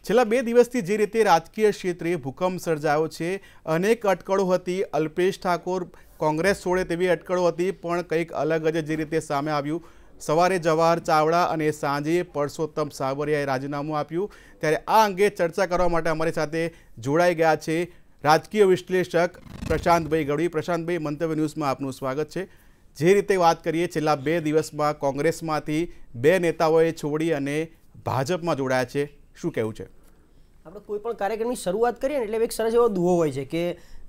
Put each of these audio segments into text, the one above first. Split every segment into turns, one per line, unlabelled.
છેલ્લા 2 દિવસથી જે રીતે રાજકીય ક્ષેત્રે ભૂકંપ સર્જાયો છે, અનેક અટકળો હતી. અલ્પેશ ઠાકોર કોંગ્રેસ છોડે તેવી અટકળો હતી, પણ કંઈક અલગ જ જે રીતે સામે આવ્યું. સવારે જવાહર ચાવડા અને સાંજે પરસોત્તમ સાબરિયાએ રાજીનામું આપ્યું. ત્યારે આ અંગે ચર્ચા કરવા માટે અમારી સાથે જોડાઈ ગયા છે રાજકીય વિશ્લેષક પ્રશાંતભાઈ ગઢવી. પ્રશાંતભાઈ, મંતવ્ય ન્યૂઝમાં આપનું સ્વાગત છે. જે રીતે વાત કરીએ, છેલ્લા 2 દિવસમાં કોંગ્રેસમાંથી 2 નેતાઓએ છોડી અને ભાજપમાં જોડાયા છે. શું કહેવું છે?
આપણે કોઈ પણ કાર્યક્રમની શરૂઆત કરીએ ને એટલે એક સરસ એવો દુહો હોય છે કે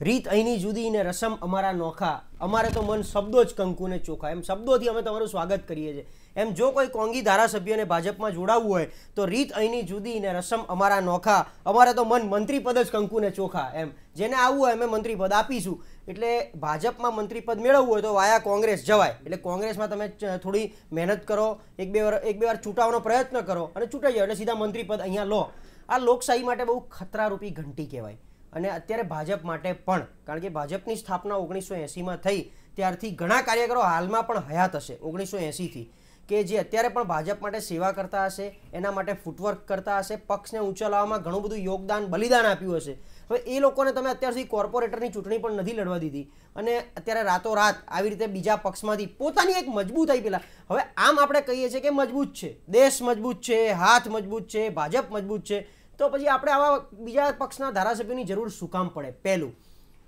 રીત અહીંની જુદી ને રસમ અમારા નોખા, અમારે તો મન શબ્દો જ કંકુ ને ચોખા. એમ શબ્દોથી અમે તમારું સ્વાગત કરીએ છીએ. એમ જો કોઈ કોંગી ધારાસભ્યને ભાજપમાં જોડાવવું હોય તો રીત અહીંની જુદી ને રસમ અમારા નોખા, અમારે તો મન મંત્રી પદ જ કંકુ ને ચોખા. એમ જેને આવવું હોય અમે મંત્રી પદ આપીશું. એટલે ભાજપમાં મંત્રી પદ મેળવવું હોય તો વાયા કોંગ્રેસ જવાય. એટલે કોંગ્રેસમાં તમે થોડી મહેનત કરો, એક બે વાર ચૂંટાવાનો પ્રયત્ન કરો અને ચૂંટાઈ જાઓ એટલે સીધા મંત્રી પદ અહીંયા લો. આ લોકશાહી માટે બહુ ખતરારૂપી ઘંટી કહેવાય. અને અત્યારે ભાજપ માટે પણ, કારણ કે ભાજપની સ્થાપના 1980માં થઈ ત્યારથી ઘણા કાર્યકરો હાલમાં પણ હયાત હશે 1980થી, કે જે અત્યારે પણ ભાજપ માટે સેવા કરતા હશે, એના માટે ફૂટવર્ક કરતા હશે, પક્ષને ઊંચો લાવવામાં ઘણું બધું યોગદાન બલિદાન આપ્યું હશે. હવે એ લોકોને તમે અત્યાર સુધી કોર્પોરેટરની ચૂંટણી પણ નથી લડવા દીધી અને અત્યારે રાતોરાત આવી રીતે બીજા પક્ષમાંથી પોતાની એક મજબૂતાઈ પેલા, હવે આમ આપણે કહીએ છીએ કે મજબૂત છે, દેશ મજબૂત છે, હાથ મજબૂત છે, ભાજપ મજબૂત છે, તો પછી આપણે આવા બીજા પક્ષના ધારાસભ્યોની જરૂર શું કામ પડે? પહેલું.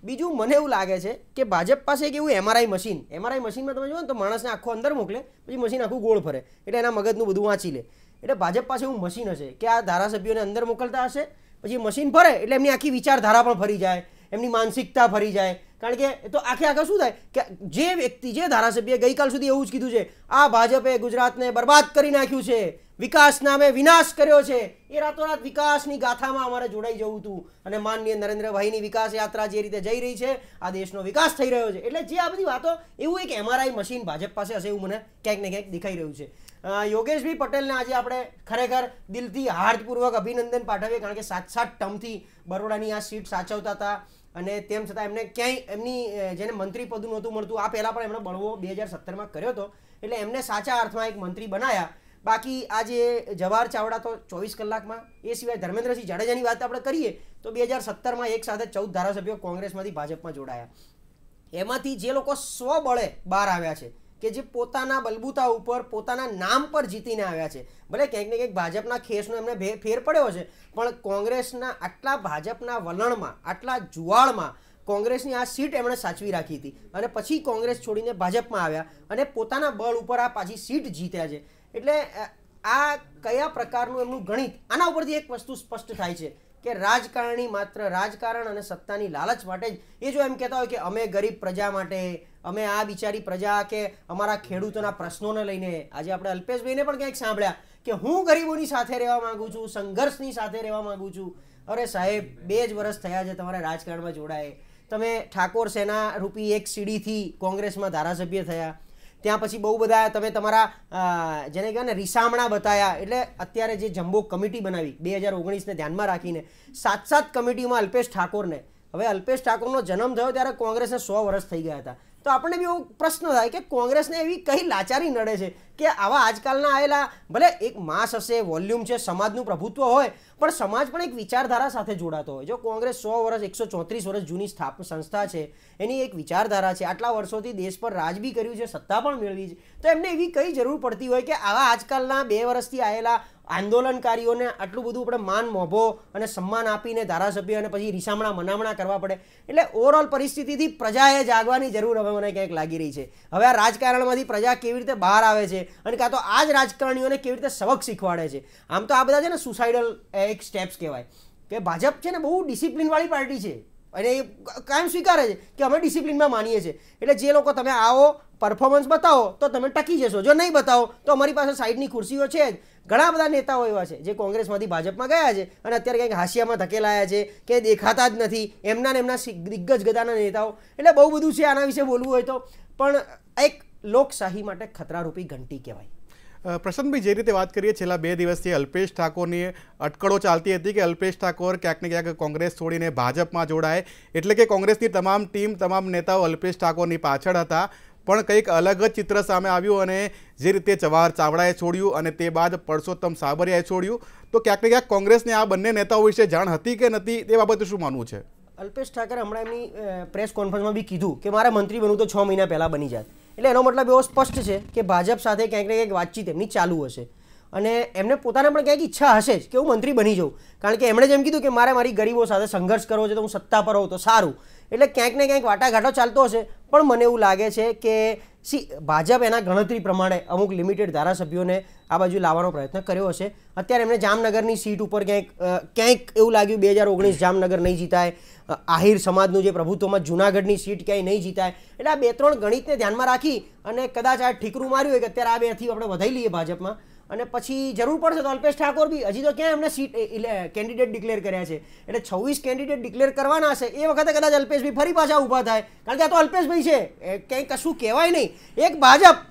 બીજું, મને એવું લાગે છે કે ભાજપ પાસે એક એવું એમઆરઆઈ મશીનમાં તમે જુઓ ને તો માણસને આખો અંદર મોકલે, પછી મશીન આખું ગોળ ફરે એટલે એના મગજનું બધું વાંચી લે. એટલે ભાજપ પાસે એવું મશીન હશે કે આ ધારાસભ્યોને અંદર મોકલતા હશે, પછી મશીન ફરે એટલે એમની આખી વિચારધારા પણ ફરી જાય, એમની માનસિકતા ફરી જાય. કારણ કે તો આખે શું થાય કે જે વ્યક્તિ, જે ધારાસભ્ય ગઈકાલ સુધી એવું જ કીધું છે આ ભાજપે ગુજરાતને બરબાદ કરી નાખ્યું છે, વિકાસ નામે વિનાશ કર્યો છે, એ રાતોરાત વિકાસની ગાથામાં અમારે જોડાઈ જવું હતું. અને માનનીય નરેન્દ્રભાઈની વિકાસ યાત્રા જે રીતે જઈ રહી છે, આ દેશનો વિકાસ થઈ રહ્યો છે. એટલે જે આ બધી વાતો, એવું એક એમઆરઆઈ મશીન ભાજપ પાસે હશે એવું મને ક્યાંક ને ક્યાંક દેખાઈ રહ્યું છે. યોગેશભાઈ પટેલને આજે આપણે ખરેખર દિલથી હાર્દપૂર્વક અભિનંદન પાઠવીએ, કારણ કે 7 ટર્મથી બરોડાની આ સીટ સાચવતા હતા અને તેમ છતાં એમને ક્યાંય એમની જેને મંત્રી પદ નહોતું મળતું, આ પહેલાં પણ એમણે બળવો 2017માં કર્યો હતો, એટલે એમને સાચા અર્થમાં એક મંત્રી બનાવ્યા. બાકી આજે જવાહર ચાવડા તો 24 કલાકમાં, એ સિવાય ધર્મેન્દ્રસિંહ જાડેજાની વાત આપણે કરીએ તો 2017માં એક સાથે 14 ધારાસભ્યો કોંગ્રેસમાંથી ભાજપમાં જોડાયા. એમાંથી જે લોકો સ્વબળે બહાર આવ્યા છે, કે જે પોતાના બલબૂતા ઉપર, પોતાના નામ પર જીતીને આવ્યા છે, ભલે ક્યાંક ને ક્યાંક ભાજપના ખેસનો એમને ફેર પડ્યો છે, પણ કોંગ્રેસના આટલા ભાજપના વલણમાં, આટલા જુવાળમાં કોંગ્રેસની આ સીટ એમણે સાચવી રાખી હતી અને પછી કોંગ્રેસ છોડીને ભાજપમાં આવ્યા અને પોતાના બળ ઉપર આ પાછી સીટ જીત્યા છે. એટલે આ કયા પ્રકારનું એમનું ગણિત, આના ઉપરથી એક વસ્તુ સ્પષ્ટ થાય છે કે રાજકારણી માત્ર રાજકારણ અને સત્તાની લાલચ માટે જ, એ જો એમ કહેતા હોય કે અમે ગરીબ પ્રજા માટે, અમે આ બિચારી પ્રજા કે અમારા ખેડૂતોના પ્રશ્નોને લઈને, આજે આપણે અલ્પેશભાઈને પણ ક્યાંક સાંભળ્યા કે હું ગરીબોની સાથે રહેવા માંગુ છું, સંઘર્ષની સાથે રહેવા માંગુ છું. અરે સાહેબ, 2 જ વર્ષ થયા છે તમારે રાજકારણમાં જોડાય. તમે ઠાકોર સેના રૂપી એક સીડીથી કોંગ્રેસમાં ધારાસભ્ય થયા, ત્યાં પછી બહુ બધા તમે તમારા જેને કહેવાય ને રીસામણા બતાવ્યા. એટલે અત્યારે જે જમ્બો કમિટી બનાવી 2019ને ધ્યાનમાં રાખીને 7 કમિટીમાં અલ્પેશ ઠાકોરને, હવે અલ્પેશ ઠાકોરનો જન્મ થયો ત્યારે કોંગ્રેસને 100 વર્ષ થઈ ગયા હતા. તો આપણને બી એવો પ્રશ્ન થાય કે કોંગ્રેસને એવી કઈ લાચારી નડે છે કે આવા આજકાલના આવેલા, ભલે એક માસ હશે, વોલ્યુમ છે, સમાજનું પ્રભુત્વ હોય, પણ સમાજ પણ એક વિચારધારા સાથે જોડાતો હોય. જો કોંગ્રેસ 100 વર્ષ, 134 વર્ષ જૂની સંસ્થા છે, એની એક વિચારધારા છે, આટલા વર્ષોથી દેશ પર રાજ બી કર્યું છે, સત્તા પણ મેળવી છે, તો એમને એવી કઈ જરૂર પડતી હોય કે આવા આજકાલના 2 વર્ષથી આવેલા આંદોલનકારીઓને આટલું બધું આપણે માન મોભો અને સન્માન આપીને ધારાસભ્ય અને પછી રીસામણા મનામણા કરવા પડે? એટલે ઓવરઓલ પરિસ્થિતિથી પ્રજાએ જાગવાની જરૂર હવે મને ક્યાંક લાગી રહી છે. હવે આ રાજકારણમાંથી પ્રજા કેવી રીતે બહાર આવે છે અને કાં તો આ જ રાજકારણીઓને કેવી રીતે સબક શીખવાડે છે. આમ તો આ બધા છે ને સુસાઇડલ એક સ્ટેપ્સ કહેવાય કે ભાજપ છે ને બહુ ડિસિપ્લિનવાળી પાર્ટી છે અને એ કાયમ સ્વીકારે છે કે અમે ડિસિપ્લિનમાં માનીએ છીએ. એટલે જે લોકો તમે આવો, પરફોર્મન્સ બતાવો તો તમે ટકી જશો, જો નહીં બતાવો તો અમારી પાસે સાઈડની ખુરશીઓ છે જ. ઘણા બધા નેતાઓ એવા છે જે કોંગ્રેસમાંથી ભાજપમાં ગયા છે અને અત્યારે કંઈક હાશિયામાં ધકેલાયા છે કે દેખાતા જ નથી, એમના ને એમના દિગ્ગજ ગદાના નેતાઓ. એટલે બહુ બધું છે આના વિશે બોલવું હોય તો, પણ એક લોકશાહી માટે ખતરારૂપી ઘંટી કહેવાય.
પ્રશાંતભાઈ, જે રીતે વાત કરીએ, છેલ્લા 2 દિવસથી અલ્પેશ ઠાકોરની અટકળો ચાલતી હતી કે અલ્પેશ ઠાકોર ક્યાંક ને ક્યાંક કોંગ્રેસ છોડીને ભાજપમાં જોડાય, એટલે કે કોંગ્રેસની તમામ ટીમ, તમામ નેતાઓ અલ્પેશ ઠાકોરની પાછળ હતા. પણ કંઈક અલગ જ ચિત્ર સામે આવ્યું અને જે રીતે જવાહર ચાવડાએ છોડ્યું અને તે બાદ પરસોત્તમ સાબરિયાએ છોડ્યું, તો ક્યાંક ને ક્યાંક કોંગ્રેસને આ બંને નેતાઓ વિશે જાણ હતી કે નથી તે બાબતે શું માનવું છે?
અલ્પેશ ઠાકરે હમણાં એમની પ્રેસ કોન્ફરન્સમાં બી કીધું કે મારે મંત્રી બનવું તો 6 મહિના પહેલાં બની જાત. એટલે એનો મતલબ એવો સ્પષ્ટ છે કે ભાજપ સાથે ક્યાંક ને ક્યાંક વાતચીત એમની ચાલુ હશે અને એમને પોતાને પણ ક્યાંક ઈચ્છા હશે જ કે હું મંત્રી બની જાઉં. કારણ કે એમણે જેમ કીધું કે મારે મારી ગરીબો સાથે સંઘર્ષ કરવો છે તો હું સત્તા પર હોઉં તો સારું. એટલે ક્યાંક ને ક્યાંક વાટાઘાટો ચાલતો હશે. પણ મને એવું લાગે છે કે ભાજપ એના ગણતરી પ્રમાણે અમુક લિમિટેડ ધારાસભ્યોને આ બાજુ લાવવાનો પ્રયત્ન કર્યો હશે. અત્યારે એમને જામનગરની સીટ ઉપર ક્યાંક એવું લાગ્યું 2019 જામનગર નહીં જીતાય, આહિર સમાજનું જે પ્રભુત્વમાં જૂનાગઢની સીટ ક્યાંય નહીં જીતાય. એટલે આ 2-3 ગણિતને ધ્યાનમાં રાખી અને કદાચ આ ઠીકરું માર્યું હોય કે અત્યારે આ 2થી આપણે વધારી લઈએ ભાજપમાં અને પછી જરૂર પડશે તો અલ્પેશ ઠાકોર બી હજી તો ક્યાં એમને સીટ કેન્ડિડેટ ડિક્લેર કર્યા છે. એટલે 26 કેન્ડિડેટ ડિક્લેર કરવાના હશે એ વખતે કદાચ અલ્પેશભાઈ ફરી પાછા ઊભા થાય. કારણ કે આ તો અલ્પેશભાઈ છે, કંઈ કશું કહેવાય નહીં. એક ભાજપ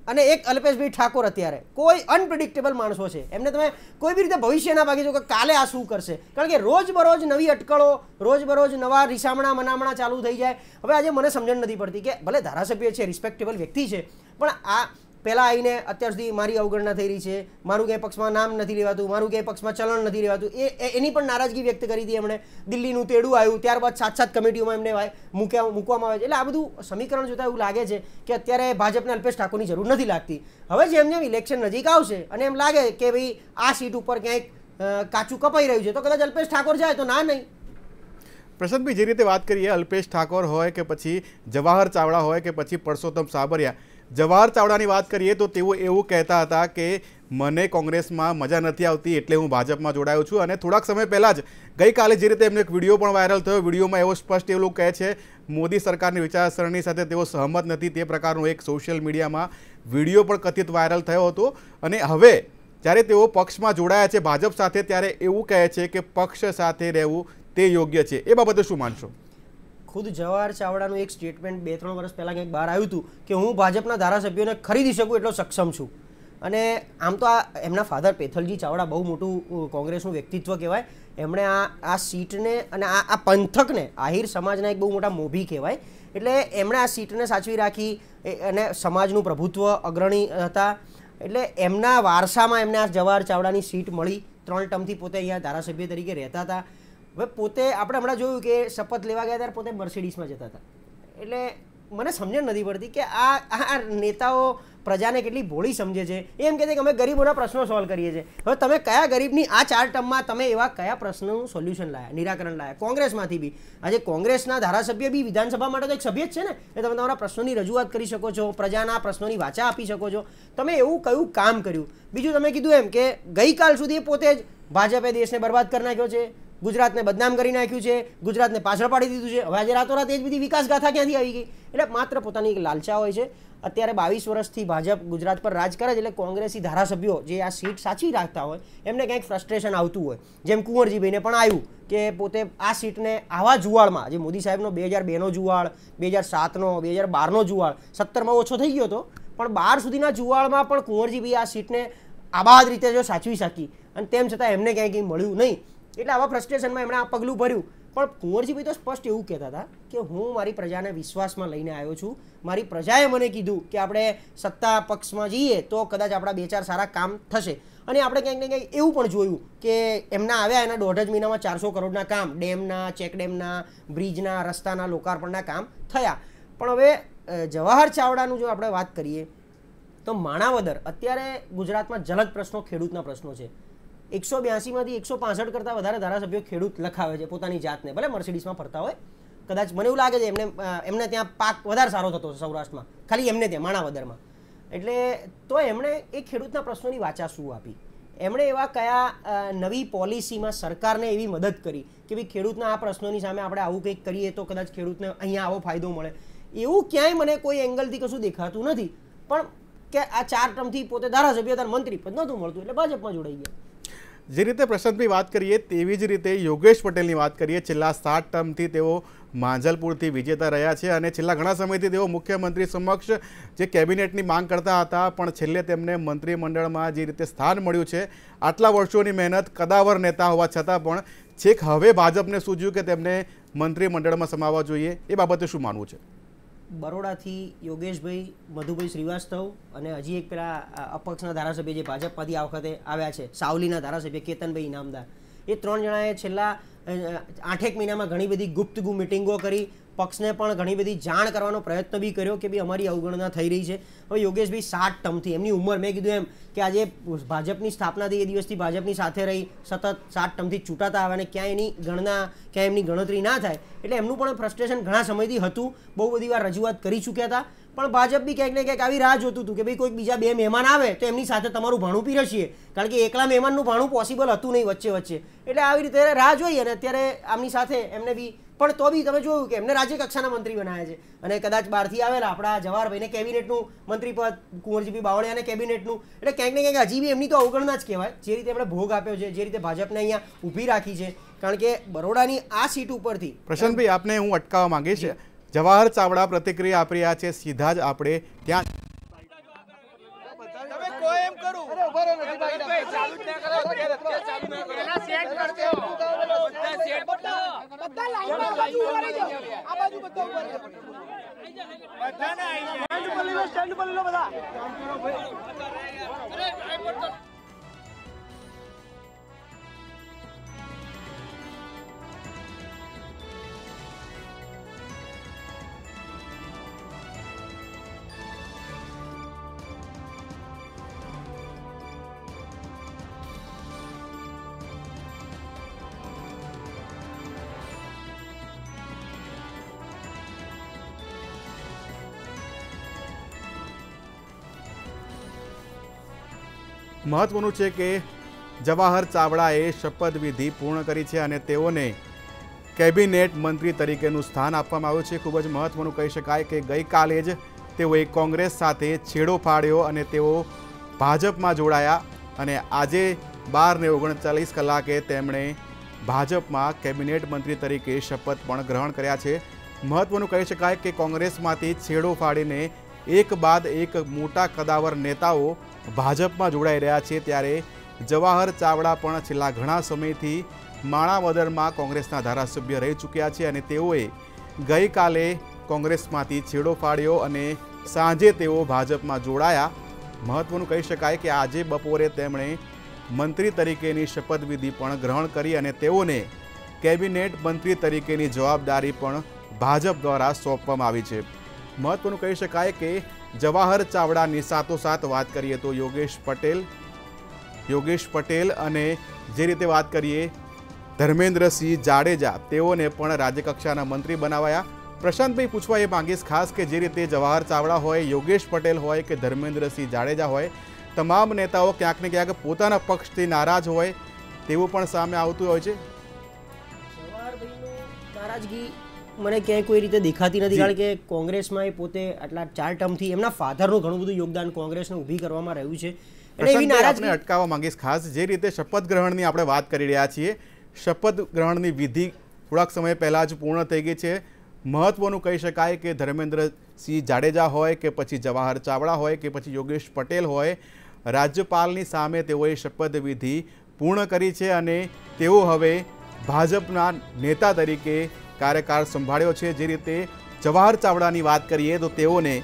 અને એક અલ્પેશભાઈ ઠાકોર અત્યારે કોઈ અનપ્રિડિક્ટેબલ માણસો છે. એમને તમે કોઈ બી રીતે ભવિષ્ય ના ભાગી જો કે કાલે આ શું કરશે. કારણ કે રોજબરોજ નવી અટકળો, રોજબરોજ નવા રીસામણા મનામણા ચાલુ થઈ જાય. હવે આજે મને સમજણ નથી પડતી કે ભલે ધારાસભ્ય છે, રિસ્પેક્ટેબલ વ્યક્તિ છે, પણ આ પહેલાં આવીને અત્યાર સુધી મારી અવગણના થઈ રહી છે, મારું ક્યાંય પક્ષમાં નામ નથી લેવાતું, મારું ક્યાંય પક્ષમાં ચલણ નથી લેવાતું, એની પણ નારાજગી વ્યક્ત કરી હતી એમણે. દિલ્હીનું તેડું આવ્યું, ત્યારબાદ 7 કમિટીઓમાં એમને મૂકવામાં આવે છે. એટલે આ બધું સમીકરણ જોતાં એવું લાગે છે કે અત્યારે ભાજપને અલ્પેશ ઠાકોરની જરૂર નથી લાગતી. હવે જેમ જેમ ઇલેક્શન નજીક આવશે અને એમ લાગે કે ભાઈ આ સીટ ઉપર ક્યાંક કાચું કપાઈ રહ્યું છે તો કદાચ અલ્પેશ ઠાકોર જાય તો ના નહીં.
પ્રશાંતભાઈ, જે રીતે વાત કરીએ અલ્પેશ ઠાકોર હોય કે પછી જવાહર ચાવડા હોય કે પછી પરસોત્તમ સાબરિયા, જવાહર ચાવડાની વાત કરીએ તો તેઓ એવું કહેતા હતા કે મને કોંગ્રેસમાં મજા નથી આવતી એટલે હું ભાજપમાં જોડાયો છું. અને થોડાક સમય પહેલાં જ ગઈકાલે જે રીતે એમનો એક વિડીયો પણ વાયરલ થયો, વિડીયોમાં એવો સ્પષ્ટ એવું કહે છે મોદી સરકારની વિચારસરણી સાથે તેઓ સહમત નથી. તે પ્રકારનો એક સોશિયલ મીડિયામાં વિડીયો પણ કથિત વાયરલ થયો હતો. અને હવે જ્યારે તેઓ પક્ષમાં જોડાયા છે ભાજપ સાથે, ત્યારે એવું કહે છે કે પક્ષ સાથે રહેવું તે યોગ્ય છે. એ બાબતે શું માનશો?
ખુદ જવાહર ચાવડાનું એક સ્ટેટમેન્ટ 2-3 વર્ષ પહેલાં કંઈક બહાર આવ્યું હતું કે હું ભાજપના ધારાસભ્યોને ખરીદી શકું એટલો સક્ષમ છું. અને આમ તો આ એમના ફાધર પેથલજી ચાવડા બહુ મોટું કોંગ્રેસનું વ્યક્તિત્વ કહેવાય. એમણે આ સીટને અને આ પંથકને, આહિર સમાજના એક બહુ મોટા મોભી કહેવાય. એટલે એમણે આ સીટને સાચવી રાખી અને સમાજનું પ્રભુત્વ અગ્રણી હતા. એટલે એમના વારસામાં એમને આ જવાહર ચાવડાની સીટ મળી. 3 ટર્મથી પોતે અહીંયા ધારાસભ્ય તરીકે રહેતા હતા. હવે પોતે આપણે હમણાં જોયું કે શપથ લેવા ગયા ત્યારે પોતે મર્સિડીઝમાં જતા હતા. એટલે મને સમજણ નથી પડતી કે આ નેતાઓ પ્રજાને કેટલી ભોળી સમજે છે. એમ કહે છે કે અમે ગરીબોના પ્રશ્નો સોલ્વ કરીએ છીએ. હવે તમે કયા ગરીબની આ 4 ટર્મમાં તમે એવા કયા પ્રશ્નનું સોલ્યુશન લાયા, નિરાકરણ લાયા? કોંગ્રેસમાંથી બી આજે કોંગ્રેસના ધારાસભ્ય બી વિધાનસભા માટે તો એક સભ્ય જ છે ને. એ તમે તમારા પ્રશ્નોની રજૂઆત કરી શકો છો, પ્રજાના પ્રશ્નોની વાચા આપી શકો છો. તમે એવું કયું કામ કર્યું? બીજું તમે કીધું એમ કે ગઈકાલ સુધી પોતે જ ભાજપે દેશને બરબાદ કરી નાખ્યો છે, ગુજરાતને બદનામ કરી નાખ્યું છે, ગુજરાતને પાછળ પાડી દીધું છે. હવે આજે રાતોરાત એ જ બધી વિકાસ ગાથા ક્યાંથી આવી ગઈ? એટલે માત્ર પોતાની એક લાલચા હોય છે. અત્યારે 22 વર્ષથી ભાજપ ગુજરાત પર રાજ કરે છે. એટલે કોંગ્રેસી ધારાસભ્યો જે આ સીટ સાચવી રાખતા હોય એમને ક્યાંક ફ્રસ્ટ્રેશન આવતું હોય. જેમ કુંવરજીભાઈને પણ આવ્યું કે પોતે આ સીટને આવા જુવાળમાં, જે મોદી સાહેબનો 2002નો જુવાળ, 2007નો, 2012નો જુવાળ 17માં ઓછો થઈ ગયો હતો, પણ 12 સુધીના જુવાળમાં પણ કુંવરજીભાઈ આ સીટને આબાદ રીતે જો સાચવી શકી અને તેમ છતાં એમને ક્યાંય કંઈ મળ્યું નહીં. એટલે આવા ફ્રસ્ટ્રેશનમાં એમણે આ પગલું ભર્યું. પણ કુંવરજીભાઈ તો સ્પષ્ટ એવું કહેતા હતા કે હું મારી પ્રજાને વિશ્વાસમાં લઈને આવ્યો છું. મારી પ્રજાએ મને કીધું કે આપણે સત્તા પક્ષમાં જઈએ તો કદાચ આપણા 2-4 સારા કામ થશે. અને આપણે ક્યાંક ને ક્યાંક એવું પણ જોયું કે એમના આવ્યા એના 1.5 જ મહિનામાં 400 કરોડના કામ, ડેમના, ચેક ડેમના, બ્રિજના, રસ્તાના લોકાર્પણના કામ થયા. પણ હવે જવાહર ચાવડાનું જો આપણે વાત કરીએ તો માણાવદર અત્યારે ગુજરાતમાં જલદ પ્રશ્નો, ખેડૂતના પ્રશ્નો છે. 182માંથી 165 કરતાં વધારે ધારાસભ્યો ખેડૂત લખાવે છે પોતાની જાતને, ભલે મર્સિડીઝમાં ફરતા હોય. કદાચ મને એવું લાગે છે એમને ત્યાં પાક વધારે સારો થતો હશે સૌરાષ્ટ્રમાં, ખાલી એમને ત્યાં માણાવદરમાં. એટલે તો એમણે એ ખેડૂતના પ્રશ્નોની વાચા શું આપી? એમણે એવા કયા નવી પોલિસીમાં સરકારને એવી મદદ કરી કે ભાઈ ખેડૂતના આ પ્રશ્નોની સામે આપણે આવું કંઈક કરીએ તો કદાચ ખેડૂતને અહીંયા આવો ફાયદો મળે? એવું ક્યાંય મને કોઈ એંગલથી કશું દેખાતું નથી. પણ કે આ 4 ટર્મથી પોતે ધારાસભ્ય હતા, મંત્રી પદ નહોતું મળતું એટલે ભાજપમાં જોડાઈ ગયા.
જે રીતે પ્રશાંતભાઈ વાત કરીએ તેવી જ રીતે યોગેશ પટેલની વાત કરીએ. છેલ્લા 7 ટર્મથી તેઓ માંજલપુરથી વિજેતા રહ્યા છે અને છેલ્લા ઘણા સમયથી તેઓ મુખ્યમંત્રી સમક્ષ જે કેબિનેટની માંગ કરતા હતા, પણ છેલ્લે તેમને મંત્રીમંડળમાં જે રીતે સ્થાન મળ્યું છે, આટલા વર્ષોની મહેનત, કદાવર નેતા હોવા છતાં પણ છેક હવે ભાજપને સૂઝ્યું કે તેમને મંત્રીમંડળમાં સમાવવા જોઈએ. એ બાબતે શું માનવું છે?
બરોડાથી યોગેશભાઈ મધુભાઈ શ્રીવાસ્તવ અને હજી એક પેલા અપક્ષના ધારાસભ્ય જે ભાજપમાંથી આ વખતે આવ્યા છે સાવલીના ધારાસભ્ય કેતનભાઈ ઇનામદાર, એ 3 જણાએ છેલ્લા 8 મહિનામાં ઘણી બધી ગુપ્ત મિટિંગો કરી, પક્ષને પણ ઘણી બધી જાણ કરવાનો પ્રયત્ન બી કર્યો કે ભાઈ અમારી અવગણના થઈ રહી છે. હવે યોગેશભાઈ 7 ટર્મથી એમની ઉંમર, મેં કીધું એમ કે આજે ભાજપની સ્થાપનાથી એ દિવસથી ભાજપની સાથે રહી, સતત 7 ટર્મથી ચૂંટાતા આવે અને ક્યાંય એની ગણના, ક્યાંય એમની ગણતરી ના થાય, એટલે એમનું પણ ફ્રસ્ટ્રેશન ઘણા સમયથી હતું. બહુ બધી વાર રજૂઆત કરી ચૂક્યા હતા, પણ ભાજપ બી ક્યાંક ને ક્યાંક આવી રાહ જોતું હતું કે ભાઈ કોઈક બીજા 2 મહેમાન આવે તો એમની સાથે તમારું ભાણું પીરસીએ, કારણ કે એકલા મહેમાનનું ભાણું પોસિબલ હતું નહીં વચ્ચે, એટલે આવી રીતે રાહ જોઈ. અને અત્યારે આમની સાથે એમને બી, પણ તો બી તમે જોયું કે એમને રાજ્ય કક્ષાના મંત્રી બનાવ્યા છે, અને કદાચ બહારથી આવેલા આપણા જવાહરભાઈને કેબિનેટનું મંત્રી પદ, કુંવરજીભાઈ બાવળિયાને કેબિનેટનું, એટલે ક્યાંક ને ક્યાંક હજી બી એમની તો અવગણના જ કહેવાય. જે રીતે એમણે ભોગ આપ્યો છે, જે રીતે ભાજપને અહીંયા ઊભી રાખી છે, કારણ કે બરોડાની આ સીટ ઉપરથી.
પ્રશાંતભાઈ, આપને હું અટકાવવા માંગીશ. જવાહર ચાવડા પ્રતિક્રિયા આપી રહ્યા છે, સીધા જ આપણે ત્યાં મહત્વનું છે કે જવાહર ચાવડાએ શપથવિધિ પૂર્ણ કરી છે અને તેઓને કેબિનેટ મંત્રી તરીકેનું સ્થાન આપવામાં આવ્યું છે. ખૂબ જ મહત્વનું કહી શકાય કે ગઈકાલે જ તેઓએ કોંગ્રેસ સાથે છેડો ફાડ્યો અને તેઓ ભાજપમાં જોડાયા, અને આજે 12:39 કલાકે તેમણે ભાજપમાં કેબિનેટ મંત્રી તરીકે શપથ પણ ગ્રહણ કર્યા છે. મહત્વનું કહી શકાય કે કોંગ્રેસમાંથી છેડો ફાડીને એક બાદ એક મોટા કદાવર નેતાઓ ભાજપમાં જોડાઈ રહ્યા છે, ત્યારે જવાહર ચાવડા પણ છેલ્લા ઘણા સમયથી માણાવદરમાં કોંગ્રેસના ધારાસભ્ય રહી ચૂક્યા છે, અને તેઓએ ગઈકાલે કોંગ્રેસમાંથી છેડો ફાડ્યો અને સાંજે તેઓ ભાજપમાં જોડાયા. મહત્વનું કહી શકાય કે આજે બપોરે તેમણે મંત્રી તરીકેની શપથવિધિ પણ ગ્રહણ કરી અને તેઓને કેબિનેટ મંત્રી તરીકેની જવાબદારી પણ ભાજપ દ્વારા સોંપવામાં આવી છે. મહત્વનું કહી શકાય કે જવાહર ચાવડાની સાથોસાથ વાત કરીએ તો યોગેશ પટેલ અને જે રીતે વાત કરીએ ધર્મેન્દ્રસિંહ જાડેજા, તેઓને પણ રાજ્યકક્ષાના મંત્રી બનાવાયા. પ્રશાંતભાઈ, પૂછવા એ માંગીશ ખાસ કે જે રીતે જવાહર ચાવડા હોય, યોગેશ પટેલ હોય કે ધર્મેન્દ્રસિંહ જાડેજા હોય, તમામ નેતાઓ ક્યાંક ને ક્યાંક પોતાના પક્ષથી નારાજ હોય તેવું પણ સામે આવતું હોય છે.
જવાહરભાઈનું નારાજગી મને ક્યાંય કોઈ રીતે દેખાતી નથી, કારણ કે કોંગ્રેસમાં એ પોતે આટલા 4 ટર્મથી એમના ફાધરનું ઘણું બધું યોગદાન કોંગ્રેસને ઊભી કરવામાં રહ્યું છે.
આપણે અટકાવવા માંગીશ ખાસ જે રીતે શપથ ગ્રહણની આપણે વાત કરી રહ્યા છીએ, શપથ ગ્રહણની વિધિ થોડાક સમય પહેલા જ પૂર્ણ થઈ ગઈ છે. મહત્વનું કહી શકાય કે ધર્મેન્દ્રસિંહ જાડેજા હોય કે પછી જવાહર ચાવડા હોય કે પછી યોગેશ પટેલ હોય, રાજ્યપાલની સામે તેઓએ શપથવિધિ પૂર્ણ કરી છે અને તેઓ હવે ભાજપના નેતા તરીકે કાર્યકાળ સંભાળ્યો છે. જે રીતે જવાહર ચાવડાની વાત કરીએ તો તેઓને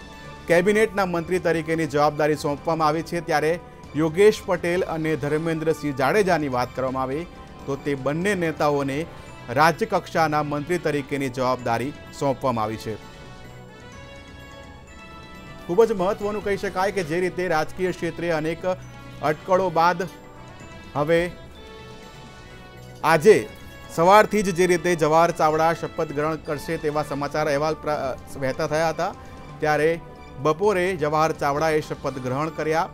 કેબિનેટના મંત્રી તરીકેની જવાબદારી સોંપવામાં આવી છે, ત્યારે યોગેશ પટેલ અને ધર્મેન્દ્રસિંહ જાડેજાની વાત કરવામાં આવે તો તે બંને નેતાઓને રાજ્યકક્ષાના મંત્રી તરીકેની જવાબદારી સોંપવામાં આવી છે. ખૂબ જ મહત્વનું કહી શકાય કે જે રીતે રાજકીય ક્ષેત્રે અનેક અટકળો બાદ હવે આજે સવારથી જ જે રીતે જવાહર ચાવડા શપથ ગ્રહણ કરશે તેવા સમાચાર અહેવાલ વહેતા થયા હતા, ત્યારે બપોરે જવાહર ચાવડાએ શપથ ગ્રહણ કર્યા.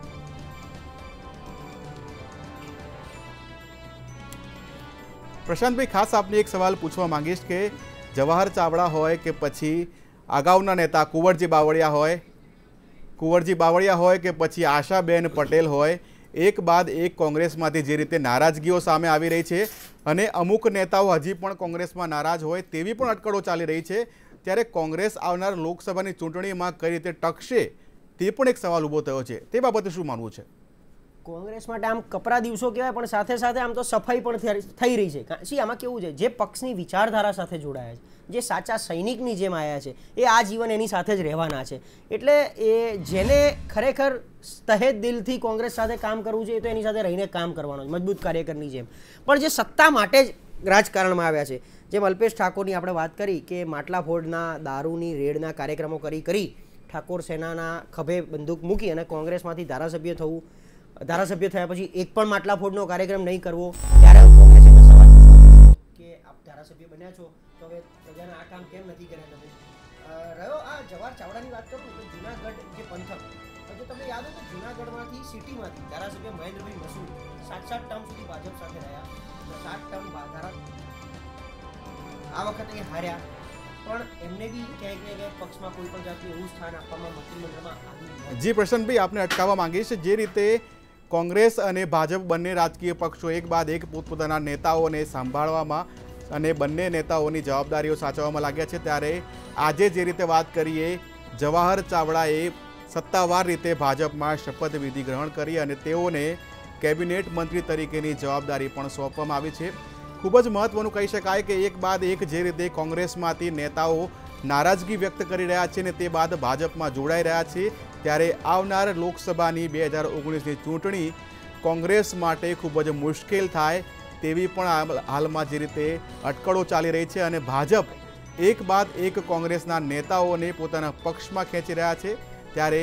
પ્રશાંતભાઈ, ખાસ આપને એક સવાલ પૂછવા માંગીશ કે જવાહર ચાવડા હોય કે પછી અગાઉના નેતા કુંવરજી બાવળિયા હોય કે પછી આશાબેન પટેલ હોય, એક બાદ એક કોંગ્રેસમાંથી જે રીતે નારાજગીઓ સામે આવી રહી છે અને અમુક નેતાઓ હજી પણ કોંગ્રેસમાં નારાજ હોય તેવી પણ અટકળો ચાલી રહી છે, ત્યારે કોંગ્રેસ આવનાર લોકસભાની ચૂંટણીમાં કઈ રીતે ટકશે તે પણ એક સવાલ ઊભો થયો છે. તે બાબતે શું માનવું છે?
કોંગ્રેસ માટે આમ કપરા દિવસો કહેવાય, પણ સાથે સાથે આમ તો સફાઈ પણ થઈ રહી છે. સી આમાં કેવું છે, જે પક્ષની વિચારધારા સાથે જોડાયા છે, જે સાચા સૈનિકની જેમ આવ્યા છે, એ આ જીવન એની સાથે જ રહેવાના છે. એટલે એ જેને ખરેખર તહે દિલથી કોંગ્રેસ સાથે કામ કરવું છે, એ તો એની સાથે રહીને કામ કરવાનું છે, મજબૂત કાર્યકરની જેમ. પણ જે સત્તા માટે જ રાજકારણમાં આવ્યા છે, જેમ અલ્પેશ ઠાકોરની આપણે વાત કરી કે માટલા ફોડના, દારૂની રેડના કાર્યક્રમો કરી ઠાકોર સેનાના ખભે બંદૂક મૂકી અને કોંગ્રેસમાંથી ધારાસભ્ય થયા પછી એક પણ માટલા ફોડનો કાર્યક્રમ નહીં કરવો, ત્યારે કોંગ્રેસે સવાલ પૂછ્યો કે આપ ધારાસભ્ય બન્યા છો તો હવે પ્રજાના આ કામ કેમ નથી કર્યા તમે. રહ્યો આ જવાહર ચાવડાની વાત કરું તો જુનાગઢ જે પંથક, જો તમને યાદ હોય તો જુનાગઢમાંથી સિટીમાંથી ધારાસભ્ય મહેન્દ્રભાઈ મસૂદ 7 ટર્મ સુધી ભાજપ સાથે રહ્યા, 7 ટર્મ આ વખતે એ હાર્યા, પણ એમને બી ક્યાંક પક્ષમાં કોઈ પણ જાતનું એવું સ્થાન આપવામાં મંત્રીમંડળમાં આવ્યું.
જી પ્રશાંતભાઈ, આપને અટકાવવા માંગીશ. જે રીતે કોંગ્રેસ અને ભાજપ બંને રાજકીય પક્ષો એક બાદ એક પોતપોતાના નેતાઓને સાંભળવામાં અને બંને નેતાઓની જવાબદારીઓ સાચવવામાં લાગ્યા છે, ત્યારે આજે જે રીતે વાત કરીએ, જવાહર ચાવડાએ સત્તાવાર રીતે ભાજપમાં શપથવિધિ ગ્રહણ કરી અને તેઓને કેબિનેટ મંત્રી તરીકેની જવાબદારી પણ સોંપવામાં આવી છે. ખૂબ જ મહત્વનું કહી શકાય કે એક બાદ એક જે રીતે કોંગ્રેસમાંથી નેતાઓ નારાજગી વ્યક્ત કરી રહ્યા છે અને તે બાદ ભાજપમાં જોડાઈ રહ્યા છે, ત્યારે આવનાર લોકસભાની 2019ની ચૂંટણી કોંગ્રેસ માટે ખૂબ જ મુશ્કેલ થાય તેવી પણ હાલમાં જે રીતે અટકળો ચાલી રહી છે અને ભાજપ એક બાદ એક કોંગ્રેસના નેતાઓને પોતાના પક્ષમાં ખેંચી રહ્યા છે, ત્યારે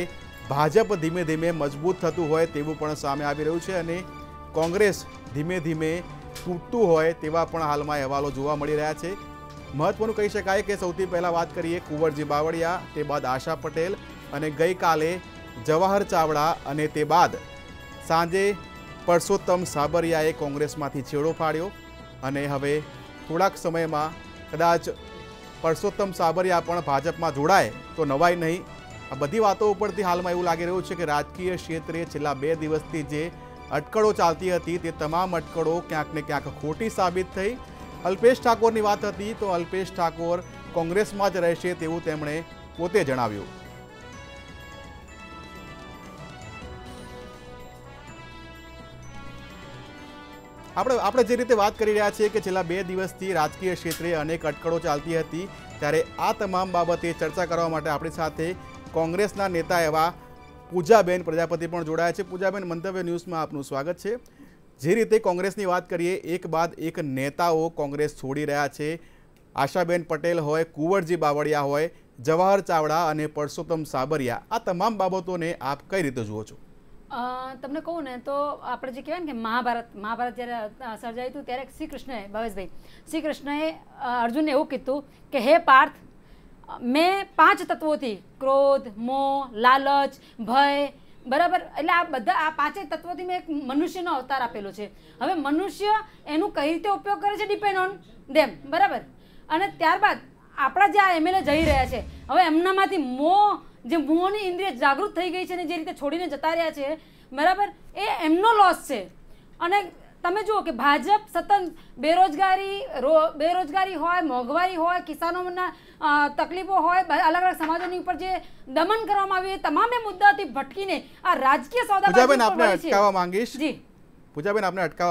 ભાજપ ધીમે ધીમે મજબૂત થતું હોય તેવું પણ સામે આવી રહ્યું છે અને કોંગ્રેસ ધીમે ધીમે તૂટતું હોય તેવા પણ હાલમાં અહેવાલો જોવા મળી રહ્યા છે. મહત્વનું કહી શકાય કે સૌથી પહેલાં વાત કરીએ કુંવરજી બાવળિયા, તે બાદ આશા પટેલ અને ગઈકાલે જવાહર ચાવડા અને તે બાદ સાંજે પરસોત્તમ સાબરિયાએ કોંગ્રેસમાંથી છેડો ફાડ્યો અને હવે થોડાક સમયમાં કદાચ પરસોત્તમ સાબરિયા પણ ભાજપમાં જોડાય તો નવાઈ નહીં. આ બધી વાતો ઉપરથી હાલમાં એવું લાગી રહ્યું છે કે રાજકીય ક્ષેત્રે છેલ્લા 2 દિવસથી જે અટકળો ચાલતી હતી તે તમામ અટકળો ક્યાંક ને ક્યાંક ખોટી સાબિત થઈ. અલ્પેશ ઠાકોરની વાત હતી તો અલ્પેશ ઠાકોર કોંગ્રેસમાં જ રહેશે તેવું તેમણે પોતે જણાવ્યું. આપણે જે રીતે વાત કરી રહ્યા છીએ કે છેલ્લા 2 દિવસથી રાજકીય ક્ષેત્રે અનેક અટકળો ચાલતી હતી, ત્યારે આ તમામ બાબતે ચર્ચા કરવા માટે આપણી સાથે કોંગ્રેસના નેતા એવા પૂજાબેન પ્રજાપતિ પણ જોડાયા છે. પૂજાબેન, મંતવ્ય ન્યૂઝમાં આપનું સ્વાગત છે. જે રીતે કોંગ્રેસની વાત કરીએ, એક બાદ એક નેતાઓ કોંગ્રેસ છોડી રહ્યા છે. આશાબેન પટેલ હોય, કુંવરજી બાવળિયા હોય, જવાહર ચાવડા અને પરસોત્તમ સાબરિયા, આ તમામ બાબતોને આપ કઈ રીતે જુઓ છો?
તમને કહું ને તો આપણે જે કહેવાય ને કે મહાભારત જ્યારે સર્જાયું હતું ત્યારે શ્રી કૃષ્ણએ, ભાવેશભાઈ, શ્રી કૃષ્ણએ અર્જુનને એવું કીધું કે હે પાર્થ, મેં 5 તત્વોથી ક્રોધ, મોહ, લાલચ, ભય, બરાબર, એટલે આ બધા આ 5 તત્વોથી મેં એક મનુષ્યનો અવતાર આપેલો છે. હવે મનુષ્ય એનું કઈ રીતે ઉપયોગ કરે છે ડિપેન્ડ ઓન ધેમ, બરાબર. અને ત્યારબાદ આપણા જે આ એમએલએ જઈ રહ્યા છે, હવે એમનામાંથી જે મોહની ઇન્દ્રિય જાગૃત થઈ ગઈ છે ને જે રીતે છોડીને જતા રહ્યા છે, બરાબર, એ એમનો લોસ છે. અને તમે જુઓ કે ભાજપ સતત બેરોજગારી હોય, મોંઘવારી હોય, કિસાનોના તકલીફો હોય, અલગ અલગ સમાજોની ઉપર જે દમન કરવામાં આવ્યું એ તમામે મુદ્દાથી ભટકીને આ રાજકીય
પૂજાબેન આપને અટકાવવા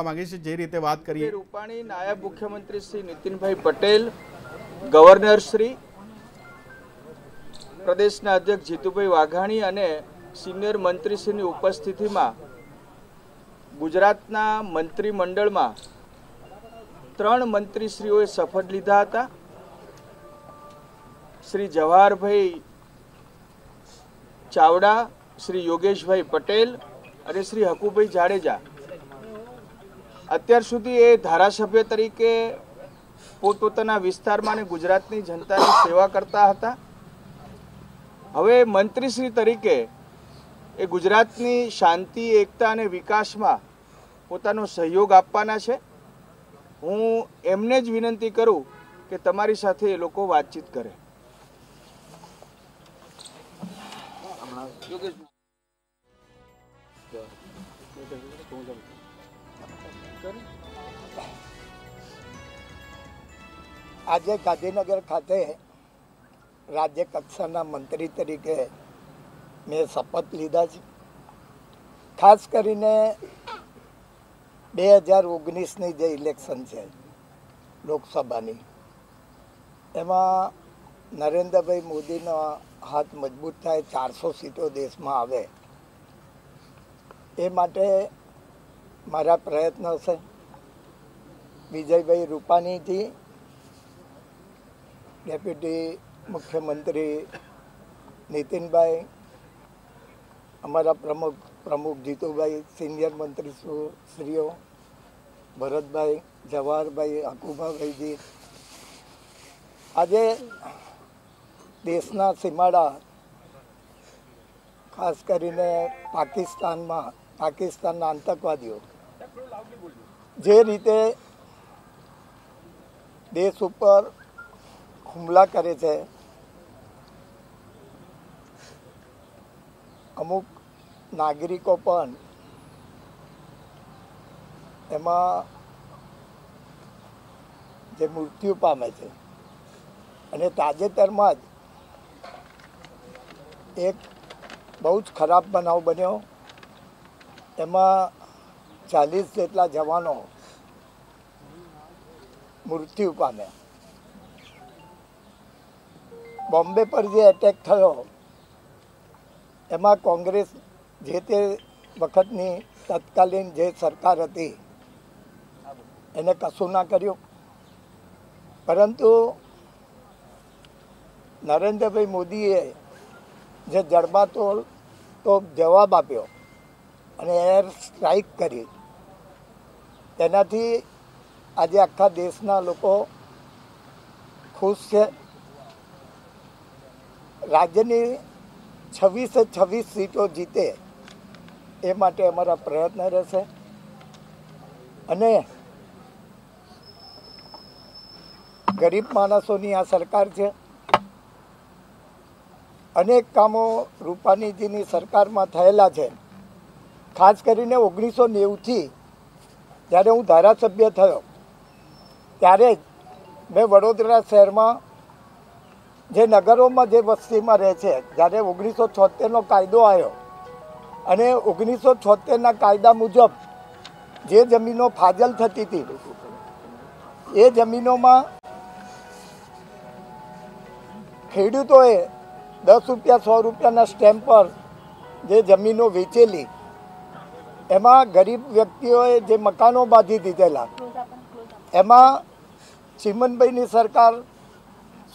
માંગીશ. જે રીતે વાત કરીએ,
રૂપાણી, નાયબ મુખ્યમંત્રી શ્રી નીતિનભાઈ પટેલ, ગવર્નર શ્રી, પ્રદેશના અધ્યક્ષ જીતુભાઈ વાઘાણી અને સિનિયર મંત્રીશ્રીની ઉપસ્થિતિમાં ગુજરાતના મંત્રીમંડળમાં 3 મંત્રીશ્રીઓએ શપથ લીધા હતા. શ્રી જવાહરભાઈ ચાવડા, શ્રી યોગેશભાઈ પટેલ અને શ્રી હકુભાઈ જાડેજા અત્યાર સુધી એ ધારાસભ્ય તરીકે પોતપોતાના વિસ્તારમાં અને ગુજરાતની જનતાની સેવા કરતા હતા. હવે મંત્રીશ્રી તરીકે એ ગુજરાતની શાંતિ, એકતા અને વિકાસમાં પોતાનો સહયોગ આપવાના છે. હું એમને જ વિનંતી કરું કે તમારી સાથે એ લોકો વાતચીત કરે.
આજે ગાંધીનગર ખાતે રાજ્ય કક્ષાના મંત્રી તરીકે મેં શપથ લીધા છે. ખાસ કરીને 2019ની જે ઇલેક્શન છે લોકસભાની, એમાં નરેન્દ્રભાઈ મોદીનો હાથ મજબૂત થાય, 400 સીટો દેશમાં આવે, એ માટે મારા પ્રયત્નો છે. વિજયભાઈ રૂપાણીજી, ડેપ્યુટી મુખ્યમંત્રી નીતિનભાઈ, અમારા પ્રમુખ જીતુભાઈ, સિનિયર મંત્રી શ્રીઓ ભરતભાઈ, જવાહરભાઈ, હકુભાઈજી, આજે દેશના સીમાડા, ખાસ કરીને પાકિસ્તાનના આતંકવાદીઓ જે રીતે દેશ ઉપર હુમલા કરે છે, અમુક નાગરિકો પણ એમાં જે મૃત્યુ પામે છે, અને તાજેતરમાં જ એક બહુ જ ખરાબ બનાવ બન્યો, એમાં 40 જેટલા જવાનો મૃત્યુ પામ્યા. બોમ્બે પર જે એટેક થયો એમાં કોંગ્રેસ જે તે વખતની તત્કાલીન જે સરકાર હતી એને કશું ના કર્યું, પરંતુ નરેન્દ્રભાઈ મોદીએ જે જડબાતોડ તો જવાબ આપ્યો અને એર સ્ટ્રાઇક કરી, તેનાથી આજે આખા દેશના લોકો ખુશ છે. રાજ્યની 26 સીટો જીતે એ માટે અમારા પ્રયત્ન રહેશે. અને ગરીબ માણસોની આ સરકાર છે. અનેક કામો રૂપાણીજીની સરકારમાં થયેલા છે. ખાસ કરીને 1990થી જ્યારે હું ધારાસભ્ય થયો ત્યારે જ મેં વડોદરા શહેરમાં જે નગરોમાં જે વસ્તીમાં રહે છે, જ્યારે 1976નો કાયદો આવ્યો અને 1976ના કાયદા મુજબ જે જમીનો ફાજલ થતી હતી એ જમીનોમાં ખેડૂતોએ 10 રૂપિયા 100 રૂપિયાના સ્ટેમ્પ પર જે જમીનો વેચેલી, એમાં ગરીબ વ્યક્તિઓએ જે મકાનો બાંધી દીધેલા, એમાં ચીમનભાઈની સરકાર,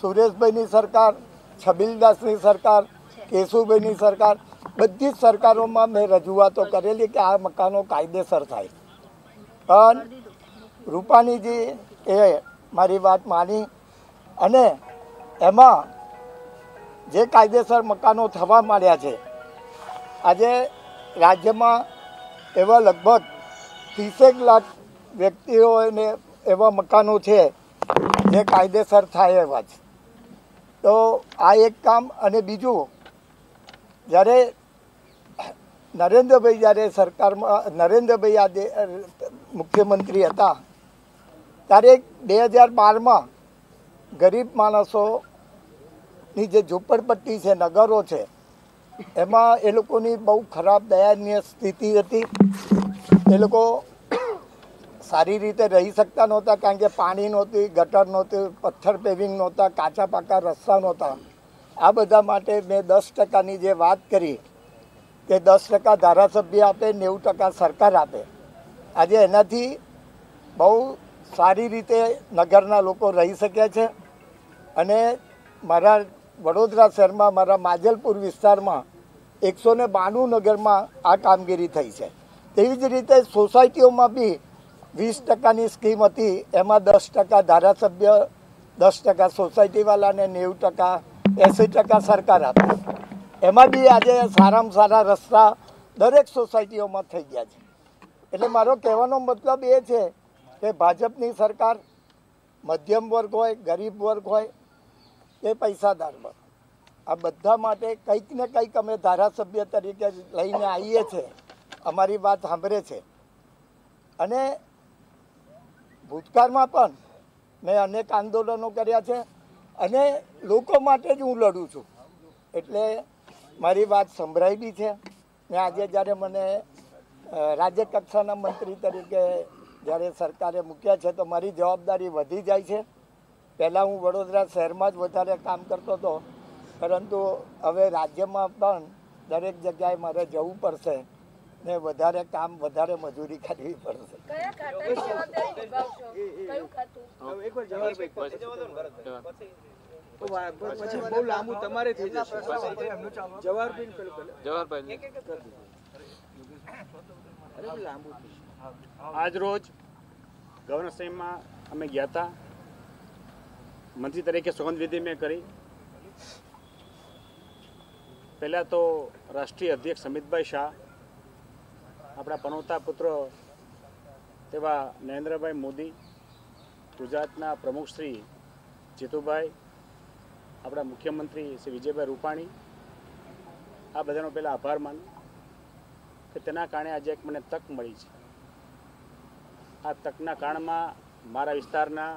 સુરેશભાઈની સરકાર, છબીલદાસની સરકાર, કેશુભાઈની સરકાર, બધી જ સરકારોમાં મેં રજૂઆતો કરેલી કે આ મકાનો કાયદેસર થાય. પણ રૂપાણીજી એ મારી વાત માની અને એમાં જે કાયદેસર મકાનો થવા માંડ્યા છે, આજે રાજ્યમાં એવા લગભગ 30 લાખ વ્યક્તિઓને એવા મકાનો છે જે કાયદેસર થાય એવા છે. તો આ એક કામ. અને બીજું, જ્યારે નરેન્દ્રભાઈ આજે મુખ્યમંત્રી હતા ત્યારે 2012માં ગરીબ માણસોની જે ઝૂંપડપટ્ટી છે, નગરો છે, એમાં એ લોકોની બહુ ખરાબ દયનીય સ્થિતિ હતી. એ લોકો સારી રીતે રહી શકતા નહોતા, કારણ કે પાણી નહોતી, ગટર નહોતી, પથ્થર પેવિંગ નહોતા, કાચા પાકા રસ્તા નહોતા. આ બધા માટે મેં 10%ની જે વાત કરી કે 10% ધારાસભ્ય આપે, 90% સરકાર આપે. આજે એનાથી બહુ સારી રીતે નગરના લોકો રહી શક્યા છે. અને મારા વડોદરા શહેરમાં, મારા માજલપુર વિસ્તારમાં 192 નગરમાં આ કામગીરી થઈ છે. તેવી જ રીતે સોસાયટીઓમાં બી 20%ની સ્કીમ હતી, એમાં 10% ધારાસભ્ય, 10% સોસાયટીવાળાને, 90%, 80% સરકાર આપે. એમાં બી આજે સારામાં સારા રસ્તા દરેક સોસાયટીઓમાં થઈ ગયા છે. એટલે મારો કહેવાનો મતલબ એ છે કે ભાજપની સરકાર મધ્યમ વર્ગ હોય, ગરીબ વર્ગ હોય કે પૈસાદાર વર્ગ, આ બધા માટે કંઈક ને કંઈક અમે ધારાસભ્ય તરીકે લઈને આવીએ છીએ, અમારી વાત સાંભળે છે. અને ભૂતકાળમાં પણ મેં અનેક આંદોલનો કર્યા છે અને લોકો માટે જ હું લડું છું. એટલે મારી વાત સંભળાઈ બી છે. ને આજે જ્યારે મને રાજ્ય કક્ષાના મંત્રી તરીકે જ્યારે સરકારે મૂક્યા છે તો મારી જવાબદારી વધી જાય છે. પહેલાં હું વડોદરા શહેરમાં જ વધારે કામ કરતો હતો, પરંતુ હવે રાજ્યમાં પણ દરેક જગ્યાએ મારે જવું પડશે ને વધારે કામ, વધારે મજૂરી કરવી પડશે.
બહુ લાંબુ તમારે થઈ જશે.
આજ રોજ ગવર્નરશ્રીમાં અમે ગયા હતા. મંત્રી તરીકે સોગંદવિધિ મેં કરી. પહેલાં તો રાષ્ટ્રીય અધ્યક્ષ અમિતભાઈ શાહ, આપણા પનોતા પુત્ર તેવા નરેન્દ્રભાઈ મોદી, ગુજરાતના પ્રમુખ શ્રી જીતુભાઈ, આપણા મુખ્યમંત્રી શ્રી વિજયભાઈ રૂપાણી, આ બધાનો પહેલાં આભાર માનું કે તેના કારણે આજે એક મને તક મળી છે. આ તકના કારણમાં મારા વિસ્તારના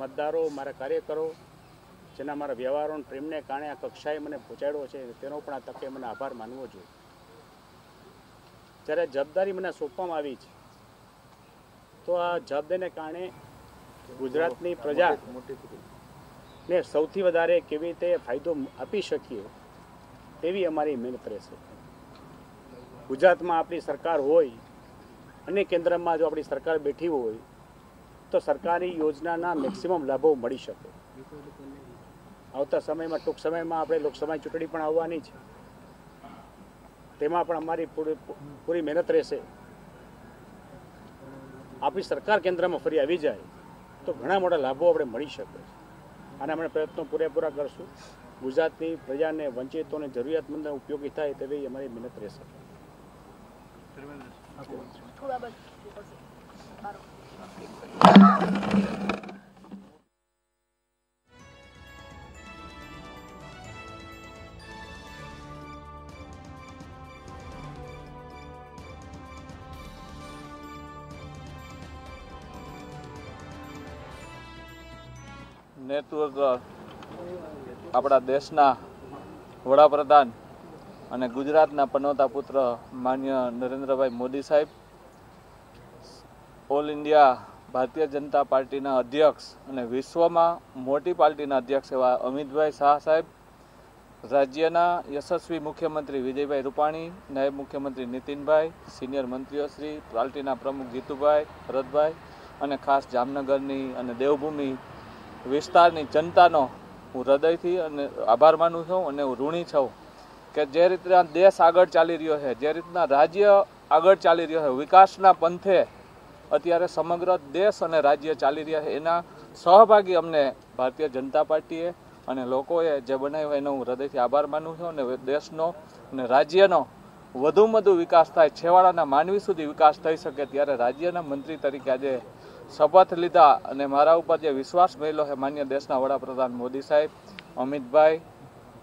મતદારો, મારા કાર્યકરો, જેના મારા વ્યવહારો અને પ્રેમને કારણે આ કક્ષાએ મને પહોંચાડ્યો છે, તેનો પણ આ તકે મને આભાર માનવો જોઈએ. જ્યારે જવાબદારી મને સોંપવામાં આવી છે તો આ જવાબદારીને કારણે ગુજરાતની પ્રજાને સૌથી વધારે કેવી રીતે ફાયદો આપી શકીએ તેવી અમારી મહેનત રહેશે. ગુજરાતમાં આપણી સરકાર હોય અને કેન્દ્રમાં જો આપણી સરકાર બેઠી હોય તો સરકારી યોજનાના મેક્સિમમ લાભો મળી શકે. આવતા સમયમાં, ટૂંક સમયમાં આપણે લોકસભાની ચૂંટણી પણ આવવાની છે. તેમાં પણ અમારી પૂરી મહેનત રહેશે. આપણી સરકાર કેન્દ્રમાં ફરી આવી જાય તો ઘણા મોટા લાભો આપણે મળી શકે. આના આપણે પ્રયત્નો પૂરેપૂરા કરશું. ગુજરાતની પ્રજાને, વંચિતોને, જરૂરિયાતમંદને ઉપયોગી થાય તેવી અમારી મહેનત રહેશે.
નેતૃત્વ આપણા દેશના વડાપ્રધાન અને ગુજરાતના પનોતા પુત્ર માન્ય નરેન્દ્રભાઈ મોદી સાહેબ, ઓલ ઇન્ડિયા ભારતીય જનતા પાર્ટીના અધ્યક્ષ અને વિશ્વમાં મોટી પાર્ટીના અધ્યક્ષ એવા અમિતભાઈ શાહ સાહેબ, રાજ્યના યશસ્વી મુખ્યમંત્રી વિજયભાઈ રૂપાણી, નાયબ મુખ્યમંત્રી નીતિનભાઈ, સિનિયર મંત્રીઓ શ્રી, પાર્ટીના પ્રમુખ જીતુભાઈ, ભરતભાઈ અને ખાસ જામનગરની અને દેવભૂમિ વિસ્તારની જનતાનો હું હૃદયથી અને આભાર માનું છું અને હું ઋણી છું કે જે રીતના દેશ આગળ ચાલી રહ્યો છે, જે રીતના રાજ્ય આગળ ચાલી રહ્યો છે, વિકાસના પંથે અત્યારે સમગ્ર દેશ અને રાજ્ય ચાલી રહ્યા છે, એના સહભાગી અમને ભારતીય જનતા પાર્ટીએ અને લોકોએ જે બનાવ્યો એનો હું હૃદયથી આભાર માનું છું. અને દેશનો અને રાજ્યનો વધુમાં વધુ વિકાસ થાય, છેવાડાના માનવી સુધી વિકાસ થઈ શકે ત્યારે રાજ્યના મંત્રી તરીકે આજે શપથ લીધા અને મારા ઉપર જે વિશ્વાસ મળ્યો છે માન્ય દેશના વડાપ્રધાન મોદી સાહેબ, અમિતભાઈ,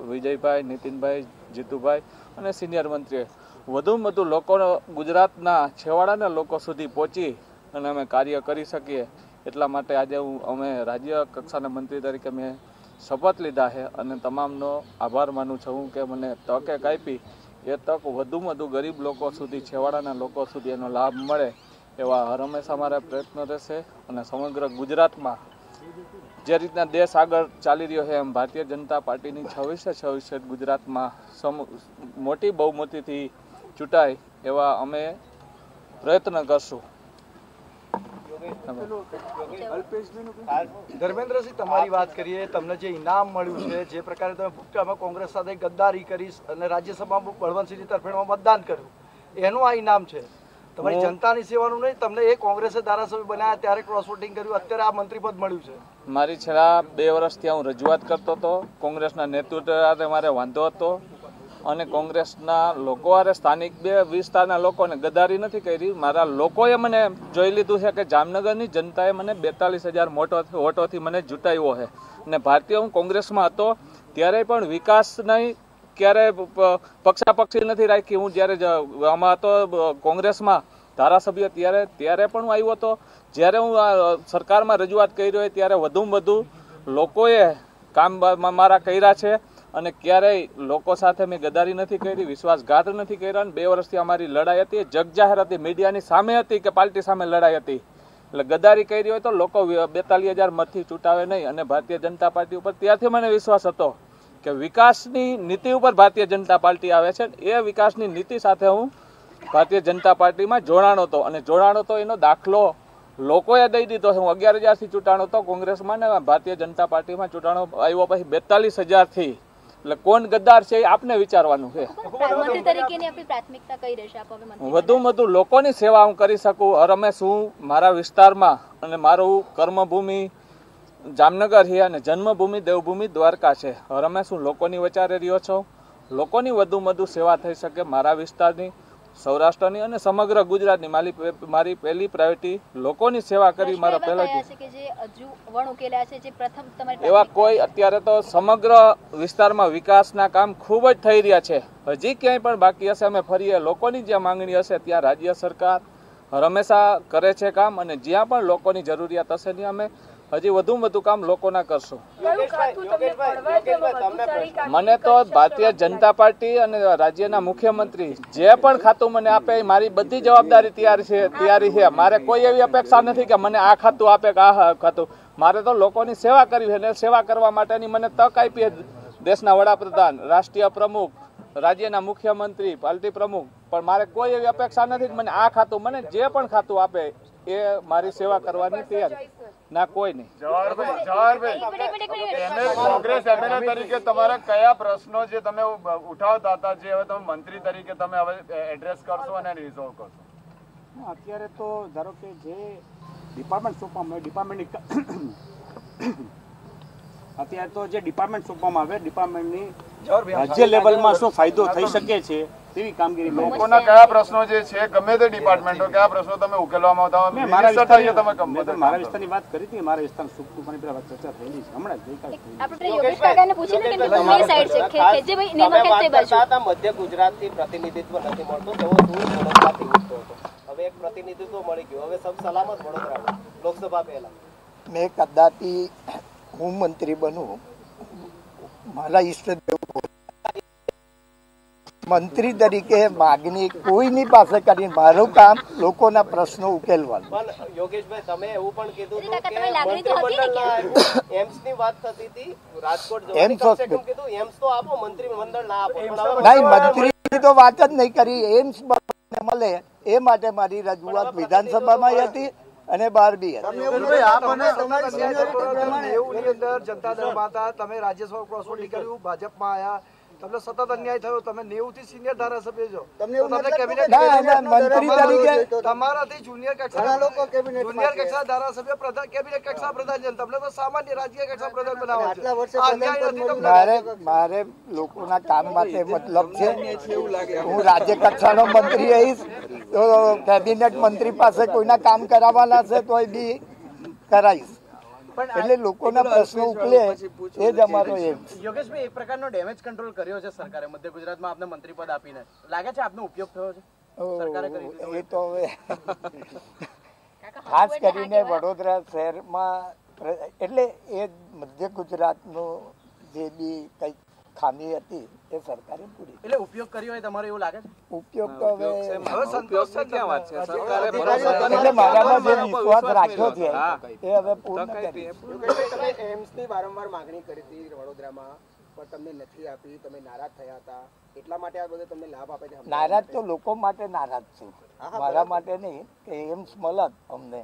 વિજયભાઈ, નીતિનભાઈ, જીતુભાઈ અને સિનિયર મંત્રીએ વધુમાં વધુ લોકોનો, ગુજરાતના છેવાડાના લોકો સુધી પહોંચી અને અમે કાર્ય કરી શકીએ એટલા માટે આજે અમે રાજ્ય કક્ષાના મંત્રી તરીકે મેં શપથ લીધા છે અને તમામનો આભાર માનું છું કે મને તકે આપી એ તક વધુમાં વધુ ગરીબ લોકો સુધી, છેવાડાના લોકો સુધી એનો લાભ મળે એવા હર હંમેશા મારા પ્રયત્નો રહેશે. અને સમગ્ર ગુજરાતમાં જે રીતના દેશ આગળ ચાલી રહ્યો છે એમ ભારતીય જનતા પાર્ટીની 26 સીટ ગુજરાતમાં મોટી બહુમતીથી ચૂંટાય એવા અમે પ્રયત્ન કરશું.
ધર્મેન્દ્રસિંહ, તમારી વાત કરીએ, તમને જે ઇનામ મળ્યું છે, જે પ્રકારે તમે ભૂતકાળમાં કોંગ્રેસ સાથે ગદ્દારી કરી અને રાજ્યસભામાં બળવંતસિંહની તરફેણમાં મતદાન કર્યું, એનું આ ઇનામ છે. તમારી જનતાની સેવાનું નહીં, તમને એ કોંગ્રેસે ધારાસભ્ય બનાવ્યા ત્યારે ક્રોસ વોટિંગ કર્યું, અત્યારે આ મંત્રીપદ મળ્યું છે.
મારી છેલ્લા 2 વર્ષથી હું રજૂઆત કરતો હતો, કોંગ્રેસના નેતૃત્વ સાથે મારે વાંધો હતો અને કોંગ્રેસના લોકો હારે સ્થાનિક 2 વિસ્તારના લોકોને ગદ્દારી નથી કરી. મારા લોકોએ મને જોઈ લીધું છે કે જામનગરની જનતાએ મને 42,000 વોટોથી મને જીતાવ્યો છે અને ભારતીય હું કોંગ્રેસમાં હતો ત્યારે પણ વિકાસ નહીં, ક્યારે પક્ષાપક્ષી નથી રાખી. હું જ્યારે આમાં હતો કોંગ્રેસમાં ધારાસભ્ય ત્યારે પણ હું આવ્યો હતો. જ્યારે હું સરકારમાં રજૂઆત કરી રહ્યો ત્યારે વધુમાં વધુ લોકોએ કામ મારા કર્યા છે અને ક્યારેય લોકો સાથે મેં ગદ્દારી નથી કરી, વિશ્વાસઘાત નથી કર્યા. અને 2 વર્ષથી અમારી લડાઈ હતી જગજાહેર હતી, મીડિયાની સામે હતી કે પાર્ટી સામે લડાઈ હતી. એટલે ગદ્દારી કરી હોય તો લોકો 42,000 મતથી ચૂંટાવે નહીં. અને ભારતીય જનતા પાર્ટી ઉપર ત્યારથી મને વિશ્વાસ હતો કે વિકાસની નીતિ ઉપર ભારતીય જનતા પાર્ટી આવે છે. એ વિકાસની નીતિ સાથે હું ભારતીય જનતા પાર્ટીમાં જોડાણો હતો, અને જોડાણો તો એનો દાખલો લોકોએ દઈ દીધો છે. હું 11,000થી ચૂંટાણો હતો કોંગ્રેસમાં, ને ભારતીય જનતા પાર્ટીમાં ચૂંટાણો આવ્યો પછી 42,000થી. એટલે કોણ ગદ્દાર છે એ આપને વિચારવાનું છે.
મંત્રી તરીકેની આપણી પ્રાથમિકતા કઈ રહેશે? આપ હવે મંત્રી
વધુમાં વધુ લોકોની સેવા હું કરી શકું. હરમેશ હું મારા વિસ્તારમાં, અને મારું કર્મભૂમિ જામનગર છે અને જન્મભૂમિ દેવભૂમિ દ્વારકા છે. હરમેશ હું લોકોની વચારે રહ્યો છું. લોકોની વધુમાં વધુ સેવા થઈ શકે મારા વિસ્તારની, સૌરાષ્ટ્રની અને સમગ્ર ગુજરાતની. મારી પહેલી પ્રાયોરિટી લોકોની સેવા કરી. મારા પહેલા એવા કોઈ અત્યારે તો સમગ્ર વિસ્તારમાં વિકાસના કામ ખૂબ જ થઈ રહ્યા છે. હજી ક્યાંય પણ બાકી હશે અમે ફરીએ. લોકોની જ્યાં માંગણી હશે ત્યાં રાજ્ય સરકાર હંમેશા કરે છે કામ, અને જ્યાં પણ લોકોની જરૂરિયાત હશે ત્યાં અમે હજી વધુમાં વધુ કામ લોકોના કરશું. મને તો ભારતીય જનતા પાર્ટી અને રાજ્યના મુખ્યમંત્રી જે પણ ખાતું મને આપે મારી બધી જવાબદારી તૈયારી છે. મારે કોઈ એવી અપેક્ષા નથી કે મને આ ખાતું આપે કે આ ખાતું. મારે તો લોકોની સેવા કરવી છે, અને સેવા કરવા માટેની મને તક આપી દેશના વડાપ્રધાન, રાષ્ટ્રીય પ્રમુખ, રાજ્યના મુખ્યમંત્રી, પાર્ટી પ્રમુખ. પણ મારે કોઈ એવી અપેક્ષા નથી કે મને આ ખાતું, મને જે પણ ખાતું આપે એ મારી સેવા કરવાની તૈયારી. ના, કોઈ નહીં.
કોંગ્રેસ એમએલએ તરીકે તમારા કયા પ્રશ્નો જે તમે ઉઠાવતા હતા જે હવે તમે મંત્રી તરીકે તમે હવે એડ્રેસ કરશો અને રિઝોલ્વ કરશો?
અત્યારે તો ધારો કે જે ડિપાર્ટમેન્ટ સોંપવામાં આવે અત્યારે તો જે ડિપાર્ટમેન્ટ સોંપવામાં આવે ડિપાર્ટમેન્ટની રાજ્ય લેવલમાં શું ફાયદો થઈ શકે છે તેવી કામગીરી.
લોકોના કયા પ્રશ્નો જે છે ગમે તે ડિપાર્ટમેન્ટો કયા પ્રશ્નો તમે ઉકેલવામાં આવતા?
મારા વિસ્તારની વાત કરી હતી. મારા વિસ્તાર સુખની પેલા ચર્ચા થયેલી છે હમણાં
મધ્ય ગુજરાતથી પ્રતિનિધિત્વ નથી મળતું, તેઓ વડોદરાથી ઉઠતો હતો. હવે એક પ્રતિનિધિત્વ મળી ગયું. હવે સબ સલામત વડોદરા લોકસભા પહેલા.
મેં કદાપી હું મંત્રી બનું, મારા ઈષ્ટદેવ મંત્રી તરીકે માગણી કોઈની પાસે કરી, મારું કામ લોકોના પ્રશ્નો ઉકેલવાનું.
પણ યોગેશભાઈ તમે એવું પણ કીધું હતું કે એમ્સની વાત થતી હતી રાજકોટ કીધું એમ્સ તો આપો, મંત્રી મંડળ ના આપો.
નહીં, મંત્રીની તો વાત જ નહીં કરી. એમ્સ મળે એ માટે મારી રજૂઆત વિધાનસભામાં હતી અને 12 બી
જનતા દળમાં હતા, તમે રાજ્યસભા ક્રોસ કર્યું, ભાજપમાં આવ્યા, તમને સતત અન્યાય થયો. તમે 90 થી સિનિયર ધારાસભ્ય છો, તમને કેબિનેટ
મંત્રી તરીકે
તમારાથી જુનિયર કક્ષા ધારાસભ્ય કેબિનેટ કક્ષા પ્રધાન છે, તમને તો સામાન્ય રાજ્ય કક્ષા પ્રધાન બનાવો છો.
મારે લોકોના કામ માટે મતલબ છે. હું રાજ્ય કક્ષાનો મંત્રી રહીશ તો કેબિનેટ મંત્રી પાસે કોઈના કામ કરાવવાના છે તો બી કરાવીશ. એટલે લોકોના પ્રશ્નો ઉકેલે એ જ અમારો એમ.
યોગેશભાઈ, એક પ્રકારનો ડેમેજ કંટ્રોલ કર્યો છે સરકારે મધ્ય ગુજરાતમાં આપને મંત્રી પદ આપીને. લાગે છે આપનો ઉપયોગ થયો છે સરકારે કર્યો?
એ તો હવે ખાસ કરીને વડોદરા શહેરમાં, એટલે એ મધ્ય ગુજરાતનું જે બી કંઈક ખામી હતી એ સરકારે પૂરી.
એટલે ઉપયોગ કર્યો હોય તમારે એવું લાગે છે?
ઉપયોગ તો હવે એટલે મારામાં જે વિશ્વાસ રાખ્યો છે એ હવે પૂર્ણ કરી.
એમ્સની વારંવાર માંગણી કરી હતી વડોદરામાં, પણ તમને નથી આપી, તમે નારાજ થયા હતા. એટલા માટે આ બધો તમને લાભ આપે છે?
નારાજ તો લોકો માટે નારાજ છું, મારા માટે નહીં. કે એમ્સ મળત અમને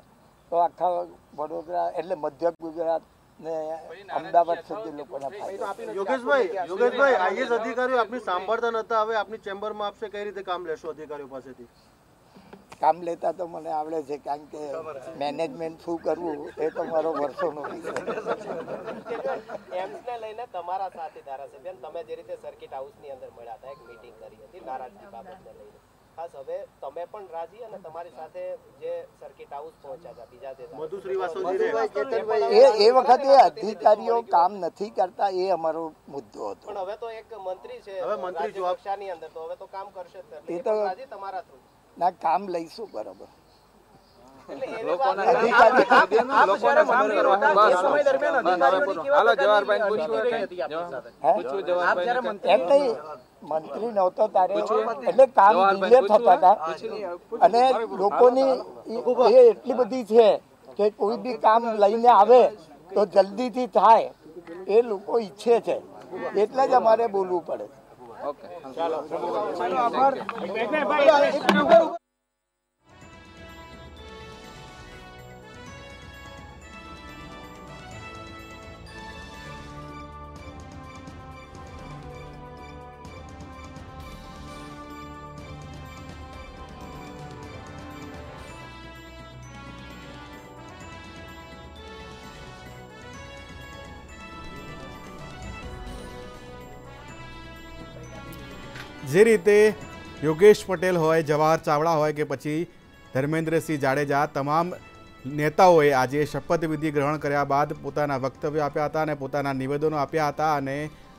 તો આખા વડોદરા એટલે મધ્ય ગુજરાત ને અમદાવાદ સુધી લોકોના ફાયદો.
યોગેશભાઈ, આઈએસ અધિકારીઓ આપની સાંભળતા નતા, હવે આપની ચેમ્બરમાં આપશે કઈ રીતે કામ લેશો અધિકારીઓ પાસેથી?
કામ લેતા તો મને આવડે છે, કારણ કે મેનેજમેન્ટ શું કરવું એ તો મારો વર્ષોનો વિષય.
એમ્સને લઈને તમારા સાથે ધારાસભ્ય તમે જે રીતે સર્કિટ હાઉસની અંદર મળ્યા હતા, એક મીટિંગ કરી હતી નારાજગી બાબતને લઈને, ખાસ હવે તમે પણ રાજી અને તમારી સાથે જે સર્કિટ હાઉસ પહોંચ્યા હતા બીજા
મધુ શ્રીવાસ્તવજી
એ વખતે અધિકારીઓ કામ નથી કરતા એ અમારો મુદ્દો હતો.
પણ હવે તો એક મંત્રી છે
હવે મંત્રી
કક્ષાની અંદર, તો હવે તો કામ કરશે જ. એ તો રાજી તમારા થ્રુ
ના કામ લઈશું બરોબર. મંત્રી નહોતો ત્યારે એટલે કામ ડીલે થતા હતા અને લોકોની એ એટલી બધી છે કે કોઈ બી કામ લઈને આવે તો જલ્દીથી થાય એ લોકો ઈચ્છે છે એટલે જ અમારે બોલવું પડે.
જે રીતે યોગેશ પટેલ હોય, જવાહર ચાવડા હોય કે પછી ધર્મેન્દ્રસિંહ જાડેજા, તમામ નેતાઓએ આજે શપથવિધિ ગ્રહણ કર્યા બાદ પોતાના વક્તવ્યો આપ્યા હતા અને પોતાના નિવેદનો આપ્યા હતા અને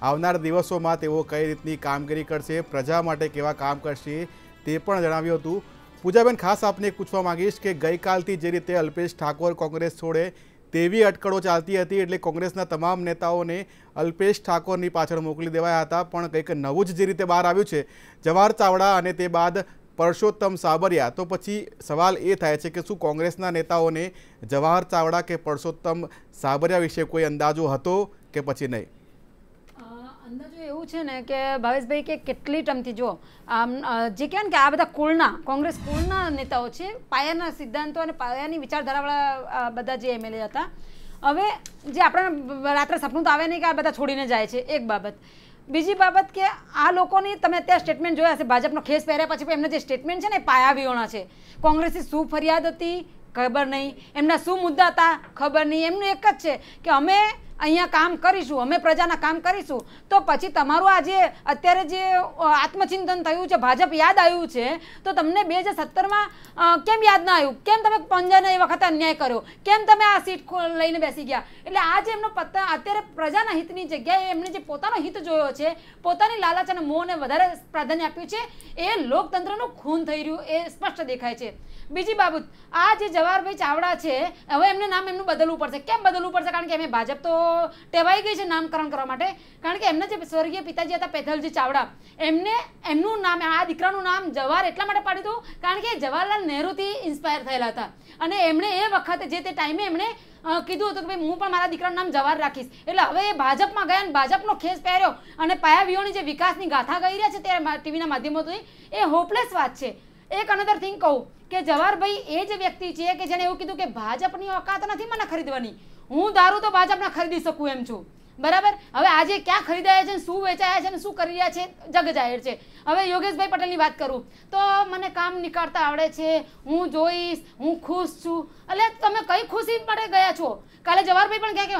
આવનાર દિવસોમાં તેઓ કઈ રીતની કામગીરી કરશે, પ્રજા માટે કેવા કામ કરશે તે પણ જણાવ્યું હતું. પૂજાબેન, ખાસ આપને પૂછવા માંગીશ કે ગઈકાલથી જે રીતે અલ્પેશ ઠાકોર કોંગ્રેસ છોડે તેવી અટકળો ચાલતી હતી એટલે કોંગ્રેસના તમામ નેતાઓને અલ્પેશ ઠાકોરની પાછળ મોકલી દેવાયા હતા, પણ કંઈક નવું જ જે રીતે બહાર આવ્યું છે જવાહર ચાવડા અને તે બાદ પરસોત્તમ સાબરિયા, તો પછી સવાલ એ થાય છે કે શું કોંગ્રેસના નેતાઓને જવાહર ચાવડા કે પરસોત્તમ સાબરિયા વિશે કોઈ અંદાજો હતો કે પછી નહીં?
અંદાજો એવું છે ને કે ભાવેશભાઈ કે કેટલી ટર્મથી જો આમ જે કહેવાય ને કે આ બધા કુળના કોંગ્રેસ કુળના નેતાઓ છે, પાયાના સિદ્ધાંતો અને પાયાની વિચારધારાવાળા બધા જે એમએલએ હતા. હવે જે આપણે રાત્રે સપનું તો આવે નહીં કે આ બધા છોડીને જાય છે, એક બાબત. બીજી બાબત કે આ લોકોની તમે અત્યારે સ્ટેટમેન્ટ જોયા હશે, ભાજપનો ખેસ પહેર્યા પછી એમના જે સ્ટેટમેન્ટ છે ને એ પાયાવિહોણા છે. કોંગ્રેસની શું ફરિયાદ હતી ખબર નહીં, એમના શું મુદ્દા હતા ખબર નહીં. એમનું એક જ છે કે અમે અહીંયા કામ કરીશું, અમે પ્રજાના કામ કરીશું. તો પછી તમારું આ જે અત્યારે જે આત્મચિંતન થયું છે, ભાજપ યાદ આવ્યું છે, તો તમને 2017માં કેમ યાદ ના આવ્યું? કેમ તમે પંજાને એ વખતે અન્યાય કર્યો? કેમ તમે આ સીટ લઈને બેસી ગયા? એટલે આ જે એમનો પત્તા અત્યારે પ્રજાના હિતની જગ્યાએ એમને જે પોતાનો હિત જોયો છે, પોતાની લાલચ અને મોહને વધારે પ્રાધાન્ય આપ્યું છે, એ લોકતંત્રનું ખૂન થઈ રહ્યું એ સ્પષ્ટ દેખાય છે. બીજી બાબત, આ જે જવાહરભાઈ ચાવડા છે, હવે એમને નામ એમનું બદલવું પડશે. કેમ બદલવું પડશે? કારણ કે અમે ભાજપ તો ટેવાઈ ગઈ છે નામકરણ કરવા માટે. કારણ કે એમના જે સ્વર્ગીય પિતાજી હતા પેથલજી ચાવડા, એમનું નામ, આ દીકરાનું નામ જવાહર એટલા માટે પાડ્યું હતું કારણ કે જવાહરલાલ નહેરુથી ઇન્સ્પાયર થયેલા હતા અને એમણે એ વખતે જે તે ટાઈમે એમણે કીધું હતું કે ભાઈ હું પણ મારા દીકરાનું નામ જવાહર રાખીશ. એટલે હવે એ ભાજપમાં ગયા અને ભાજપનો ખેસ પહેર્યો અને પાયાવિહોણી જે વિકાસની ગાથા ગઈ રહ્યા છે તે ટીવીના માધ્યમોથી, એ હોપલેસ વાત છે. એક અનધર થિંગ કહું કે જવાહરભાઈ એ જ વ્યક્તિ છે કે જેને એવું કીધું કે ભાજપની ઓકાત નથી મને ખરીદવાની, હું દારૂ તો ભાજપના ખરીદી શકું એમ છું. બરાબર. હવે આજે ક્યાં ખરીદાયા છે, શું વેચાયા છે અને શું કરી રહ્યા છે જગ જાહેર છે. હવે યોગેશભાઈ પટેલની વાત કરું તો મને કામ નીકાળતા આવડે છે, હું જોઈશ, હું ખુશ છું. એટલે તમે કઈ ખુશી માટે ગયા છો? કાલે જવાહરભાઈ પણ કહે કે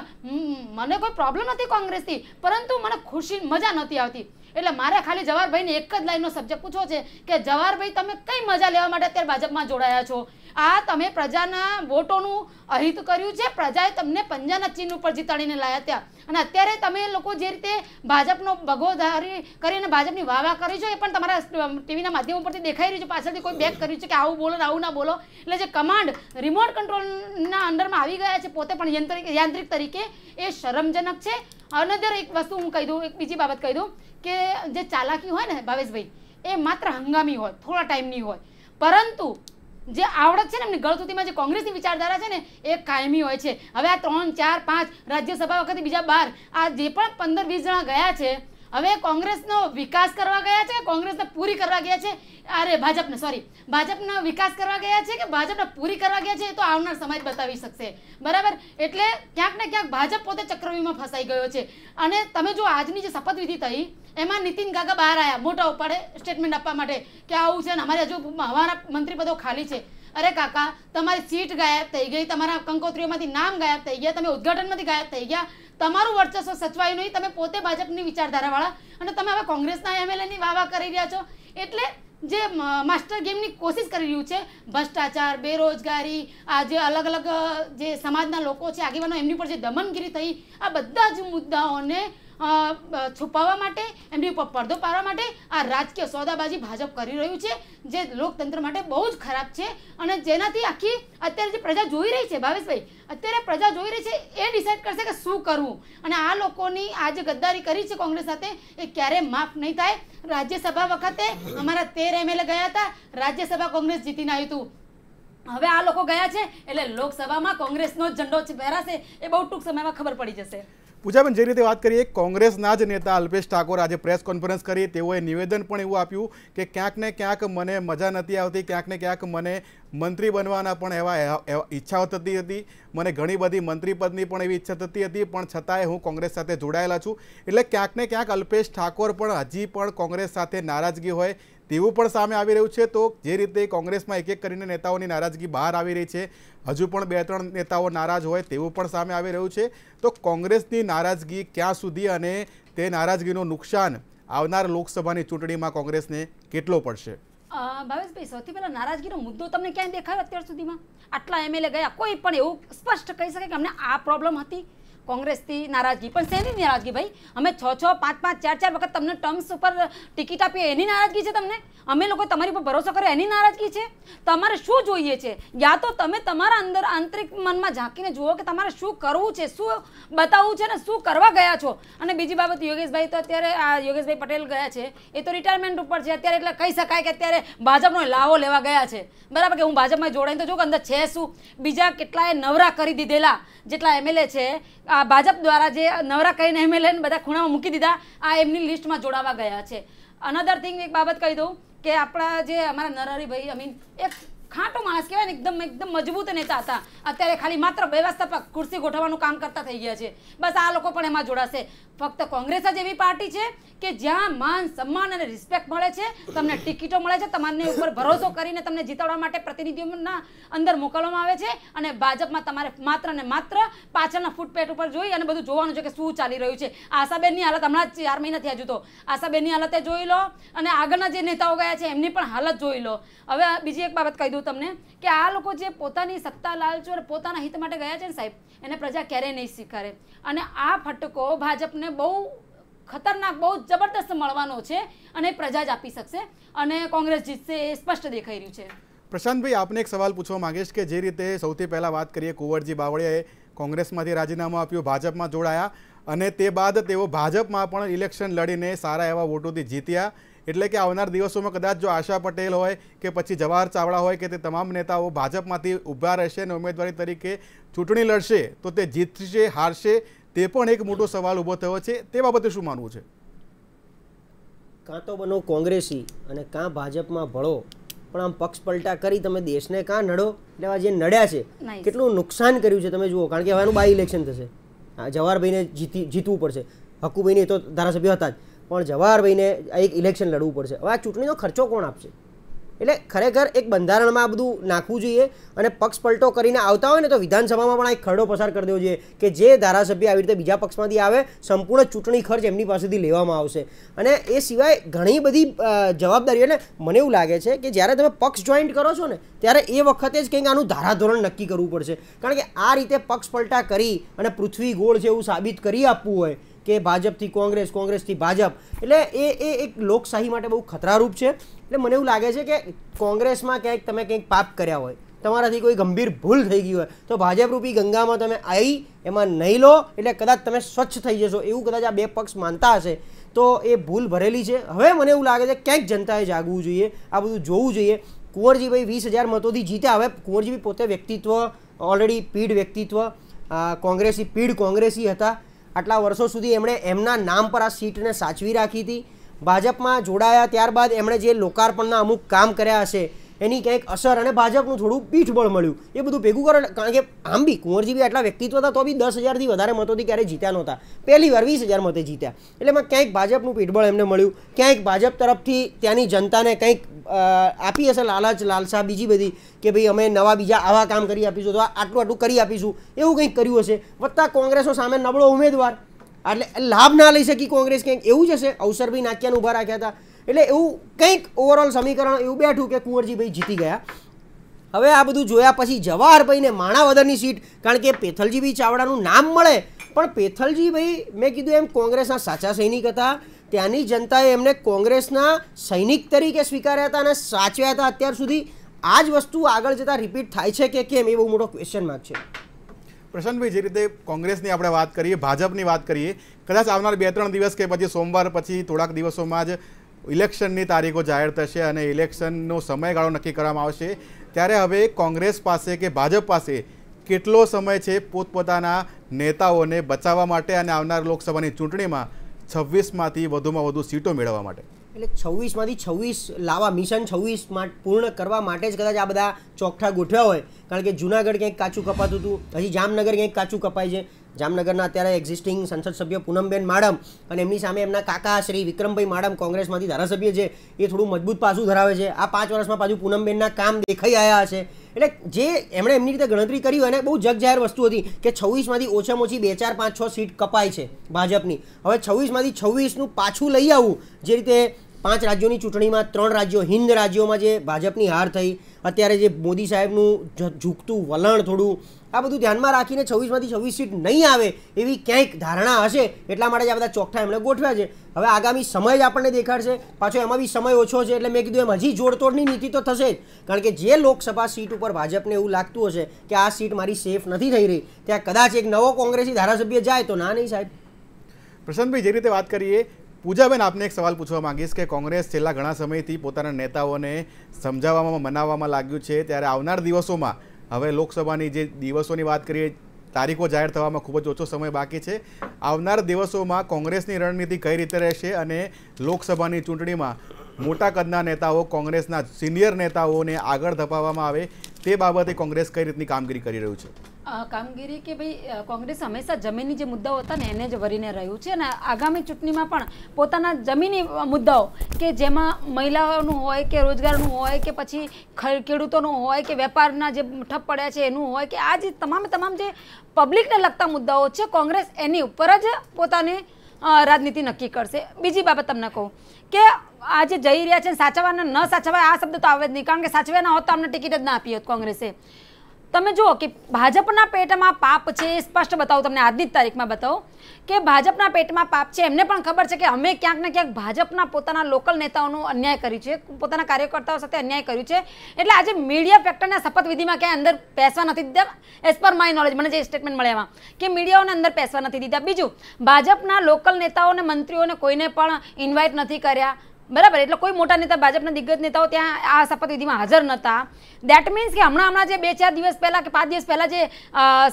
મને કોઈ પ્રોબ્લેમ નથી કોંગ્રેસથી, પરંતુ મને ખુશી મજા નથી આવતી. એટલે મારે ખાલી જવાહરભાઈને એક જ લાઈનનો સબ્જેક્ટ પૂછવો છે કે જવાહરભાઈ તમે કઈ મજા લેવા માટે અત્યારે ભાજપમાં જોડાયા છો? આ તમે પ્રજાના વોટોનું અહિત કર્યું છે, પ્રજાએ તમને પંજાના ચિહ્ન ઉપર જીતાડીને લાયા ત્યાં, અને અત્યારે તમે લોકો જે રીતે ભાજપનો ભગોધારી કરીને ભાજપની વાહ કરી છો એ પણ તમારા ટીવીના માધ્યમ ઉપરથી દેખાઈ રહ્યું છે. પાછળથી કોઈ બેક કર્યું છે કે આવું બોલો આવું ના બોલો. એટલે જે કમાન્ડ રિમોટ કંટ્રોલના અંડરમાં આવી ગયા છે પોતે પણ યાંત્રિક તરીકે, એ શરમજનક છે. અનધર એક વસ્તુ હું કહી દઉં, એક બીજી બાબત કહી દઉં કે જે ચાલાકી હોય ને ભાવેશભાઈ, એ માત્ર હંગામી હોય, થોડા ટાઈમની હોય, પરંતુ જે આવડત છે ને એમની ગળથુથીમાં જે કોંગ્રેસની વિચારધારા છે ને એ કાયમી હોય છે. હવે આ 3, 4, 5 રાજ્યસભા વખતે બીજા 12 આ જે પણ 15-20 જણા ગયા છે, હવે કોંગ્રેસનો વિકાસ કરવા ગયા છે, કોંગ્રેસને પૂરી કરવા ગયા છે, અરે ભાજપનો વિકાસ કરવા ગયા છે કે ભાજપને પૂરી કરવા ગયા છે, એ તો આવનાર સમય બતાવી શકશે. બરાબર. એટલે ક્યાંક ને ક્યાંક ભાજપ પોતે ચક્રવ્યૂહમાં ફસાઈ ગયો છે. અને તમે જો આજની જે શપથવિધિ થઈ એમાં નીતિન કાકા બહાર આવ્યા મોટા ઉપાડે સ્ટેટમેન્ટ આપવા માટે કે આવું છે ને અમારે હજુ અમારા મંત્રી પદો ખાલી છે. અરે કાકા, તમારી સીટ ગાયબ થઈ ગઈ, તમારા કંકોત્રીઓમાંથી નામ ગાયબ થઈ ગયા, તમે ઉદઘાટનમાંથી ગાયબ થઈ ગયા, તમારું વર્ચસ્વ સચવાયું નહીં, તમે પોતે ભાજપની વિચારધારાવાળા અને તમે હવે કોંગ્રેસના એમએલએની વાહ કરી રહ્યા છો. એટલે જે માસ્ટર ગેમની કોશિશ કરી રહ્યું છે, ભ્રષ્ટાચાર, બેરોજગારી, આ જે અલગ અલગ જે સમાજના લોકો છે આગેવાનો એમની પર જે દમનગીરી થઈ, આ બધા જ મુદ્દાઓને છુપાવવા માટે, એમની ઉપર પડદો પાડવા માટે આ રાજકીય સોદાબાજી ભાજપ કરી રહ્યું છે, જે લોકતંત્ર માટે બહુ જ ખરાબ છે અને જેનાથી આખી અત્યારે જે પ્રજા જોઈ રહી છે, ભાવેશભાઈ, અત્યારે પ્રજા જોઈ રહી છે એ ડિસાઇડ કરશે કે શું કરવું. અને આ લોકોની આ જે ગદ્દારી કરી છે કોંગ્રેસ સાથે એ ક્યારેય માફ નહીં થાય. રાજ્યસભા વખતે અમારા 13 MLA ગયા હતા, રાજ્યસભા કોંગ્રેસ જીતીને આવ્યું હતું. હવે આ લોકો ગયા છે એટલે લોકસભામાં કોંગ્રેસનો ઝંડો ફહેરાશે એ બહુ ટૂંક સમયમાં ખબર પડી જશે.
પૂજાબેન, જે રીતે વાત કરીએ, કોંગ્રેસના જ નેતા અલ્પેશ ઠાકોર આજે પ્રેસ કોન્ફરન્સ કરી, તેઓએ નિવેદન પણ એવું આપ્યું કે ક્યાંક ને ક્યાંક મને મજા નથી આવતી, ક્યાંક ને ક્યાંક મને મંત્રી બનવાના પણ એવા ઈચ્છાઓ થતી હતી, મને ઘણી બધી મંત્રી પદની પણ એવી ઈચ્છા થતી હતી, પણ છતાંય હું કોંગ્રેસ સાથે જોડાયેલા છું. એટલે ક્યાંક ને ક્યાંક અલ્પેશ ઠાકોર પણ હજી પણ કોંગ્રેસ સાથે નારાજગી હોય તેવું પણ સામે આવી રહ્યું છે. તો જે રીતે કોંગ્રેસમાં એક એક કરીને નેતાઓની નારાજગી બહાર આવી રહી છે, હજુ પણ 2-3 નેતાઓ નારાજ હોય તેવું પણ સામે આવી રહ્યું છે. તો કોંગ્રેસની નારાજગી ક્યાં સુધી અને તે નારાજગીનું નુકસાન આવનાર લોકસભાની ચૂંટણીમાં કોંગ્રેસને કેટલો પડશે?
ભાવેશભાઈ, સૌથી પહેલા નારાજગીનો મુદ્દો તમને ક્યાંય દેખાયો અત્યાર સુધીમાં? આટલા MLA ગયા, કોઈ પણ એવું સ્પષ્ટ કહી શકે કે અમને આ પ્રોબ્લેમ હતી કોંગ્રેસથી નારાજગી? પણ શેની નારાજગી ભાઈ? અમે 6-6, 5-5, 4-4 વખત તમને ટર્મ્સ ઉપર ટિકિટ આપીએ એની નારાજગી છે તમને? અમે લોકો તમારી પર ભરોસો કર્યો એની નારાજગી છે? તમારે શું જોઈએ છે? યા તો તમે તમારા અંદર આંતરિક મનમાં ઝાંકીને જુઓ કે તમારે શું કરવું છે, શું બતાવવું છે ને શું કરવા ગયા છો. અને બીજી બાબત, યોગેશભાઈ તો અત્યારે આ યોગેશભાઈ પટેલ ગયા છે એ તો રિટાયરમેન્ટ ઉપર છે અત્યારે, એટલે કહી શકાય કે અત્યારે ભાજપનો લાવો લેવા ગયા છે, બરાબર? કે હું ભાજપમાં જોડાઈને તો જો કે અંદર છે શું. બીજા કેટલાય નવરા કરી દીધેલા જેટલા MLA છે આ ભાજપ દ્વારા, જે નવરા કરીને MLA ને બધા ખૂણામાં મૂકી દીધા, આ એમની લિસ્ટમાં જોડાવા ગયા છે. અનધર થિંગ, એક બાબત કહી દઉં કે આપણા જે અમારા નરહરીભાઈ અમીન એક ખાટો માણસ કહેવાય ને, એકદમ મજબૂત નેતા હતા, અત્યારે ખાલી માત્ર વ્યવસ્થાપક ખુરશી ગોઠવવાનું કામ કરતા થઈ ગયા છે. બસ આ લોકો પણ એમાં જોડાશે. ફક્ત કોંગ્રેસ જ એવી પાર્ટી છે કે જ્યાં માન સન્માન અને રિસ્પેક્ટ મળે છે, તમને ટિકિટો મળે છે, તમારી ઉપર ભરોસો કરીને તમને જીતાડવા માટે પ્રતિનિધિઓના અંદર મોકલવામાં આવે છે, અને ભાજપમાં તમારે માત્ર ને માત્ર પાછળના ફૂટપેટ ઉપર જોઈ અને બધું જોવાનું છે કે શું ચાલી રહ્યું છે. આશાબેનની હાલત હમણાં જ 4 મહિનાથી હજુ તો આશાબેનની હાલત જોઈ લો, અને આગળના જે નેતાઓ ગયા છે એમની પણ હાલત જોઈ લો. હવે બીજી એક બાબત કહી દઉં તમને કે આ લોકો જે પોતાની સત્તા લાલચુ અને પોતાના હિત માટે ગયા છે ને સાહેબ, એને પ્રજા ક્યારેય નહીં સ્વીકારે. અને આ ફટકો ભાજપને બહુ ખતરનાક, બહુ જબરદસ્ત મળવાનો છે અને પ્રજા જ આપી શકશે અને કોંગ્રેસ જીતશે એ સ્પષ્ટ દેખાઈ રહ્યું છે.
પ્રશાંતભાઈ, આપને એક સવાલ પૂછવા માંગીશ કે જે રીતે સૌથી પહેલાં વાત કરીએ, કુંવરજી બાવળિયાએ કોંગ્રેસમાંથી રાજીનામું આપ્યું, ભાજપમાં જોડાયા અને તે બાદ તેઓ ભાજપમાં પણ ઇલેક્શન લડીને સારા એવા વોટોથી જીત્યા. એટલે કે આવનાર દિવસોમાં કદાચ જો આશા પટેલ હોય કે પછી જવાહર ચાવડા હોય કે તે તમામ નેતાઓ ભાજપમાંથી ઊભા રહેશે અને ઉમેદવારી તરીકે ચૂંટણી લડશે તો તે જીતશે હારશે તે પણ એક મોટો સવાલ ઊભો થયો છે. તે બાબતે શું માનવું છે?
કાં તો બનો કોંગ્રેસી અને કાં ભાજપમાં ભળો, પણ આમ પક્ષ પલટા કરી તમે દેશને કાં નડો. એટલે આ જે નડ્યા છે કેટલું નુકસાન કર્યું છે તમે જુઓ. કારણ કે હવેનું બાય ઇલેક્શન થશે, જવાહરભાઈને જીતવું પડશે. હકુભાઈને તો ધારાસભ્ય હતા જ, પણ જવાહરભાઈને એક ઇલેક્શન લડવું પડશે. હવે આ ચૂંટણીનો ખર્ચો કોણ આપશે? એટલે ખરેખર એક બંધારણમાં આ બધું નાખવું જોઈએ અને પક્ષ પલટો કરીને આવતા હોય ને તો વિધાનસભામાં પણ એક ખરડો પસાર કરી દેવો જોઈએ કે જે ધારાસભ્ય આવી રીતે બીજા પક્ષમાંથી આવે સંપૂર્ણ ચૂંટણી ખર્ચ એમની પાસેથી લેવામાં આવશે. અને એ સિવાય ઘણી બધી જવાબદારી, એટલે મને એવું લાગે છે કે જ્યારે તમે પક્ષ જોઈન્ટ કરો છો ને ત્યારે એ વખતે જ કંઈક આનું ધારાધોરણ નક્કી કરવું પડશે. કારણ કે આ રીતે પક્ષ પલટા કરી અને પૃથ્વી ગોળ છે એવું સાબિત કરી આપવું હોય કે ભાજપથી કોંગ્રેસ, કોંગ્રેસથી ભાજપ, એટલે એ એક લોકશાહી માટે બહુ ખતરારૂપ છે. એટલે મને એવું લાગે છે કે કોંગ્રેસમાં ક્યાંક તમે કંઈક પાપ કર્યા હોય, તમારાથી કોઈ ગંભીર ભૂલ થઈ ગઈ હોય તો ભાજપરૂપી ગંગામાં તમે આવી એમાં નહીં લો એટલે કદાચ તમે સ્વચ્છ થઈ જશો એવું કદાચ આ બે પક્ષ માનતા હશે તો એ ભૂલ ભરેલી છે. હવે મને એવું લાગે છે ક્યાંક જનતાએ જાગવું જોઈએ, આ બધું જોવું જોઈએ. કુંવરજીભાઈ 20,000 મતોથી જીત્યા. હવે કુંવરજીભાઈ પોતે વ્યક્તિત્વ ઓલરેડી પીઢ વ્યક્તિત્વ, કોંગ્રેસી પીઢ કોંગ્રેસી હતા. આટલા વર્ષો સુધી એમણે એમના નામ પર આ સીટને સાચવી રાખી હતી. ભાજપમાં જોડાયા ત્યારબાદ એમણે જે લોકાર્પણના અમુક કામ કર્યા હશે એની કંઈક અસર અને ભાજપનું થોડું પીઠબળ મળ્યું, એ બધું ભેગું કરો. કારણ કે આમ બી કુંવરજી બી આટલા વ્યક્તિત્વ હતા તો બી 10,000થી વધારે મતોથી ક્યારેય જીત્યા નહોતા. પહેલી વાર 20,000 મતે જીત્યા. એટલે એમાં ક્યાંક ભાજપનું પીઠબળ એમને મળ્યું, ક્યાંક ભાજપ તરફથી ત્યાંની જનતાને કંઈક આપી હશે લાલચ લાલસા બીજી બધી કે ભાઈ અમે નવા બીજા આવા કામ કરી આપીશું તો આટલું કરી આપીશું, એવું કંઈક કર્યું હશે. વત્તા કોંગ્રેસો સામે નબળો ઉમેદવાર એટલે લાભ ના લઈ શકી કોંગ્રેસ, કંઈક એવું જ હશે. અવસરભાઈ નાક્યાને ઊભા રાખ્યા હતા એટલે એવું કંઈક ઓવરઓલ સમીકરણ એવું બેઠું કે કુંવરજીભાઈ જીતી ગયા. હવે આ બધું જોયા પછી જવાહરભાઈને માણાવદરની સીટ, કારણ કે પેથલજીભાઈ ચાવડાનું નામ મળે પણ પેથલજી ભાઈ મેં કીધું એમ કોંગ્રેસના સાચા સૈનિક હતા, ત્યાંની જનતાએ એમને કોંગ્રેસના સૈનિક તરીકે સ્વીકાર્યા હતા અને સાચવ્યા હતા અત્યાર સુધી. આ જ વસ્તુ આગળ જતાં રિપીટ થાય છે કે કેમ, એ બહુ મોટો ક્વેશ્ચન માર્ક છે.
પ્રશાંતભાઈ, જે રીતે કોંગ્રેસની આપણે વાત કરીએ, ભાજપની વાત કરીએ, કદાચ આવનાર 2-3 દિવસ કે પછી સોમવાર પછી થોડાક દિવસોમાં જ ઇલેક્શનની તારીખો જાહેર થશે અને ઇલેક્શનનો સમયગાળો નક્કી કરવામાં આવશે. ત્યારે હવે કોંગ્રેસ પાસે કે ભાજપ પાસે કેટલો સમય છે પોતપોતાના નેતાઓને બચાવવા માટે અને આવનાર લોકસભાની ચૂંટણીમાં 26માંથી વધુમાં વધુ સીટો મેળવવા માટે?
એટલે 26માંથી 26 લાવવા, મિશન 26 પૂર્ણ કરવા માટે જ કદાચ આ બધા ચોકઠા ગોઠવ્યા હોય. કારણ કે જુનાગઢ ક્યાંક કાચું કપાતું હતું, હજી જામનગર ક્યાંક કાચું કપાય છે. જામનગરના અત્યારે એક્ઝિસ્ટિંગ સંસદ સભ્ય પૂનમબેન માડમ અને એમની સામે એમના કાકા શ્રી વિક્રમભાઈ માડમ કોંગ્રેસમાંથી ધારાસભ્ય છે, એ થોડું મજબૂત પાસું ધરાવે છે. આ 5 વર્ષમાં પાછું પૂનમબેનના કામ દેખાઈ આવ્યા હશે. એટલે જે એમણે એમની રીતે ગણતરી કરી અને બહુ જગજાહેર વસ્તુ હતી કે 26માંથી ઓછામાં ઓછી 2, 4, 5, 6 સીટ કપાય છે ભાજપની. હવે 26માંથી 26નું પાછું લઈ આવવું, જે રીતે 5 રાજ્યોની ચૂંટણીમાં 3 રાજ્યો હિન્દ રાજ્યોમાં જે ભાજપની હાર થઈ, અત્યારે જે મોદી સાહેબનું ઝૂકતું વલણ થોડું, આ બધું ધ્યાનમાં રાખીને 26માંથી 26 સીટ નહીં આવે એવી ક્યાંક ધારણા હશે, એટલા માટે જ આ બધા ચોકઠા એમણે ગોઠવ્યા છે. હવે આગામી સમય જ આપણને દેખાડશે. પાછો એમાં બી સમય ઓછો છે એટલે મેં કીધું એમ હજી જોડતોડની નીતિ તો થશે જ. કારણ કે જે લોકસભા સીટ ઉપર ભાજપને એવું લાગતું હશે કે આ સીટ મારી સેફ નથી થઈ રહી, ત્યાં કદાચ એક નવો કોંગ્રેસી ધારાસભ્ય જાય તો ના નહીં સાહેબ.
પ્રશાંતભાઈ, જે રીતે વાત કરીએ, પૂજાબેન, આપને એક સવાલ પૂછવા માંગીશ કે કોંગ્રેસ છેલ્લા ઘણા સમયથી પોતાના નેતાઓને સમજાવવામાં મનાવવામાં લાગ્યું છે, ત્યારે આવનાર દિવસોમાં હવે લોકસભાની જે દિવસોની વાત કરીએ, તારીખો જાહેર થવામાં ખૂબ જ ઓછો સમય બાકી છે. આવનાર દિવસોમાં કોંગ્રેસની રણનીતિ કઈ રીતે રહેશે અને લોકસભાની ચૂંટણીમાં મોટા કદના નેતાઓ, કોંગ્રેસના સિનિયર નેતાઓને આગળ ધપાવવામાં આવે તે બાબતે કોંગ્રેસ કઈ રીતની કામગીરી કરી રહ્યું છે?
કામગીરી કે ભાઈ કોંગ્રેસ હંમેશા જમીની જે મુદ્દાઓ હતા ને એને જ વરીને રહ્યું છે અને આગામી ચૂંટણીમાં પણ પોતાના જમીની મુદ્દાઓ કે જેમાં મહિલાઓનું હોય કે રોજગારનું હોય કે પછી ખેડૂતોનું હોય કે વેપારના જે ઠપ પડ્યા છે એનું હોય કે આ જે તમામ જે પબ્લિકને લગતા મુદ્દાઓ છે, કોંગ્રેસ એની ઉપર જ પોતાની રાજનીતિ નક્કી કરશે. બીજી બાબત તમને કહું કે આ જે જઈ રહ્યા છે સાચવવાના ન સાચવાય આ શબ્દ તો આવે જ નહીં, કારણ કે સાચવ્યા ના હોત તો અમને ટિકિટ જ ના આપી હોત કોંગ્રેસે. તમે જુઓ કે ભાજપના પેટમાં પાપ છે, સ્પષ્ટ બતાવું તમને, આજની જ તારીખમાં બતાવો કે ભાજપના પેટમાં પાપ છે. એમને પણ ખબર છે કે અમે ક્યાંક ને ક્યાંક ભાજપના પોતાના લોકલ નેતાઓનું અન્યાય કર્યું છે, પોતાના કાર્યકર્તાઓ સાથે અન્યાય કર્યું છે. એટલે આજે મીડિયા ફેક્ટરના શપથવિધિમાં ક્યાંય અંદર બેસવા નથી દીધા. એઝ પર માય નોલેજ, મને જે સ્ટેટમેન્ટ મળ્યા એમાં કે મીડિયાઓને અંદર બેસવા નથી દીધા. બીજું, ભાજપના લોકલ નેતાઓને, મંત્રીઓને કોઈને પણ ઇન્વાઇટ નથી કર્યા, બરાબર? એટલે કોઈ મોટા નેતા, ભાજપના દિગ્ગજ નેતાઓ ત્યાં આ શપથવિધિમાં હાજર નહોતા. દેટ મીન્સ કે હમણાં જે 2-4 દિવસ પહેલાં કે 5 દિવસ પહેલાં જે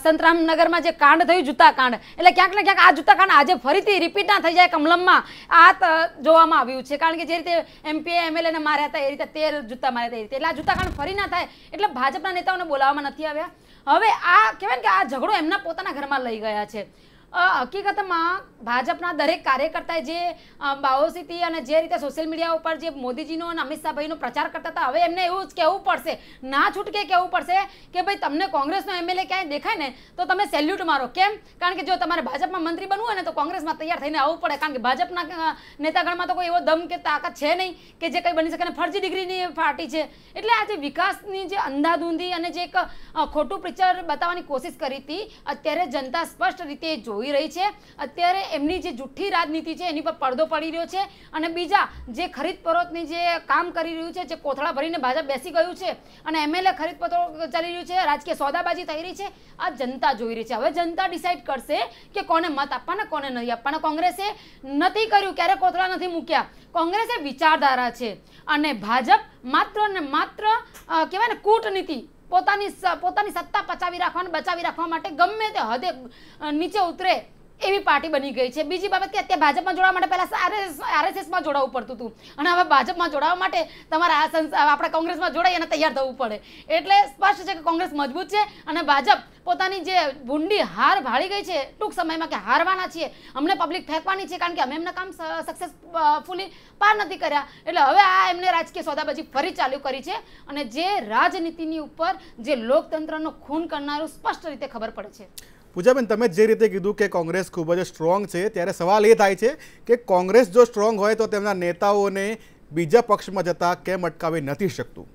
સંતરામનગરમાં જે કાંડ થયું, જૂતા કાંડ, એટલે ક્યાંક ને ક્યાંક આ જૂતા કાંડ આજે ફરીથી રિપીટ ના થઈ જાય કમલમમાં આ જોવામાં આવ્યું છે. કારણ કે જે રીતે MP MLA ને માર્યા હતા એ રીતે 13 જૂતા માર્યા હતા એ રીતે, એટલે આ જૂતા કાંડ ફરી ના થાય એટલે ભાજપના નેતાઓને બોલાવવામાં નથી આવ્યા. હવે આ કહેવાય ને કે આ ઝઘડો એમના પોતાના ઘરમાં લઈ ગયા છે. હકીકતમાં ભાજપના દરેક કાર્યકર્તાએ જે બાહોશીથી અને જે રીતે સોશિયલ મીડિયા ઉપર જે મોદીજીનો અને અમિત શાહભાઈનો પ્રચાર કરતા હતા, હવે એમને એવું જ કહેવું પડશે, ના છૂટકે કહેવું પડશે કે ભાઈ તમને કોંગ્રેસનો MLA ક્યાંય દેખાય ને તો તમે સેલ્યુટ મારો. કેમ? કારણ કે જો તમારે ભાજપમાં મંત્રી બનવું હોય ને તો કોંગ્રેસમાં તૈયાર થઈને આવવું પડે. કારણ કે ભાજપના નેતાગણમાં તો કોઈ એવો દમ કે તાકાત છે નહીં કે જે કંઈ બની શકે, અને ફરજી ડિગ્રીની પાર્ટી છે. એટલે આ જે વિકાસની જે અંધાધૂંધી અને જે એક ખોટું પિક્ચર બતાવવાની કોશિશ કરી હતી, અત્યારે જનતા સ્પષ્ટ રીતે જોઈ રહી છે. અત્યારે એમની જે જુઠ્ઠી રાજનીતિ છે એની પર પડદો પડી રહ્યો છે. અને બીજા જે ખરીદ પરોતની જે કામ કરી રહ્યું છે, જે કોથળા ભરીને ભાજપ બેસી ગયું છે અને MLA ખરીદ પત્રો ચાલી રહ્યું છે, રાજકીય સોદાબાજી થઈ રહી છે, આ જનતા જોઈ રહી છે. હવે જનતા ડિસાઈડ કરશે કે કોને મત આપવાના, કોને નહીં આપવાના. કોંગ્રેસે નથી કર્યું, ક્યારે કોથળા નથી મૂક્યા. કોંગ્રેસે વિચારધારા છે અને ભાજપ માત્ર ને માત્ર કહેવાય ને કૂટનીતિ, પોતાની સત્તા બચાવી રાખવા માટે ગમે તે હદે નીચે ઉતરે એવી પાર્ટી બની ગઈ છે. બીજી બાબત કે અત્યારે ભાજપમાં જોડાવા માટે પહેલા RSSમાં જોડાવવું પડતું હતું અને હવે ભાજપમાં જોડાવા માટે તમારે આપણે કોંગ્રેસમાં જોડાઈ અને તૈયાર થવું પડે. એટલે સ્પષ્ટ છે કે કોંગ્રેસ મજબૂત છે અને ભાજપ પોતાની જે ભૂંડી હાર ભાળી ગઈ છે ટૂંક સમયમાં કે હારવાના છીએ, અમને પબ્લિક ફેંકવાની છે કારણ કે અમે એમના કામ સક્સેસફુલી પાર નથી કર્યા. એટલે હવે આ એમને રાજકીય સોદાબાજી ફરી ચાલુ કરી છે અને જે રાજનીતિની ઉપર જે લોકતંત્રનો ખૂન કરનારું સ્પષ્ટ રીતે ખબર પડે છે.
પૂજાબેન, તમે જે રીતે કીધું કે કોંગ્રેસ ખૂબ જ સ્ટ્રોંગ છે, ત્યારે સવાલ એ થાય છે કે કોંગ્રેસ જો સ્ટ્રોંગ હોય તો તેમના નેતાઓને બીજા પક્ષમાં જતા કેમ અટકાવી નથી શકતું?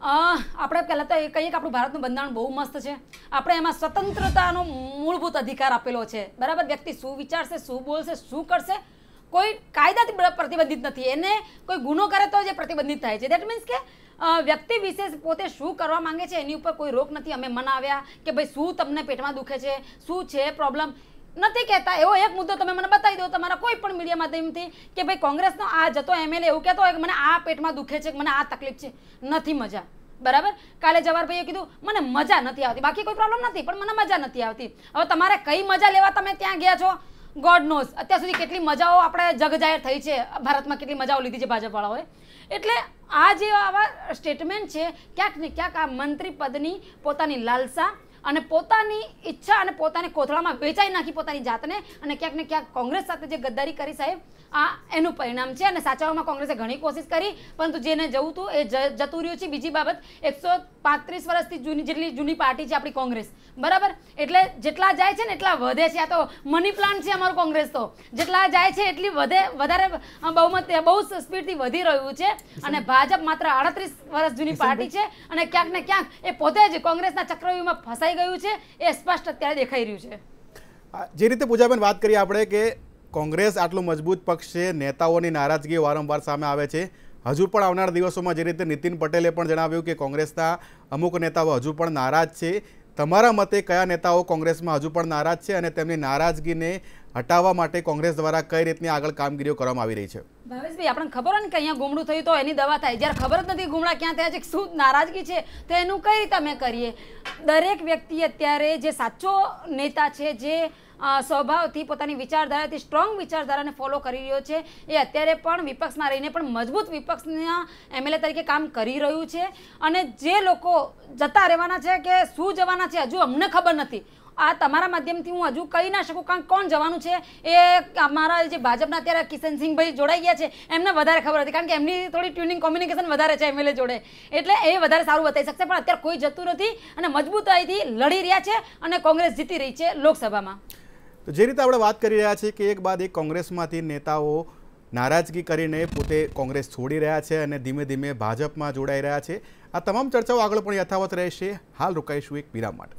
આપણે પહેલાં તો એ કહીએ કે આપણું ભારતનું બંધારણ બહુ મસ્ત છે. આપણે એમાં સ્વતંત્રતાનો મૂળભૂત અધિકાર આપેલો છે, બરાબર. વ્યક્તિ શું વિચારશે, શું બોલશે, શું કરશે, કોઈ કાયદાથી પ્રતિબંધિત નથી. એને કોઈ ગુનો કરે તો જે પ્રતિબંધિત થાય છે. દેટ મીન્સ કે વ્યક્તિ વિશેષ પોતે શું કરવા માંગે છે એની ઉપર કોઈ રોક નથી. અમે મનાવ્યા કે ભાઈ શું તમને પેટમાં દુખે છે, શું છે પ્રોબ્લેમ નથી કહેતા. એવો એક મુદ્દો તમે મને બતાવી દો તમારા કોઈ પણ મીડિયા માધ્યમથી કે ભાઈ કોંગ્રેસનો આ જતો એમએલએ એવું કહેતો હોય કે મને આ પેટમાં દુખે છે, મને આ તકલીફ છે, નથી મજા, બરાબર. કાલે જવાહરભાઈએ કીધું મને મજા નથી આવતી, બાકી કોઈ પ્રોબ્લેમ નથી, પણ મને મજા નથી આવતી. હવે તમારે કઈ મજા લેવા તમે ત્યાં ગયા છો, ગોડ નોઝ. અત્યાર સુધી કેટલી મજાઓ આપણે જગજાહેર થઈ છે ભારતમાં, કેટલી મજાઓ લીધી છે ભાજપવાળાઓએ. એટલે આ જે આવા સ્ટેટમેન્ટ છે ક્યાંક ને ક્યાંક આ મંત્રી પદની પોતાની લાલસા અને પોતાની ઈચ્છા અને પોતાને કોથળામાં વેચાઈ નાખી પોતાની જાતને, અને ક્યાંક ને ક્યાંક કોંગ્રેસ સાથે જે ગદ્દારી કરી સાહેબ, આ એનું પરિણામ છે. અને સાચવવામાં કોંગ્રેસે ઘણી કોશિશ કરી, પરંતુ જેને જવું હતું એ જતું રહ્યું છે. બીજી બાબત, 135 વર્ષથી જેટલી જૂની પાર્ટી છે આપણી કોંગ્રેસ, બરાબર. એટલે જેટલા જાય છે ને એટલા વધે છે. આ તો મની પ્લાન્ટ છે અમારું કોંગ્રેસ. તો જેટલા જાય છે એટલી વધારે બહુમત બહુ સ્પીડથી વધી રહ્યું છે. અને ભાજપ માત્ર 38 વર્ષ જૂની પાર્ટી છે, અને ક્યાંક ને ક્યાંક એ પોતે જ કોંગ્રેસના ચક્રવ્યૂહમાં ફસાઈ ગયું છે. એ સ્પષ્ટ અત્યારે દેખાઈ રહ્યું છે.
જે રીતે પૂજાબેન વાત કરી આપણે કે કોંગ્રેસ આટલું મજબૂત પક્ષ છે, નેતાઓની નારાજગી વારંવાર સામે આવે છે. હજુ પણ આવનારા દિવસોમાં જે રીતે નીતિન પટેલે પણ જણાવ્યું કે કોંગ્રેસના અમુક નેતાઓ હજુ પણ નારાજ છે. તમારા મતે કયા નેતાઓ કોંગ્રેસમાં હજુ પણ નારાજ છે, અને તેમની નારાજગીને હટાવવા માટે કોંગ્રેસ દ્વારા કઈ રીતની આગળ કામગીરીઓ કરવામાં આવી રહી છે?
ભાવેશભાઈ, આપણને ખબર હોય ને કે અહીંયા ગુમડું થયું તો એની દવા થાય. જ્યારે ખબર જ નથી ગુમડા ક્યાં થયા છે, શું નારાજગી છે, તો એનું કઈ રીતે અમે કરીએ? દરેક વ્યક્તિ અત્યારે જે સાચો નેતા છે, જે સ્વભાવથી પોતાની વિચારધારાથી સ્ટ્રોંગ વિચારધારાને ફોલો કરી રહ્યો છે, એ અત્યારે પણ વિપક્ષમાં રહીને પણ મજબૂત વિપક્ષના એમએલએ તરીકે કામ કરી રહ્યું છે. અને જે લોકો જતા રહેવાના છે કે શું જવાના છે હજુ અમને ખબર નથી. આ તમારા માધ્યમથી હું હજુ કહી ના શકું, કારણ કોણ જવાનું છે એ અમારા જે ભાજપના અત્યારે કિશનસિંહભાઈ જોડાઈ ગયા છે એમને વધારે ખબર હતી, કારણ કે એમની થોડી ટ્યુનિંગ કોમ્યુનિકેશન વધારે છે એમએલએ જોડે, એટલે એ વધારે સારું બતાવી શકશે. પણ અત્યારે કોઈ જતું નથી અને મજબૂતાઈથી લડી રહ્યા છે, અને કોંગ્રેસ જીતી રહી છે લોકસભામાં.
તો જે રીતે આપણે વાત કરી રહ્યા છીએ કે એક બાદ એક કોંગ્રેસમાંથી નેતાઓ નારાજગી કરીને પોતે કોંગ્રેસ છોડી રહ્યા છે અને ધીમે ધીમે ભાજપમાં જોડાઈ રહ્યા છે. આ તમામ ચર્ચાઓ આગળ પણ યથાવત રહેશે. હાલ રોકાઈશું એક વિરામ માટે.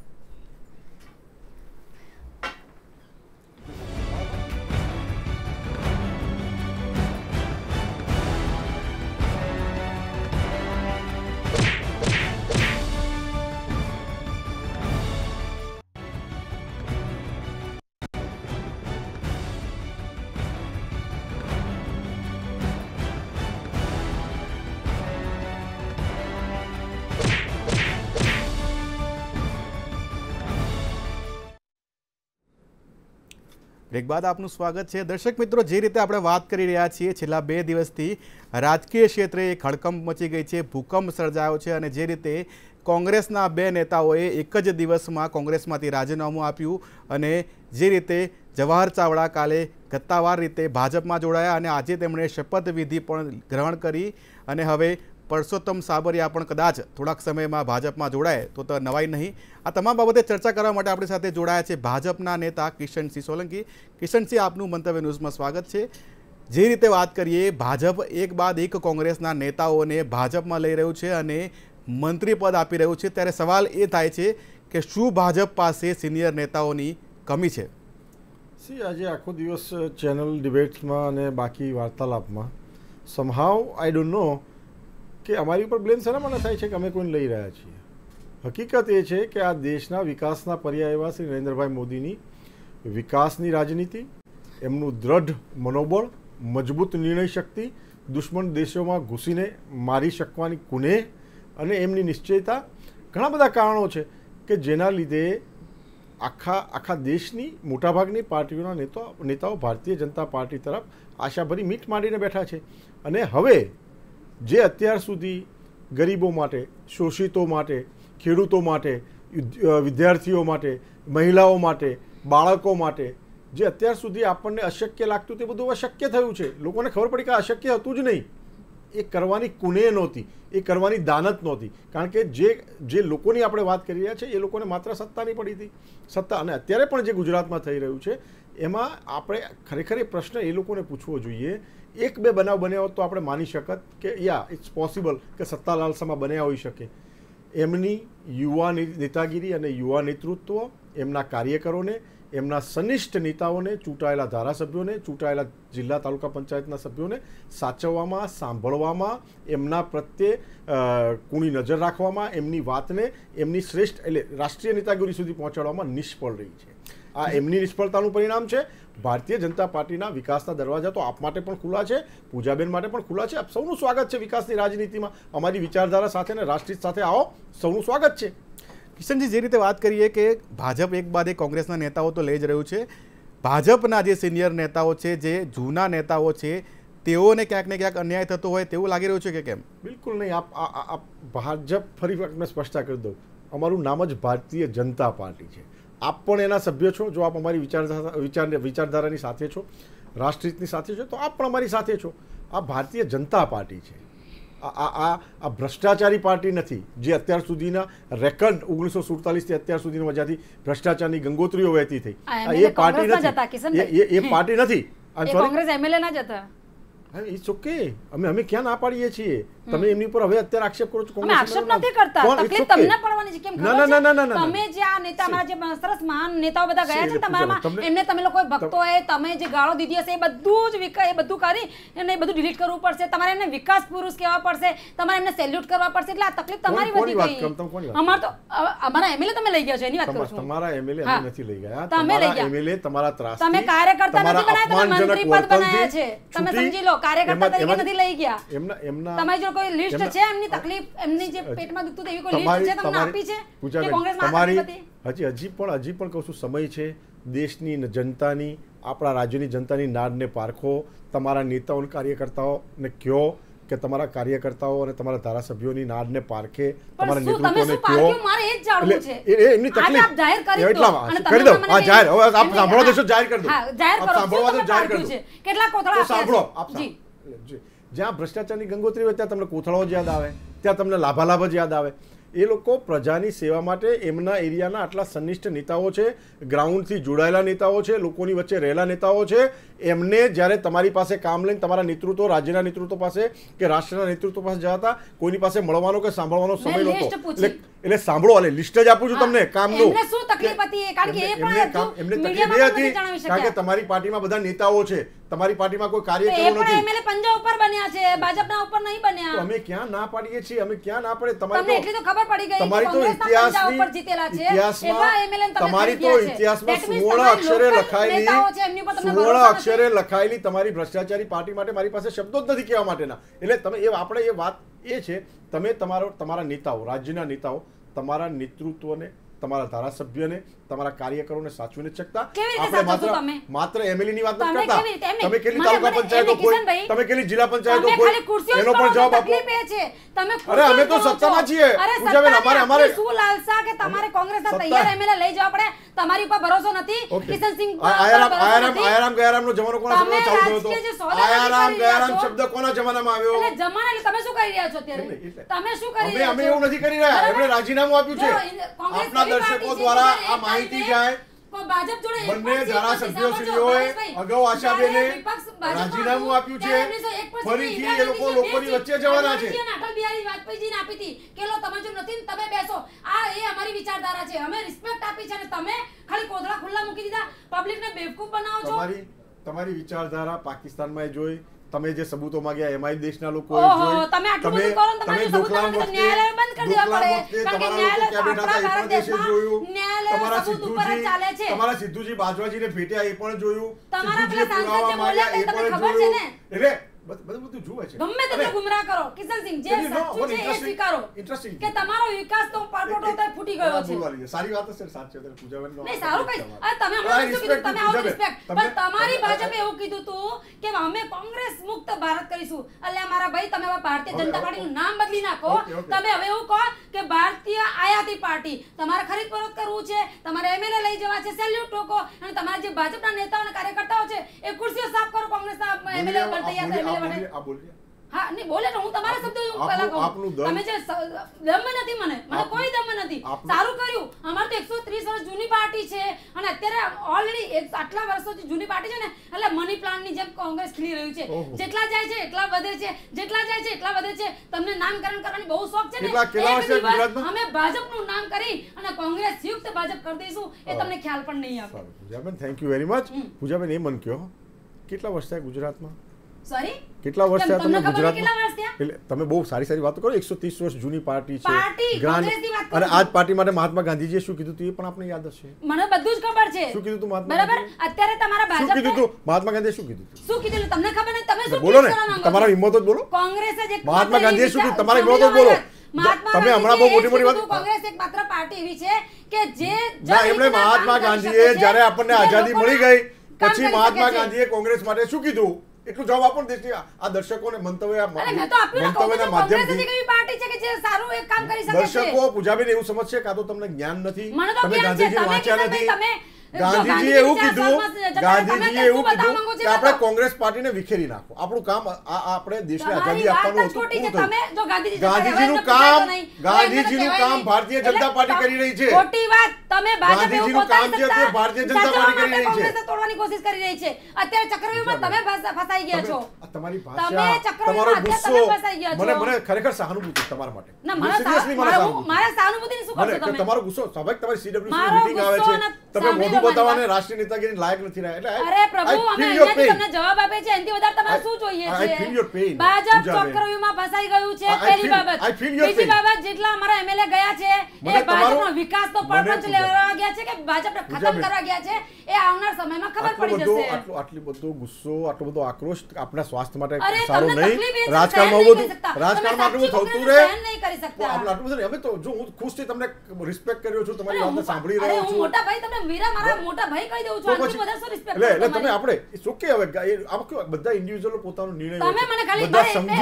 બ્રેક બાદ આપનું સ્વાગત છે. દર્શક મિત્રો, જે રીતે આપણે વાત કરી રહ્યા છીએ, છેલ્લા 2 દિવસથી રાજકીય ક્ષેત્રે એક હડકંપ મચી ગઈ છે, ભૂકંપ સર્જાયો છે. અને જે રીતે કોંગ્રેસના 2 નેતાઓએ એક જ દિવસમાં કોંગ્રેસમાંથી રાજીનામું આપ્યું, અને જે રીતે જવાહર ચાવડા કાલે ગત્તાવાર રીતે ભાજપમાં જોડાયા, અને આજે તેમણે શપથવિધિ પણ ગ્રહણ કરી, અને હવે પરસોત્તમ સાબરિયા પણ કદાચ થોડાક સમયમાં ભાજપમાં જોડાય તો નવાઈ નહીં. આ તમામ બાબતે ચર્ચા કરવા માટે આપણી સાથે જોડાયા છે ભાજપના નેતા કિશનસિંહ સોલંકી. કિશનસિંહ, આપનું મંતવ્ય ન્યૂઝમાં સ્વાગત છે. જે રીતે વાત કરીએ, ભાજપ એક બાદ એક કોંગ્રેસના નેતાઓને ભાજપમાં લઈ રહ્યું છે અને મંત્રી પદ આપી રહ્યું છે, ત્યારે સવાલ એ થાય છે કે શું ભાજપ પાસે સિનિયર નેતાઓની કમી છે?
આજે આખો દિવસ ચેનલ ડિબેટ્સમાં અને બાકી વાર્તાલાપમાં સમહાવ આઈ ડોન્ટ નો કે અમારી ઉપર બ્લેમ શેના માટે થાય છે કે અમે કોઈને લઈ રહ્યા છીએ. હકીકત એ છે કે આ દેશના વિકાસના પર્યાય એવા શ્રી નરેન્દ્રભાઈ મોદીની વિકાસની રાજનીતિ, એમનું દ્રઢ મનોબળ, મજબૂત નિર્ણય શક્તિ, દુશ્મન દેશોમાં ઘૂસીને મારી શકવાની કુનેહ અને એમની નિશ્ચયતા, ઘણા બધા કારણો છે કે જેના લીધે આખા દેશની મોટાભાગની પાર્ટીઓના નેતાઓ ભારતીય જનતા પાર્ટી તરફ આશાભરી મીટ માંડીને બેઠા છે. અને હવે જે અત્યાર સુધી ગરીબો માટે, શોષિતો માટે, ખેડૂતો માટે, વિદ્યાર્થીઓ માટે, મહિલાઓ માટે, બાળકો માટે જે અત્યાર સુધી આપણને અશક્ય લાગતું તે બધું અશક્ય થયું છે. લોકોને ખબર પડી કે અશક્ય હતું જ નહીં. એ કરવાની કુનેહ નહોતી, એ કરવાની દાનત નહોતી. કારણ કે જે લોકોની આપણે વાત કરી રહ્યા છીએ એ લોકોને માત્ર સત્તાની પડી હતી. સત્તા અને અત્યારે પણ જે ગુજરાતમાં થઈ રહ્યું છે એમાં આપણે ખરેખર એ પ્રશ્ન એ લોકોને પૂછવો જોઈએ. એક બે બનાવ બન્યા હોત તો આપણે માની શકત કે યા ઇટ્સ પોસિબલ કે સત્તા લાલસામાં બન્યા હોઈ શકે. એમની યુવા નેતાગીરી અને યુવા નેતૃત્વ, એમના કાર્યકરોને, એમના સનિષ્ઠ નેતાઓને, ચૂંટાયેલા ધારાસભ્યોને, ચૂંટાયેલા જિલ્લા તાલુકા પંચાયતના સભ્યોને સાચવવામાં, સાંભળવામાં, એમના પ્રત્યે કૂણી નજર રાખવામાં, એમની વાતને એમની શ્રેષ્ઠ એટલે રાષ્ટ્રીય નેતાગીરી સુધી પહોંચાડવામાં નિષ્ફળ રહી છે. આ એમની નિષ્ફળતાનું પરિણામ છે. ભારતીય જનતા પાર્ટીના વિકાસના દરવાજા તો આપ માટે પણ ખુલ્લા છે, પૂજાબેન માટે પણ ખુલ્લા છે. આપ સૌનું સ્વાગત છે વિકાસની રાજનીતિમાં. અમારી વિચારધારા સાથે અને રાષ્ટ્રીય સાથે આવો, સૌનું સ્વાગત છે.
કિશનજી, જે રીતે વાત કરીએ કે ભાજપ એક બાદ એક કોંગ્રેસના નેતાઓ તો લઈ જ રહ્યું છે, ભાજપના જે સિનિયર નેતાઓ છે, જે જૂના નેતાઓ છે, તેઓને ક્યાંક ને ક્યાંક અન્યાય થતો હોય તેવું લાગી રહ્યું છે કે કેમ?
બિલકુલ નહીં. આપ ભાજપ ફરી વખત મેં સ્પષ્ટતા કરી દઉં, અમારું નામ જ ભારતીય જનતા પાર્ટી છે. આપ પણ એના સભ્ય છો. જો આપ અમારી વિચારધારાની સાથે છો, રાષ્ટ્રહિતની સાથે છો, તો આપ પણ અમારી સાથે છો. આ ભારતીય જનતા પાર્ટી છે. આ ભ્રષ્ટાચારી પાર્ટી નથી જે અત્યાર સુધીના રેકર્ડ 1947 થી અત્યાર સુધીના જ્યાંથી ભ્રષ્ટાચારની ગંગોત્રીઓ વહેતી થઈ, એ પાર્ટી નથી. એ પાર્ટી નથી.
કોંગ્રેસ એમએલએ ના જતા.
It's okay. અમે ક્યાં ના પાડીએ છીએ? તમે એમની પર હવે અત્યારે આક્ષેપ કરો છો.
અમે આક્ષેપ નથી કરતા. તકલીફ તમને પડવાની છે. કેમ ખબર છે? તમે જે આ નેતા અમારા જે સરસ મહાન નેતાઓ બધા ગયા છે તમારામાં, એમને તમે લોકો ભક્તોએ તમે જે ગાળો દીધી હશે એ બધું જ એ બધું કરી અને એ બધું ડિલીટ કરવું પડશે. તમારે એમને વિકાસ પુરુષ કહેવા પડશે, તમારે એમને સેલ્યુટ કરવા પડશે. એટલે આ તકલીફ તમારી વધી ગઈ. અમાર તો અમારા એમએલએ તમે લઈ ગયા છો એની વાત કરું છું.
તમારા એમએલએ અમે નથી લઈ ગયા.
તમે લઈ ગયા.
એમએલએ તમારા ત્રાસ,
તમે કાર્યકર્તા નથી બનાવ્યા, તમે મંત્રી પદ બનાવ્યા છે. તમે સમજી લો, કાર્યકર્તા તરીકે નથી લઈ ગયા. તમારી જો કોઈ લિસ્ટ છે એમની તકલીફ, એમની જે પેટમાં દુખતું એવી કોઈ લિસ્ટ છે તમને આપી છે કે કોંગ્રેસમાં
તમારી હજી પણ કહું છું, સમય છે. દેશની જનતાની, આપણા રાજ્યની જનતાની નાડને પારખો. તમારા નેતાઓ કાર્યકર્તાઓને કહો કે તમારા કાર્યકર્તાઓ અને તમારા ધારાસભ્યોની નાડને પારખે, તમારા નેતૃત્વને કહો. એમની તકલીફ એટલામાં કરી દો. આ જાહેર, હવે આપ સાંભળવા દેશો, જાહેર કરી દો. સાંભળવા દો, જાહેર કરી દો.
કેટલા કોથળા
સાંભળો. આપ જ્યાં ભ્રષ્ટાચારની ગંગોત્રી હોય ત્યાં તમને કોથળાઓ જ યાદ આવે, ત્યાં તમને લાભાલાભ જ યાદ આવે. એ લોકો પ્રજાની સેવા માટે એમના એરિયાના આટલા સનિષ્ઠ નેતાઓ છે, ગ્રાઉન્ડથી જોડાયેલા નેતાઓ છે, લોકોની વચ્ચે રહેલા નેતાઓ છે. એમને જ્યારે તમારી પાસે કામ લઈને તમારા નેતૃત્વ, રાજ્યના નેતૃત્વ પાસે કે રાષ્ટ્રના નેતૃત્વ પાસે જતા કોઈની પાસે મળવાનો કે સાંભળવાનો સમય નહોતો. એટલે સાંભળો, અને લિસ્ટ જ આપું છું તમને કામનું.
એમને શું તકલીફ હતી? કારણ કે એ પણ
એમને તકલીફ એ હતી કારણ કે તમારી પાર્ટીમાં બધા નેતાઓ છે, તમારી પાર્ટીમાં કોઈ કાર્યકરો નથી.
એમએલએ પંજા ઉપર બન્યા છે, ભાજપના ઉપર નહીં બન્યા.
અમે ક્યાં ના પાડીએ છીએ? અમે ક્યાં ના પડે? તમારી
એટલી તો ખબર પડી ગઈ.
તમારી તો ઇતિહાસમાં સુવર્ણ અક્ષરે લખાયેલી તમારી ભ્રષ્ટાચારી પાર્ટી માટે મારી પાસે શબ્દો જ નથી કહેવા માટેના. એટલે તમે આપણે એ વાત એ છે, તમે તમારા નેતાઓ, રાજ્યના નેતાઓ, તમારા નેતૃત્વને, તમારા ધારાસભ્યને, તમારા કાર્યકરોને સાચવીને શકતા. આપણે માત્ર એમએલએ ની વાત નથી કરતા. તમે કેટલી તાલુકા પંચાયતો કોઈ, તમે કેટલી જિલ્લા પંચાયતો કોઈ, એનો પણ જવાબ આપો. અરે અમે તો સત્તામાં છીએ.
અમારે શું લાલસા કે તમારે કોંગ્રેસના તૈયાર એમએલએ લઈ જવા પડે? તમારી ઉપર ભરોસો નથી? કિશનસિંહ
આયારામ ગયારામ નો જમાનો કોના સમયમાં ચાલુ થયો હતો? આયારામ ગયારામ શબ્દ કોના જમાનામાં આવ્યો?
એટલે જમાના એટલે તમે શું કરી રહ્યા છો અત્યારે? તમે શું કરી રહ્યા છો?
અમે એવું નથી કરી રહ્યા. એમણે રાજીનામું આપ્યું છે. આપના દર્શકો દ્વારા આ માહિતી જાય. બંને ધારાસભ્યોશ્રીઓએ અગાઉ આશાબેને રાજીનામું આપ્યું છે. ફરીથી એ લોકોની વચ્ચે જવાના છે.
અટલ બિહારી વાજપેયીજીને આપી હતી કે લો તમે જો નથી તમે બેસો. આ એ અમારી વિચારધારા છે. અમે રિસ્પેક્ટ આપી છે અને તમે ખાલી કોથળા ખુલ્લા મૂકી દીધા. પબ્લિકને બેવકૂફ બનાવો છો.
તમારી વિચારધારા પાકિસ્તાનમાં જોઈ, તમે જે સબૂતો માંગ્યા એમાં દેશના લોકોએ જોઈ.
તમે આટલું બધું કરો ને તમે ડોકલામ વખતે ન્યાયાલય બંધ કરી દેવા પડે. કારણ કે ન્યાયાલય આપણા ભારત દેશમાં ન્યાયાલય સબૂત ઉપર ચાલે છે.
તમારા સિદ્ધુજી બાજવાજીને ભેટ્યા એ પણ જોયું.
તમારા પેલા સાંસદ જે બોલ્યા તે તમને ખબર છે ને?
એટલે બધું જુએ છે.
ગમે તેટલો ગુમરાહ કરો. કિશનસિંહ જે સાચું છે એ સ્વીકારો કે તમારો વિકાસ તો પાટોટો તો ફૂટી ગયો છે.
સારી વાત છે. સાચી વાત. પૂજાબેન
નહીં સારું કઈ. તમે હમણાં શું કીધું? તમે આવો રિસ્પેક્ટ. પણ તમારી ભાજપે એવું કીધું તું કે અમે કોંગ્રેસ મુક્ત ભારત કરીશું. એટલે મારા ભાઈ તમે હવે ભારતીય જનતા પાર્ટીનું નામ બદલી નાખો. તમે હવે એવું કહો કે ભારતીય આયાતી પાર્ટી. તમારે ખરીદ ફરોખ્ત કરવું છે, તમારે એમએલએ લઈ જવા છે, સેલ્યુટ ઠોકો. અને તમારા જે ભાજપના નેતાઓ અને કાર્યકર્તાઓ છે એ ખુરશીઓ સાફ કરો. કોંગ્રેસના એમએલએ પર તૈયાર છે. હા નહીં બોલે ને હું તમારા શબ્દો હું પહેલા કહું તમે જે દમ નથી મને કોઈ દમ નથી સારું કર્યું અમાર તો 130 વર્ષ જૂની પાર્ટી છે અને અત્યારે ઓલરેડી આટલા વર્ષોથી જૂની પાર્ટી છે ને એટલે મની પ્લાન્ટની જેમ કોંગ્રેસ ખીલી રહ્યું છે જેટલા જાય છે એટલા વધે છે જેટલા જાય છે એટલા વધે છે તમને નામકરણ કરવાની બહુ શોખ છે ને અમે ભાજપનું નામ કરી અને કોંગ્રેસ યુક્ત ભાજપ કરી દઈશું એ તમને ખ્યાલ પણ નહીં આવે
પૂજાબેન થેન્ક યુ વેરી મચ પૂજાબેન એ મન કયો કેટલા વર્ષ થયા ગુજરાતમાં
સોરી
કેટલા વર્ષ થયા તમે
ગુજરાતમાં
એટલે તમે બહુ સારી વાતો કરો 130 વર્ષ જૂની પાર્ટી છે અને આજ પાર્ટી માટે મહાત્મા ગાંધીજીએ શું કીધું હતું એ પણ આપણે યાદ હશે
મને બધું જ ખબર છે
શું કીધું હતું મહાત્મા
બરાબર અત્યારે તમારા ભાજપ
શું કીધું હતું મહાત્મા ગાંધીએ શું કીધું હતું
શું કીધું તમને ખબર નથી તમે શું
બોલો ને તમારા હિંમત જ બોલો
કોંગ્રેસે જે
મહાત્મા ગાંધીએ શું કીધું તમારા હિંમત જ બોલો તમે હમણાં બહુ મોટી વાત
કોંગ્રેસ એક માત્ર પાર્ટી એવી છે કે જે
ના એમણે મહાત્મા ગાંધીએ જ્યારે આપણને આઝાદી મળી ગઈ પછી મહાત્મા ગાંધીએ કોંગ્રેસ માટે શું કીધું એટલું જવાબ આપો દેશની આ દર્શકોને મંતવ્યના માધ્યમથી
પાર્ટી છે કે જે સારું એક કામ કરી શકે છે
દર્શકો પૂજાબેન એવું સમજશે કાં તો તમને જ્ઞાન નથી તમે ગાંધીજી વાંચ્યા નથી ગાંધીજીએ એવું કીધું કે આપણે કોંગ્રેસ પાર્ટીને વિખેરી નાખો આપણું કામ આપણે દેશને આઝાદી આપવાનું હતું ગાંધીજીનું કામ ભારતીય જનતા પાર્ટી કરી રહી છે
ખોટી વાત તમે
ગાંધીજીનું કામ છે તે ભારતીય જનતા પાર્ટી કરી રહી છે
કોંગ્રેસને તોડવાની કોશિશ કરી રહી છે અત્યારે ચક્રવ્યૂહમાં તમે ફસાઈ ગયા છો
તમારી ભાષા તમારો ગુસ્સો મને ખરેખર સહાનુભૂતિ તમારા માટે
મારા સહાનુભૂતિની શું કરશો તમે
તમારો ગુસ્સો સ્વાભાવિક તમારી સીડબ્લ્યુસી મીટિંગ આવે છે તમે મોઢું બતાવવાને રાષ્ટ્રીય નેતાગીરી લાયક નથી રહ્યા એટલે
અરે પ્રભુ અમે અહીંયાથી તમને જવાબ આપે છે એનાથી વધારે તમારે શું જોઈએ છે ભાજપ ચક્રવ્યૂહમાં ફસાઈ ગયું છે પહેલી બાબત બીજી બાબત જેટલા અમારા એમએલએ ગયા છે એ ભાજપનો વિકાસ તો પરપંચ લેવા ગયા છે કે ભાજપને ખતમ કરવા ગયા છે એ આવનાર સમયમાં ખબર પડી જશે
આટલો બધો ગુસ્સો આટલો બધો આક્રોશ આપણા સ્વાસ્થ્ય માટે સારો નહીં રાજકારણમાં બધું રાજકારણમાં આટલું થતું રહે
નહીં કરી શકતા
આટલું બધું અમે તો જો હું ખુશ થી તમને રિસ્પેક્ટ કર્યો છું તમારી વાત સાંભળી રહ્યો છું
મોટા ભાઈ તમને વીરા મારા મોટા ભાઈ કહી દઉં છું આટલું બધા શું રિસ્પેક્ટ
એટલે તમે આપણે ઓકે હવે આમ કે બધા ઇન્ડિવિડ્યુઅલો પોતાનો નિર્ણય
તમે મને ખાલી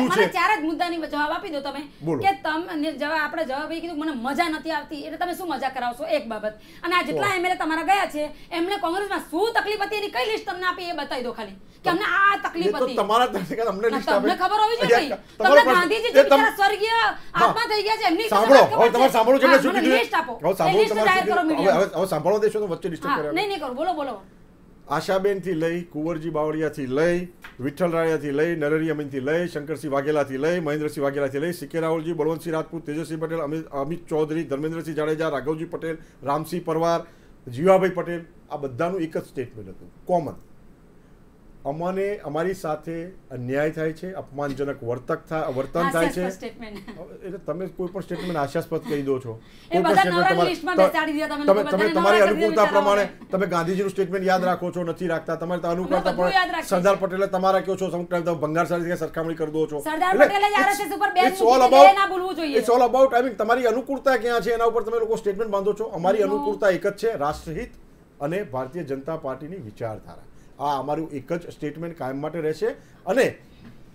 મને ચાર જ મુદ્દાની જવાબ આપી દો તમે કે તમે જવાબ આપણે જવાબ એ કીધું મને મજા નથી આવતી એટલે તમે શું મજા કરાવશો એક બાબત અને આ જેટલા એમએલએ તમારા ગયા છે એમને કોંગ્રેસમાં શું તકલીફ હતી એની કઈ લિસ્ટ તમને આપી એ બતાવી દો ખાલી કે અમને આ તકલીફ હતી
તો તમારા તરફથી અમને લિસ્ટ આપે
તમને ખબર હોવી જોઈએ તમને ગાંધીજી જે બિચારા સ્વર્ગીય આત્મા થઈ ગયા છે એમની
સાંભળો હવે તમારે સાંભળો છે શું કીધું
લિસ્ટ આપો
હવે સાંભળો તમારે હવે સાંભળો દેશો તો વચ્ચે ડિસ્ટર્બ કરે
નહીં કરો બોલો બોલો
આશાબેન થી લઈ કુંવરજી બાવળિયાથી લઈ વિઠ્ઠલ રાણાથી લઈ નરહરી અમીનથી લઈ શંકરસિંહ વાઘેલાથી લઈ મહેન્દ્રસિંહ વાઘેલાથી લઈ સીકે રાવલજી બળવંતસિંહ રાજપૂત તેજસ્વી પટેલ અમિત ચૌધરી ધર્મેન્દ્રસિંહ જાડેજા રાઘવજી પટેલ રામસિંહ પરવાર જીવાભાઈ પટેલ આ બધાનું એક જ સ્ટેટમેન્ટ હતું કોમન અમને અમારી સાથે અન્યાય થાય છે અપમાનજનક વર્તન થાય છે એટલે તમે કોઈ પણ સ્ટેટમેન્ટ આશાસ્પદ કહી દો છો તમે તમારી અનુકૂળતા પ્રમાણે તમે ગાંધીજીનું સ્ટેટમેન્ટ યાદ રાખો છો નથી રાખતા તમારે અનુકૂળતા પ્રમાણે સરદાર પટેલે તમારા કહો છો સમટાઈમ તમે ભંગાર સાથે સરખામણી કરી દો છો it's all about I mean તમારી અનુકૂળતા ક્યાં છે એના ઉપર તમે લોકો સ્ટેટમેન્ટ બાંધો છો અમારી અનુકૂળતા એક જ છે રાષ્ટ્રહિત અને ભારતીય જનતા પાર્ટીની વિચારધારા આ અમારું એક જ સ્ટેટમેન્ટ કાયમ માટે રહેશે અને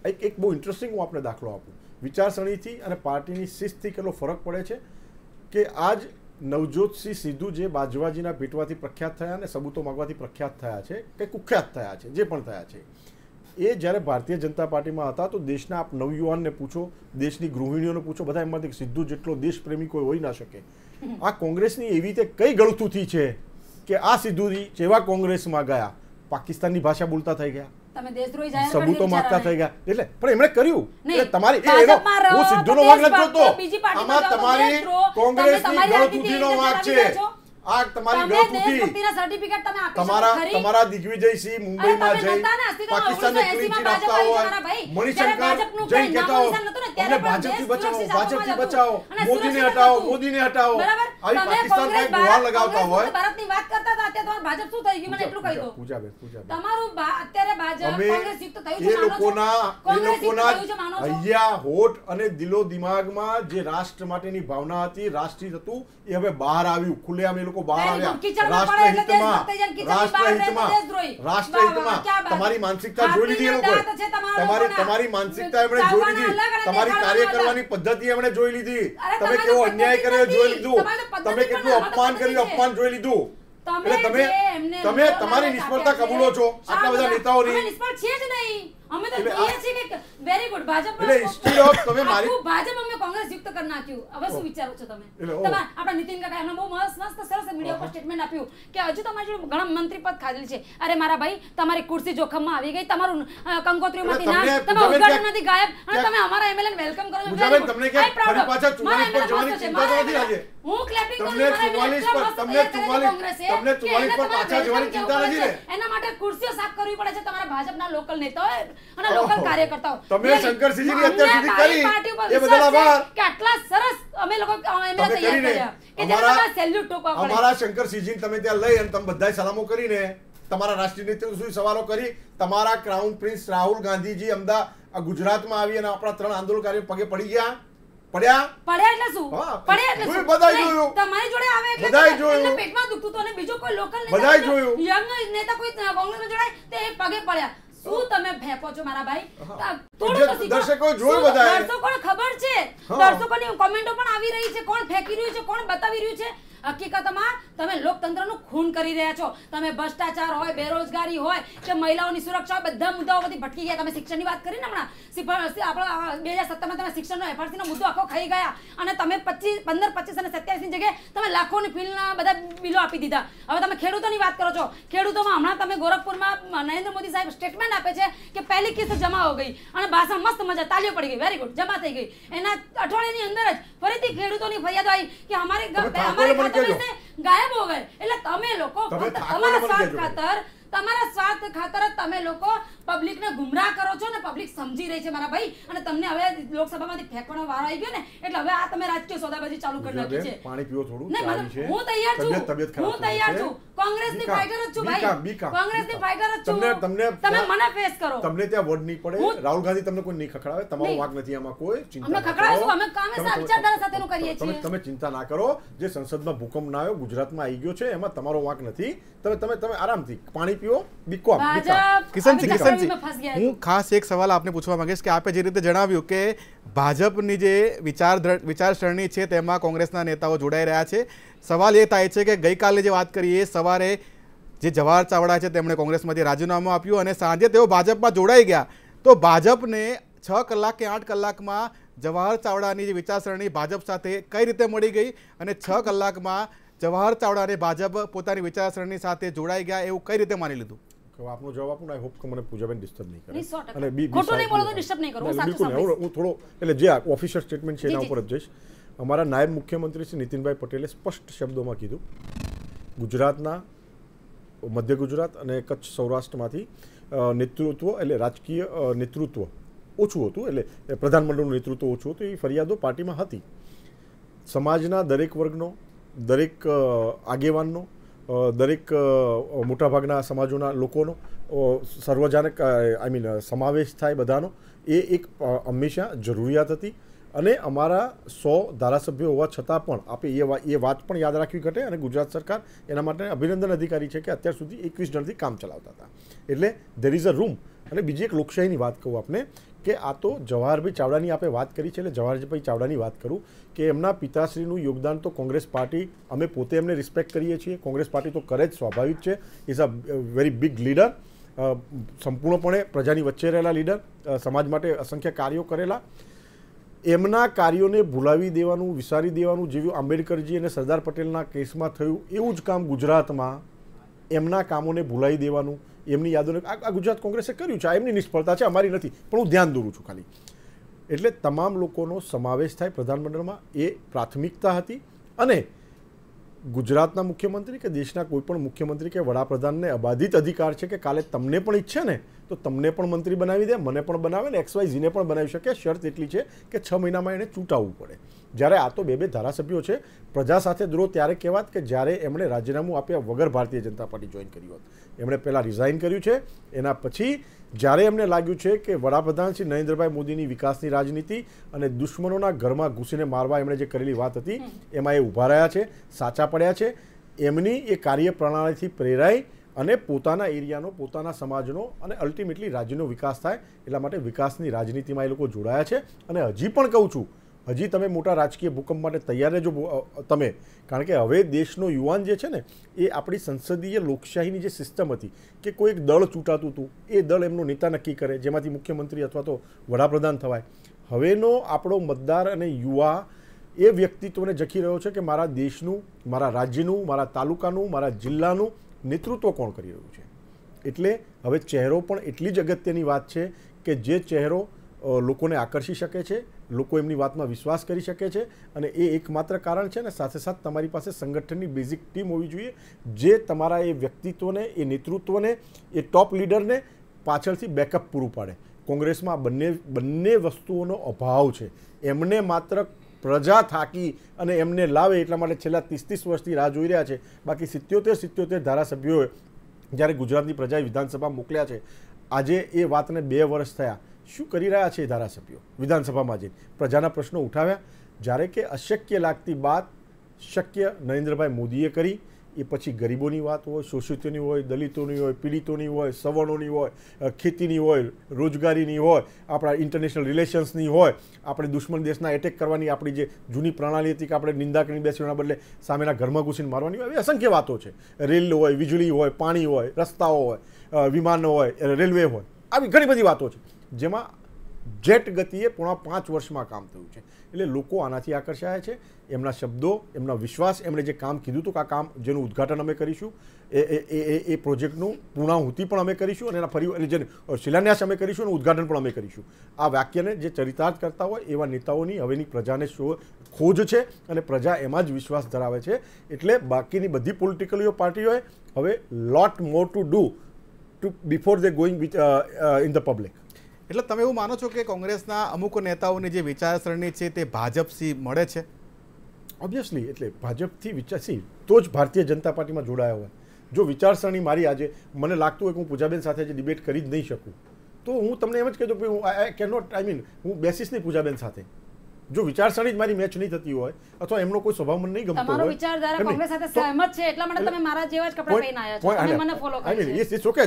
એક બહુ ઇન્ટરેસ્ટિંગ હું આપણે દાખલો આપું વિચારસરણીથી અને પાર્ટીની શિસ્તથી કેટલો ફરક પડે છે કે આજ નવજોતસિંહ સિદ્ધુ જે બાજવાજીના પીટવાથી પ્રખ્યાત થયા અને સબૂતો માગવાથી પ્રખ્યાત થયા છે કે કુખ્યાત થયા છે જે પણ થયા છે એ જ્યારે ભારતીય જનતા પાર્ટીમાં હતા તો દેશના આપ નવયુવાનને પૂછો દેશની ગૃહિણીઓને પૂછો બધા એમાંથી સિદ્ધુ જેટલો દેશપ્રેમી કોઈ હોઈ ના શકે આ કોંગ્રેસની એવી રીતે કઈ ગળથુથી છે કે આ સિદ્ધુજી જેવા કોંગ્રેસમાં ગયા પાકિસ્તાનની ભાષા બોલતા થઈ ગયા સબૂતો માંગતા થઈ ગયા એટલે પણ એમણે કર્યું એટલે તમારી હું સિદ્ધુનો વાંક નથી જોતો આમાં તમારી કોંગ્રેસની ગળથુથીનો વાંક છે આ તમારી ગળથુથી તમારા દિગ્વિજયસિંહ મુંબઈમાં જઈ પાકિસ્તાનને ક્લીન ચીટ આપતા હોય મણિશંકર જઈ કહેતા હોય અમને ભાજપથી બચાવો મોદીને હટાવો આવી પાકિસ્તાન પર ગુહાર લગાવતા હોય
ભારતની વાત કરતા હતા અત્યારે તમારું ભાજપ શું થઈ ગયું મને એટલું કહી દો પૂજાબેન તમારું અત્યારે ભાજપ કોંગ્રેસ યુક્ત થયું છે
એ લોકોના હૈયા હોઠ અને દિલો દિમાગમાં જે રાષ્ટ્ર માટેની ભાવના હતી રાષ્ટ્રીય હતું એ હવે બહાર આવ્યું ખુલ્લેઆમ એ લોકો બહાર આવ્યા રાષ્ટ્રહિતમાં તમારી માનસિકતા જોઈ લીધી એ લોકોએ તમારી માનસિકતા એમણે જોઈ લીધી તમારી કાર્ય કરવાની પદ્ધતિ એમણે જોઈ લીધી તમે કેવો અન્યાય કર્યો જોઈ લીધું તમે કેટલું અપમાન કર્યું અપમાન જોઈ લીધું એટલે તમે તમારી નિષ્ફળતા કબૂલો છો આટલા બધા નેતાઓની
નિષ્ફળ છે જ નહીં અમે તો કહીએ છીએ કે વેરી ગુડ. ભાજપ
એટલે instead of તમે મારી
આખું ભાજપ અમે કોંગ્રેસ યુક્ત કરી નાખ્યું. હવે શું વિચારો છો તમે? તમારા આપણા નીતિન કાકા એમને બહુ મસ્ત સરસ મીડિયા પર સ્ટેટમેન્ટ આપ્યું કે હજુ તમારી ઘણા મંત્રી પદ ખાધેલ છે. અરે મારા ભાઈ, તમારી ખુરશી જોખમમાં આવી ગઈ, તમારું કંકોત્રીમાંથી નામ, તમે ઉદ્ઘાટનમાંથી ગાયબ, અને તમે અમારા એમએલએ વેલકમ કરો.
તમને કે ફરી પાછા 44 પર જવાની ચિંતા તો નથી આજે.
હું ક્લેપિંગ કરું.
તમને 44 પર પાછા જવાની ચિંતા નથી ને.
એના માટે ખુરશીઓ સાફ કરવી પડે છે તમારા ભાજપના લોકલ નેતાઓ અને લોકલ કાર્યકર્તાઓ.
તમે શંકરસિંહજીની અત્યાર સુધી કરી એ બદલ આભાર.
કે આટલા સરસ અમે લોકો એમને તૈયાર કર્યા કે જેના સેલ્યુટ ટોપવા પડે.
અમારા શંકરસિંહજીને તમે ત્યાં લઈ અને તમે બધાય સલામો કરીને તમારા રાષ્ટ્રીય નેતૃત્વ સુધી સવાલો કરી, તમારા ક્રાઉન પ્રિન્સ રાહુલ ગાંધીજી અમદાવાદ ગુજરાતમાં આવી અને આપણા 3 આંદોલનકારીઓ પગે પડી ગયા. પડ્યા
એટલે શું? પડ્યા એટલે શું?
બધાય જોયું.
તમારી જોડે આવે એટલે
બધાય જોયું.
એમને પેટમાં દુખતું તો અને બીજો કોઈ લોકલ નેતા
બધાય જોયું.
યંગ નેતા કોઈ કોંગ્રેસમાં જોડાય તે પગે પડ્યા. શું તમે ફેંકો છો મારા ભાઈ?
દર્શકો જોયું બધાય.
દર્શકોને ખબર છે, દર્શકોની કોમેન્ટો પણ આવી રહી છે, કોણ ફેંકી રહ્યું છે, કોણ બતાવી રહ્યું છે. હકીકતમાં તમે લોકતંત્રનું ખૂન કરી રહ્યા છો. તમે ભ્રષ્ટાચાર હોય, બેરોજગારી હોય કે મહિલાઓની સુરક્ષા હોય, બધા મુદ્દાઓ બધી ભટકી ગયા. તમે શિક્ષણની વાત કરીને હમણાં આપણા 2017માં તમે શિક્ષણનો એફઆરસીનો મુદ્દો આખો ખાઈ ગયા અને તમે 15, 25 અને 27ની જગ્યાએ તમે લાખોની ફીના બધા બિલો આપી દીધા. હવે તમે ખેડૂતોની વાત કરો છો. ખેડૂતોમાં હમણાં તમે ગોરખપુરમાં નરેન્દ્ર મોદી સાહેબ સ્ટેટમેન્ટ આપે છે કે પહેલી કિસ્ત જમા હો ગઈ અને ભાષણ મસ્ત મજા તાલીઓ પડી ગઈ, વેરી ગુડ, જમા થઈ ગઈ. એના અઠવાડિયાની અંદર જ ફરીથી ખેડૂતોની ફરિયાદ આવી કે અમારે ગાયબ હો ગए. એટલે તમે લોકો તમારા સ્વાર્થ ખાતર તમે લોકો પબ્લિકને ગુમરાહ કરો છો ને પબ્લિક સમજી રહી છે મારા ભાઈ. અને તમને હવે લોકસભામાંથી ફેંકવાનો વારો આવી ગયો ને એટલે હવે આ તમે રાજકીય સોદાબાજી ચાલુ કરી નાખી છે.
પાણી પીવો થોડું.
હું તૈયાર છું. કોંગ્રેસની ફાઈટર જ છું ભાઈ. કોંગ્રેસની ફાઈટર જ છું. તમે મને ફેસ કરો.
તમને ત્યાં વોટ નહીં પડે. રાહુલ ગાંધી તમને કોઈ નહીં ખખડાવે. તમારો વાંક નથી આમાં કોઈ. ચિંતા
અમે ખખડાવીશું. અમે કામે વિચારધારા સાથેનું કરીએ છીએ.
તમે ચિંતા ના કરો. જે સંસદમાં ભૂકંપ ના આવ્યો ગુજરાતમાં આવી ગયો છે એમાં તમારો વાંક નથી. તમે આરામથી પાણી પીવો.
કિશનજી, હું ખાસ એક સવાલ આપને પૂછવા માંગીશ કે આપે જે રીતે જણાવ્યું કે ભાજપની જે વિચારસરણી છે તેમાં કોંગ્રેસના નેતાઓ જોડાઈ રહ્યા છે. સવાલ એ થાય છે કે ગઈકાલે જે વાત કરીએ સવારે જે જવાહર ચાવડા છે તેમણે કોંગ્રેસમાંથી રાજીનામું આપ્યું અને સાંજે તેઓ ભાજપમાં જોડાઈ ગયા. તો ભાજપને 6 કલાક કે 8 કલાકમાં જવાહર ચાવડાની જે વિચારસરણી ભાજપ સાથે કઈ રીતે મળી ગઈ અને 6 કલાકમાં જવાહર ચાવડાને ભાજપ પોતાની વિચારસરણી સાથે જોડાઈ ગયા એવું કઈ રીતે માની લીધું?
આપનો જવાબ આપું. આઈ હોપ કે મને પૂજાબેન ડિસ્ટર્બ નહીં કરે.
અને ખોટું નહીં બોલો તો ડિસ્ટર્બ નહીં કરો.
હું થોડો એટલે જે ઓફિશિયલ સ્ટેટમેન્ટ છે એના ઉપર જ જઈશ. અમારા નાયબ મુખ્યમંત્રી શ્રી નીતિનભાઈ પટેલે સ્પષ્ટ શબ્દોમાં કીધું ગુજરાતના મધ્ય ગુજરાત અને કચ્છ સૌરાષ્ટ્રમાંથી નેતૃત્વ એટલે રાજકીય નેતૃત્વ ઓછું હતું, એટલે પ્રધાનમંત્રીનું નેતૃત્વ ઓછું હતું. એ ફરિયાદો પાર્ટીમાં હતી. સમાજના દરેક વર્ગનો, દરેક આગેવાનનો, દરેક મોટાભાગના સમાજોના લોકોનો સર્વજનક સમાવેશ થાય બધાનો એ એક હંમેશા જરૂરિયાત હતી. અને અમારા 100 ધારાસભ્યો હોવા છતાં પણ આપણે એ વાત પણ યાદ રાખવી ઘટે અને ગુજરાત સરકાર એના માટે અભિનંદન અધિકારી છે કે અત્યાર સુધી 21 જણથી કામ ચલાવતા હતા. એટલે ધેર ઇઝ અ રૂમ. અને બીજી એક લોકશાહીની વાત કહું આપને કે આ તો જવાહરભાઈ ચાવડાની આપણે વાત કરી છે. એટલે જવાહરભાઈ ચાવડાની વાત કરું કે એમના પિતાશ્રીનું યોગદાન તો કોંગ્રેસ પાર્ટી, અમે પોતે એમને રિસ્પેક્ટ કરીએ છીએ. કોંગ્રેસ પાર્ટી તો કરે જ, સ્વાભાવિક છે. Is a very big leader. સંપૂર્ણપણે પ્રજાની વચ્ચે રહેલા લીડર, સમાજ માટે અસંખ્ય કાર્યો કરેલા. એમના કાર્યોને ભૂલાવી દેવાનું, વિસારી દેવાનું જેવું આંબેડકરજી અને સરદાર પટેલના કેસમાં થયું એવું જ કામ ગુજરાતમાં એમના કામોને ભૂલાવી દેવાનું, એમની યાદોને આ ગુજરાત કોંગ્રેસે કર્યું છે. આ એમની નિષ્ફળતા છે, અમારી નથી. પણ હું ધ્યાન દોરું છું ખાલી. એટલે તમામ લોકોનો સમાવેશ થાય પ્રધાનમંડળમાં એ પ્રાથમિકતા હતી. અને ગુજરાતના મુખ્યમંત્રી કે દેશના કોઈ પણ મુખ્યમંત્રી કે વડાપ્રધાનને અબાધિત અધિકાર છે કે કાલે તમને પણ ઈચ્છે ને તો તમને પણ મંત્રી બનાવી દે, મને પણ બનાવે ને XYZને પણ બનાવી શકે. શરત એટલી છે કે 6 મહિનામાં એને ચૂંટાવવું પડે. જ્યારે આ તો 2 ધારાસભ્યો છે. પ્રજા સાથે દ્રોહ ત્યારે કહેવાત કે જ્યારે એમણે રાજીનામું આપ્યા વગર ભારતીય જનતા પાર્ટી જોઈન કર્યું હોત. એમણે પહેલાં રિઝાઇન કર્યું છે. એના પછી જ્યારે એમને લાગ્યું છે કે વડાપ્રધાન શ્રી નરેન્દ્રભાઈ મોદીની વિકાસની રાજનીતિ અને દુશ્મનોના ઘરમાં ઘૂસીને મારવા એમણે જે કરેલી વાત હતી એમાં એ ઊભા રહ્યા છે, સાચા પડ્યા છે. એમની એ કાર્યપ્રણાલીથી પ્રેરાઈ અને પોતાના એરિયાનો, પોતાના સમાજનો અને અલ્ટિમેટલી રાજ્યનો વિકાસ થાય એટલા માટે વિકાસની રાજનીતિમાં એ લોકો જોડાયા છે. અને હજી પણ કહું છું, હજી તમે મોટા રાજકીય ભૂકંપ માટે તૈયાર રહેજો તમે, કારણ કે હવે દેશનો યુવાન જે છે ને એ આપણી સંસદીય લોકશાહીની જે સિસ્ટમ હતી કે કોઈ એક દળ ચૂંટાતું હતું, એ દળ એમનો નેતા નક્કી કરે જેમાંથી મુખ્યમંત્રી અથવા તો વડાપ્રધાન થવાય. હવેનો આપણો મતદાર અને યુવા એ વ્યક્તિત્વને જખી રહ્યો છે કે મારા દેશનું, મારા રાજ્યનું, મારા તાલુકાનું, મારા જિલ્લાનું નેતૃત્વ કોણ કરી રહ્યું છે. એટલે હવે ચહેરો પણ એટલી જ અગત્યની વાત છે કે જે ચહેરો લોકોને આકર્ષી શકે છે, લોકો એમની વાતમાં વિશ્વાસ કરી શકે છે, અને એ એકમાત્ર કારણ છે. ને સાથે સાથે તમારી પાસે સંગઠનની બેઝિક ટીમ હોવી જોઈએ જે તમારા એ વ્યક્તિત્વને, એ નેતૃત્વને, એ ટોપ લીડરને પાછળથી બેકઅપ પૂરું પાડે. કોંગ્રેસમાં બંને વસ્તુઓનો અભાવ છે. એમને માત્ર પ્રજા થાકી અને એમને લાવે એટલા માટે છેલ્લા 30 વર્ષથી રાહ જોઈ રહ્યા છે. બાકી 77 ધારાસભ્યોએ જ્યારે ગુજરાતની પ્રજાએ વિધાનસભા મોકલ્યા છે, આજે એ વાતને 2 વર્ષ થયા. શું કરી રહ્યા છે એ ધારાસભ્યો વિધાનસભામાં જઈને? પ્રજાના પ્રશ્નો ઉઠાવ્યા. જ્યારે કે અશક્ય લાગતી વાત શક્ય નરેન્દ્રભાઈ મોદીએ કરી. એ પછી ગરીબોની વાત હોય, શોષિતોની હોય, દલિતોની હોય, પીડિતોની હોય, સવર્ણોની હોય, ખેતીની હોય, રોજગારીની હોય, આપણા ઇન્ટરનેશનલ રિલેશન્સની હોય, આપણે દુશ્મન દેશના એટેક કરવાની આપણી જે જૂની પ્રણાલી હતી કે આપણે નિંદા કરીને બેસવાના બદલે સામેના ઘરમાં ઘૂસીને મારવાની હોય, એવી અસંખ્ય વાતો છે. રેલ હોય, વીજળી હોય, પાણી હોય, રસ્તાઓ હોય, વિમાનો હોય, રેલવે હોય, આવી ઘણી બધી વાતો છે જેમાં જેટ ગતિએ પોણા 5 વર્ષમાં કામ થયું છે. એટલે લોકો આનાથી આકર્ષાયા છે. એમના શબ્દો, એમના વિશ્વાસ, એમણે જે કામ કીધું હતું કે આ કામ જેનું ઉદ્ઘાટન અમે કરીશું, એ પ્રોજેક્ટનું પૂર્ણાહુતિ પણ અમે કરીશું અને એના ફરી જે શિલાન્યાસ અમે કરીશું અને ઉદ્ઘાટન પણ અમે કરીશું. આ વાક્યને જે ચરિતાર્થ કરતા હોય એવા નેતાઓની હવેની પ્રજાને ખોજ છે અને પ્રજા એમાં જ વિશ્વાસ ધરાવે છે. એટલે બાકીની બધી પોલિટિકલ પાર્ટીઓએ હવે lot more to do before they going in the public.
એટલે તમે એવું માનો છો કે કોંગ્રેસના અમુક નેતાઓની જે વિચારસરણી છે તે ભાજપથી મળે છે?
ઓબ્વિયસલી, એટલે ભાજપથી વિચારસી તો જ ભારતીય જનતા પાર્ટીમાં જોડાયા હોય. જો વિચારસરણી મારી આજે મને લાગતું હોય કે હું પૂજાબેન સાથે જે ડિબેટ કરી જ નહીં શકું, તો હું તમને એમ જ કહી દઉં કે હું આઈ કેનોટ, આઈ મીન હું બેસીસ નહીં પૂજાબેન સાથે. જો વિચારસરણી જ મારી મેચ નહીં થતી હોય અથવા એમનો કોઈ સ્વભાવ મને નહીં ગમતો હોય,
તમારો વિચારધારા કોંગ્રેસ સાથે સહમત છે એટલા માટે તમે મારા જેવા જ કપડાં પહેરીને આવ્યા છો અને મને ફોલો કરો છો.
I mean it's okay,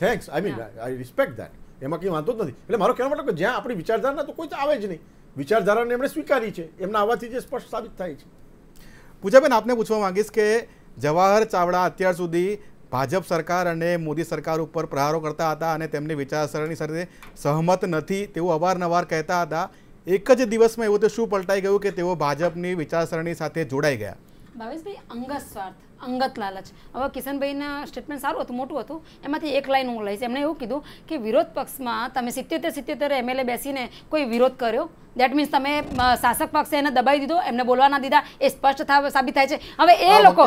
thanks, I mean I respect that. એમાં કંઈ વાંધો જ નથી. એટલે મારો કહેવાનો મતલબ કે જ્યાં આપણી વિચારધારા તો કોઈ તો આવે જ નહીં. વિચારધારાને એમણે સ્વીકારી છે, એમના આવવાથી જે સ્પષ્ટ સાબિત થાય છે.
પૂજાબેન, આપને પૂછવા માંગીશ કે જવાહર ચાવડા અત્યાર સુધી ભાજપ સરકાર અને મોદી સરકાર ઉપર પ્રહારો કરતા હતા અને તેમની વિચારસરણી સાથે સહમત નથી તેવું અવારનવાર કહેતા હતા. એક જ દિવસમાં એવું તો શું પલટાઈ ગયું કે તેઓ ભાજપની વિચારસરણી સાથે જોડાઈ ગયા?
ભાવેશભાઈ, અંગત સ્વાર્થ, અંગત લાલચ. હવે કિશનભાઈના સ્ટેટમેન્ટ સારું હતું, મોટું હતું, એમાંથી એક લાઈન હું લઈશ. એમણે એવું કીધું કે વિરોધ પક્ષમાં તમે 77 MLA બેસીને કોઈ વિરોધ કર્યો, દેટ મીન્સ તમે શાસક પક્ષે એને દબાઈ દીધો, એમને બોલવા ના દીધા, એ સ્પષ્ટ સાબિત થાય છે. હવે એ લોકો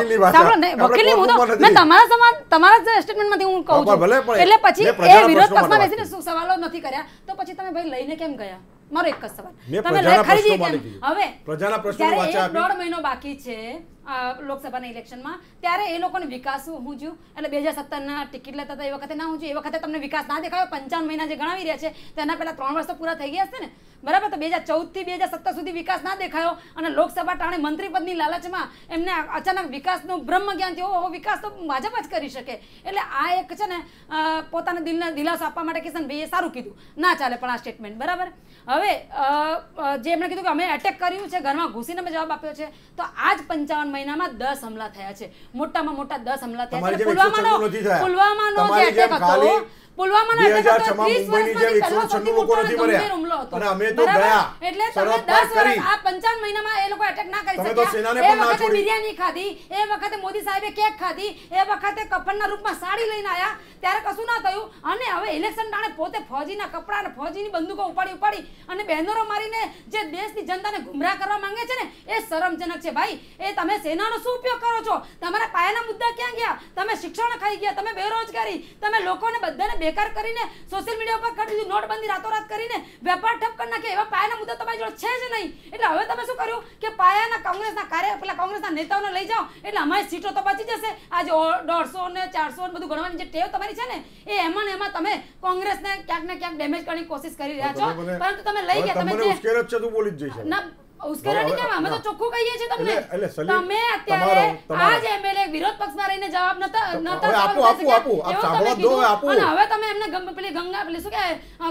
વકીલની હું તો મેં તમારા સ્ટેટમેન્ટમાંથી હું કહું છું. એટલે પછી એ વિરોધ પક્ષમાં બેસીને સવાલો નથી કર્યા, તો પછી તમે ભાઈ લઈને કેમ ગયા? મારો એક જ સવાલ, તમે ખરીદી કેમ? હવે જ્યારે 1.5 મહિનો બાકી છે લોકસભાના ઇલેક્શનમાં, ત્યારે એ લોકોને વિકાસ હું જ્યું એટલે 2017ના ટિકિટ લેતા હતા એ વખતે ના હું જ્યું, એ વખતે તમને વિકાસ ના દેખાયો. 55 મહિના જે ગણાવી રહ્યા છે તેના પહેલા 3 વર્ષ તો પૂરા થઈ ગયા હશે ને, બરાબર? તો 2014 થી 2017 સુધી વિકાસ ના દેખાયો અને લોકસભા ટાણે મંત્રી પદની લાલચમાં એમને અચાનક વિકાસનું બ્રહ્મ જ્ઞાન થયું. વિકાસ તો ભાજપ જ કરી શકે. એટલે આ એક છે ને પોતાના દિલને દિલાસો આપવા માટે કિશનભાઈએ સારું કીધું, ના ચાલે પણ આ સ્ટેટમેન્ટ, બરાબર? હવે જે એમણે કીધું કે અમે એટેક કર્યું છે, ઘરમાં ઘૂસીને અમે જવાબ આપ્યો છે, તો આ જ 55 મહિનામાં 10 હમલા થયા છે. મોટામાં મોટા 10 હમલા થયા છે. પુલવામાનો જે એટેક હતો, પુલવામાનો એટેક હતો 30 વર્ષમાં પહેલો સૌથી મોટો ગંભીર હુમલો હતો, બરાબર? એટલે તમે 10 વર્ષ આ 55 મહિનામાં એ લોકો એટેક ના કરી શક્યા. એ વખતે બિરયાની ખાધી, એ વખતે મોદી સાહેબે કેક ખાધી, એ વખતે કફનના રૂપમાં સાડી લઈને આવ્યા, ત્યારે કશું ના થયું. અને હવે ઇલેક્શન ટાણે પોતે ફૌજીના કપડા અને ફૌજીની બંદૂકો ઉપાડી અને બેનરો મારીને જે દેશની જનતાને ગુમરાહ કરવા માંગે છે ને, એ શરમજનક છે ભાઈ. એ તમે સેનાનો શું ઉપયોગ કરો છો? તમારા પાયાના મુદ્દા ક્યાં ગયા? તમે શિક્ષણ ખાઈ ગયા, તમે બેરોજગારી, તમે લોકોને બધાને બેકાર કરીને સોશિયલ મીડિયા ઉપર કરી દીધું, નોટબંધી રાતોરાત કરીને વેપાર ઠપ કરી નાખે. એવા પાયાના મુદ્દા તમારી જોડે છે જ નહીં. એટલે હવે તમે શું કર્યું કે પાયાના કોંગ્રેસના કોંગ્રેસના નેતાઓને લઈ જાઓ એટલે અમારી સીટો તો બચી જશે. આજે 150 ને 400 બધું ગણવાની જે ટેવ તમારી છે ને, એ એમાં તમે કોંગ્રેસને ક્યાંક ને ક્યાંક ડેમેજ કરવાની કોશિશ કરી રહ્યા છો. પરંતુ તમે લઈ ગયા, તમે જે
ઉશ્કેર જ છે તું બોલી જ જઈશ.
ના ઉશ્કેરણી કેમ? અમે તો ચોખ્ખું કહીએ છીએ તમને.
એટલે સલીમ,
તમે અત્યારે
તમારો-
આ જ એમએલએ વિરોધ પક્ષમાં રહીને જવાબ નતા
હવે આપો. આપ સાંભળવા દો, હવે આપો.
અને હવે તમે એમને પેલી ગંગા પેલી શું કે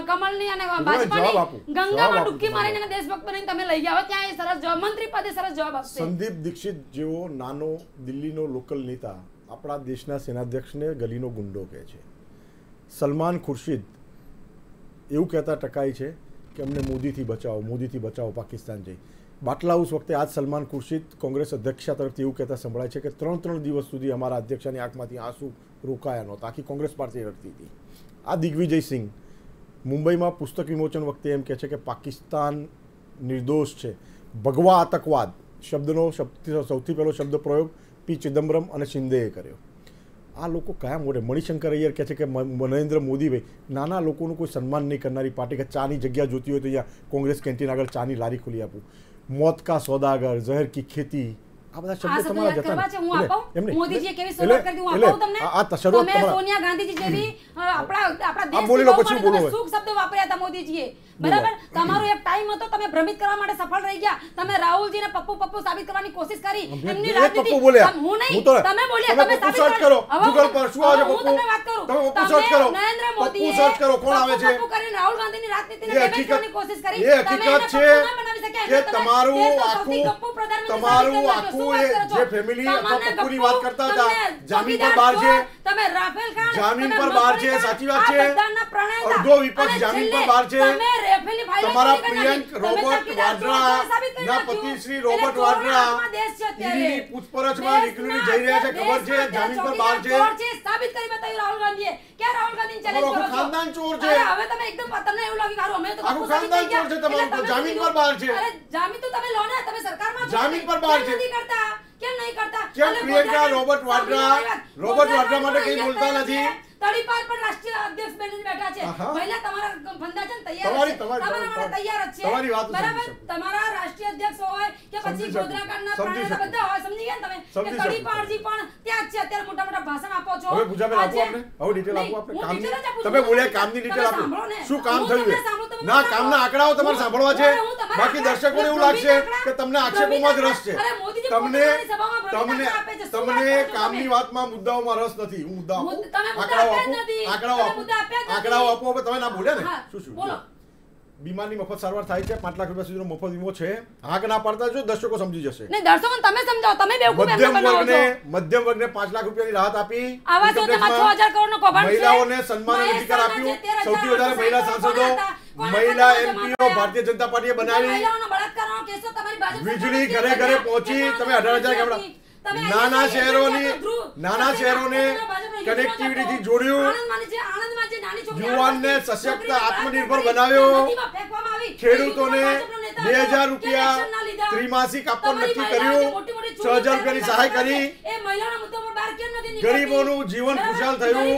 કમલની અને
જવાબ
ભાજપાની
આપો.
ગંગામાં ડૂબકી મારીને એને દેશભક્ત બનીને તમે લઈ ગયા. હવે ત્યાં એ સરસ જવાબ, મંત્રી પદે સરસ જવાબ આપશે.
સંદીપ દીક્ષિત જેવો નાનો દિલ્હીનો લોકલ નેતા આપણા દેશના સેનાધ્યક્ષને ગલીનો ગુંડો કહે છે. સલમાન ખુરશીદ એવું કહેતા ટકાય છે કે અમને મોદીથી બચાવો પાકિસ્તાન જઈ. બાટલા હાઉસ વખતે આજ સલમાન ખુરશીદ કોંગ્રેસ અધ્યક્ષા તરફથી એવું કહેતા સંભળાય છે કે 3 દિવસ સુધી અમારા અધ્યક્ષાની આંખમાંથી આંસુ રોકાયા નહોતા. આખી કોંગ્રેસ પાર્ટી રડતી હતી. આ દિગ્વિજય સિંહ મુંબઈમાં પુસ્તક વિમોચન વખતે એમ કહે છે કે પાકિસ્તાન નિર્દોષ છે. ભગવા આતંકવાદ શબ્દનો સૌથી પહેલો શબ્દ પ્રયોગ પી ચિદમ્બરમ અને શિંદેએ કર્યો. આ લોકો કયા મોઢે? મણિશંકર અય્યર કહે છે કે નરેન્દ્ર મોદીભાઈ નાના લોકોનું કોઈ સન્માન નહીં કરનારી પાર્ટી, કે ચાની જગ્યા જોતી હોય તો અહીંયા કોંગ્રેસ કેન્ટીન આગળ ચાની લારી ખોલી આપું. મોત કા સોદાગર, ઝહેર કી ખેતી, આ બધા શબ્દો તમારા જતા
મોદીજીએ કેવી શરૂઆત કરી હું આપું તમને. તમે સોનિયા ગાંધીજી જેવી આપણા દેશ સુખ શબ્દ વાપર્યા હતા મોદીજીએ, બરાબર? તમારો એક ટાઈમ હતો, તમે ભ્રમિત કરવા માટે સફળ રહી ગયા. તમે રાહુલજીને પપ્પુ સાબિત કરવાની કોશિશ કરી. એમની રાજનીતિ હું નહીં, તમે બોલ્યા, તમે સાબિત કરો. ગૂગલ પર શું આવે પપ્પુ? તમે વાત કરો. તમે સર્ચ કરો. નરેન્દ્ર મોદીએ સર્ચ કરો કોણ આવે છે. પપ્પુ કરીને રાહુલ ગાંધીની રાજનીતિને ડેમેજ કરવાની કોશિશ કરી.
એ હકીકત છે કે તમારું આખું જે ફેમિલી પપ્પુની વાત કરતા હતા જામીન પર બહાર છે.
તમે રાફેલ ખાન
જામીન પર બહાર છે, સાચી વાત છે. અડધો વિપક્ષ જામીન પર બહાર છે. તમારા પ્રિયંક રોબર્ટ વાડ્રા ના પતિ શ્રી રોબર્ટ વાડ્રા ઈડીની પૂછપરછમાં નીકળીને જઈ રહ્યા છે, ખબર છે? જામીન પર બહાર છે.
સાબિત કરી બતાવ્યું રાહુલ ગાંધીએ. કે રાહુલ ગાંધીને ચેલેન્જ કરો છો.
ખાનદાન ચોર છે.
હવે તમે એકદમ તમને એવું લાગે કે અમે તો
આખું ખાનદાન ચોર છે તમારું. જામીન પર બહાર છે.
અરે જામીન તો તમે લો ને, તમે સરકારમાં
જામીન પર બહાર છે.
નથી કરતા. કેમ નહીં કરતા?
કેમ પ્રિયંકા રોબર્ટ વાડ્રા માટે કઈ બોલતા નથી?
તળીપાર પર રાષ્ટ્રીય અધ્યક્ષ બનીને બેઠા છે. મહિલા તમારા ફંદા છે ને તૈયાર છે. તમારા માટે તૈયાર જ છે, બરાબર? તમારા રાષ્ટ્રીય અધ્યક્ષ હોય કે પછી ગોધરાકાંડના પ્રાણના બધા હોય, સમજી ગયા ને તમે? કે તળીપારજી પણ ત્યાં જ છે. અત્યારે મોટા ભાષણ આપો છો.
હવે પૂજાબેન આપો આપણે. હવે ડિટેલ આપો આપણે. કામની તમે બોલ્યા કામની ડિટેલ આપો. શું કામ થયું છે? ના, કામના આંકડાઓ તમારે સાંભળવા છે. બાકી દર્શકોને એવું લાગશે કે તમને આક્ષેપોમાં જ રસ છે. તમને કામની વાતમાં મુદ્દાઓમાં રસ નથી. હું મુદ્દાઓ આંકડાઓ આપો. તમે ના બોલ્યા ને. શું બીમારની મફત સારવાર થાય છે, 5 લાખ રૂપિયા સુધીનો મફત વીમો છે. હા કે ના પાડતા જો દર્શકો સમજી જશે.
નહીં, દર્શકોને તમે સમજાવો. તમે બેવકૂફ એમને બનાવો છો.
મધ્યમ વર્ગને 5 લાખ રૂપિયાની રાહત આપી.
આવાસ યોજનામાં 6000 કરોડનો કૌભાંડ છે.
મહિલાઓને સન્માન અને અધિકાર આપ્યું. સૌથી વધારે મહિલા સાંસદો, મહિલા એમપીઓ ભારતીય જનતા પાર્ટીએ બનાવી.
મહિલાઓનો બળાત્કારનો કેસો તમારી બાજુ
વીજળી ઘરે ઘરે પહોંચી. તમે 18,000 ગામડા નાના શહેરોને કનેક્ટિવિટીથી જોડ્યું. યુવાનને સશક્ત આત્મનિર્ભર બનાવ્યો. ખેડૂતોને 2000 રૂપિયા ત્રિમાસિક આપવાનું નક્કી કર્યું. 6000 રૂપિયાની સહાય કરી. ગરીબોનું જીવન ખુશાલ થયું.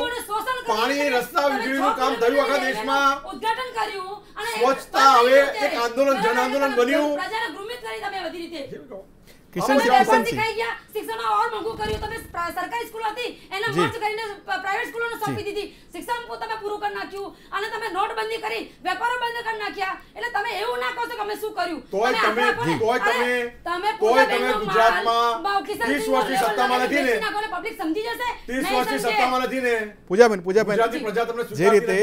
પાણી, રસ્તા, વીજળીનું કામ થયું આખા દેશમાં.
ઉદ્ઘાટન કર્યું.
સ્વચ્છતા હવે એક આંદોલન, જન આંદોલન બન્યું.
પ્રજાને ભ્રમિત કરી તમે બધી રીતે.
કિશનસિંહ
શિક્ષણમાં ઓર મોંઘું કર્યું. તમે સરકારી સ્કૂલ હતી એને મર્જ કરીને પ્રાઇવેટ સ્કૂલોને સોંપી દીધી. શિક્ષણ તમે પૂરું કરી નાખ્યું અને તમે નોટબંધી કરી, વેપારો બંધ કરી નાખ્યા. એટલે તમે એવું ના કહો છો કે અમે શું કર્યું.
તમે ગુજરાતમાં 30 વર્ષથી સત્તામાં નથી ને.
પબ્લિક સમજી જશે.
30 વર્ષથી સત્તામાં નથી ને.
પૂજાબેન
ગુજરાતી પ્રજા તમને
જે રીતે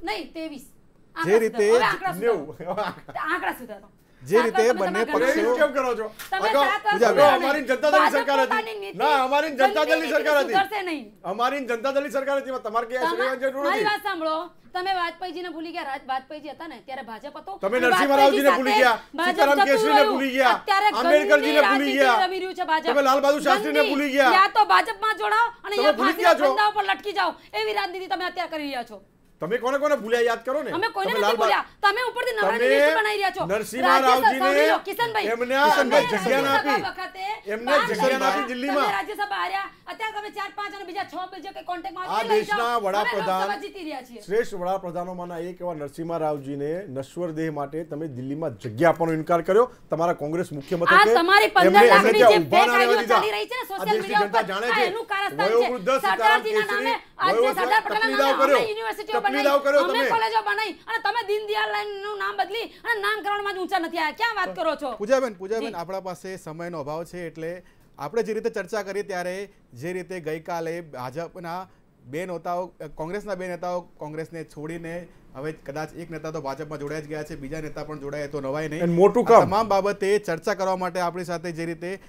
નહીં 23
જે રીતે
આંકડા સુધારો
જે રીતે બંને પક્ષો
કેમ કરો છો? અમારી જનતા દળની સરકાર હતી. ના, અમારી જનતા દળની સરકાર હતી. અમારી જનતા દળની સરકાર હતી. તમારે કે
મારી વાત સાંભળો. તમે વાજપેયીજીને ભૂલી ગયા. વાજપેયીજી હતા ને ત્યારે ભાજપ હતો.
તમે નરસિંહ રાવજીને ભૂલી ગયા. સીતારામ કેસરીને ભૂલી ગયા. આંબેડકરજીને ભૂલી ગયા. તમે લાલ બહાદુર શાસ્ત્રીને ભૂલી ગયા.
યા તો ભાજપમાં જોડાઓ અને યા ફાંસીના ફંદા ઉપર લટકી જાઓ. એવી રાજનીતિ તમે અત્યારે કરી રહ્યા છો.
તમે કોને કોને ભૂલ્યા યાદ કરો ને.
અમે કોઈને નથી ભૂલ્યા. તમે ઉપરથી નવાની લિસ્ટ બનાવી રહ્યા છો.
નરસિંહ રાવજીને
કિશનભાઈ
એમને જગ્યા આપી. એમને જગ્યા આપી દિલ્હીમાં.
રાજ્યસભા આવ્યા. અત્યારે તમે 4-5 અને બીજા 6 બીજો કે કોન્ટેક્ટમાં
આ દેશના વડાપ્રધાન
જીતી રહ્યા છીએ.
શ્રેષ્ઠ વડાપ્રધાનોમાંના એક એવા નરસિંહ રાવજીને નશ્વર દેહ માટે તમે દિલ્હીમાં જગ્યા આપવાનો ઇનકાર કર્યો. તમારા કોંગ્રેસ મુખ્ય મથકે
આ તમારી 15 લાખની જે ફેક આઈડીઓ ચાલી રહી છે ને સોશિયલ મીડિયા પર,
જાણે છે.
એનું કારસ્તાન છે. સરદારજીના નામે આજે સરદાર પટેલના નામે યુનિવર્સિટીઓ
ચૂંટણી દાવ કર્યો
અમે
તમે.
કોલેજો બનાવી અને તમે દીનદયાળ નું નામ બદલી અને નામકરણમાં જ ઊંચા નથી આવ્યા. ક્યાં વાત કરો છો?
પૂજાબેન આપણા પાસે સમયનો અભાવ છે એટલે આપણે જે રીતે ચર્ચા કરી ત્યારે જે રીતે ગઈકાલે ભાજપના બે નેતાઓ કોંગ્રેસના બે નેતાઓ કોંગ્રેસને છોડીને હવે કદાચ એક નેતા તો ભાજપમાં જોડાઈ જ ગયા છે, બીજા નેતા પણ જોડાય તો નવાય નહીં.
મોટું કામ
તમામ બાબતે ચર્ચા કરવા માટે આપણી સાથે જે રીતે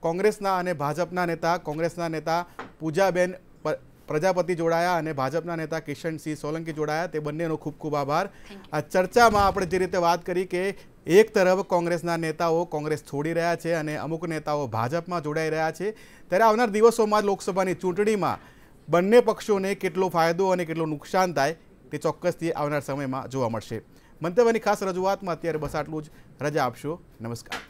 કોંગ્રેસના અને ભાજપના નેતા કોંગ્રેસના નેતા પૂજાબેન પ્રજાપતિ જોડાયા અને ભાજપના નેતા કિશનસિંહ સોલંકી જોડાયા, તે બંનેનો ખૂબ ખૂબ આભાર. આ ચર્ચામાં આપણે જે રીતે વાત કરી કે એક તરફ કોંગ્રેસના નેતાઓ કોંગ્રેસ છોડી રહ્યા છે અને અમુક નેતાઓ ભાજપમાં જોડાઈ રહ્યા છે, ત્યારે આવનાર દિવસોમાં લોકસભાની ચૂંટણીમાં બંને પક્ષોને કેટલો ફાયદો અને કેટલું નુકસાન થાય તે ચોક્કસથી આવનાર સમયમાં જોવા મળશે. મંતવ્યની ખાસ રજૂઆતમાં અત્યારે બસ આટલું જ. રજા આપશો. નમસ્કાર.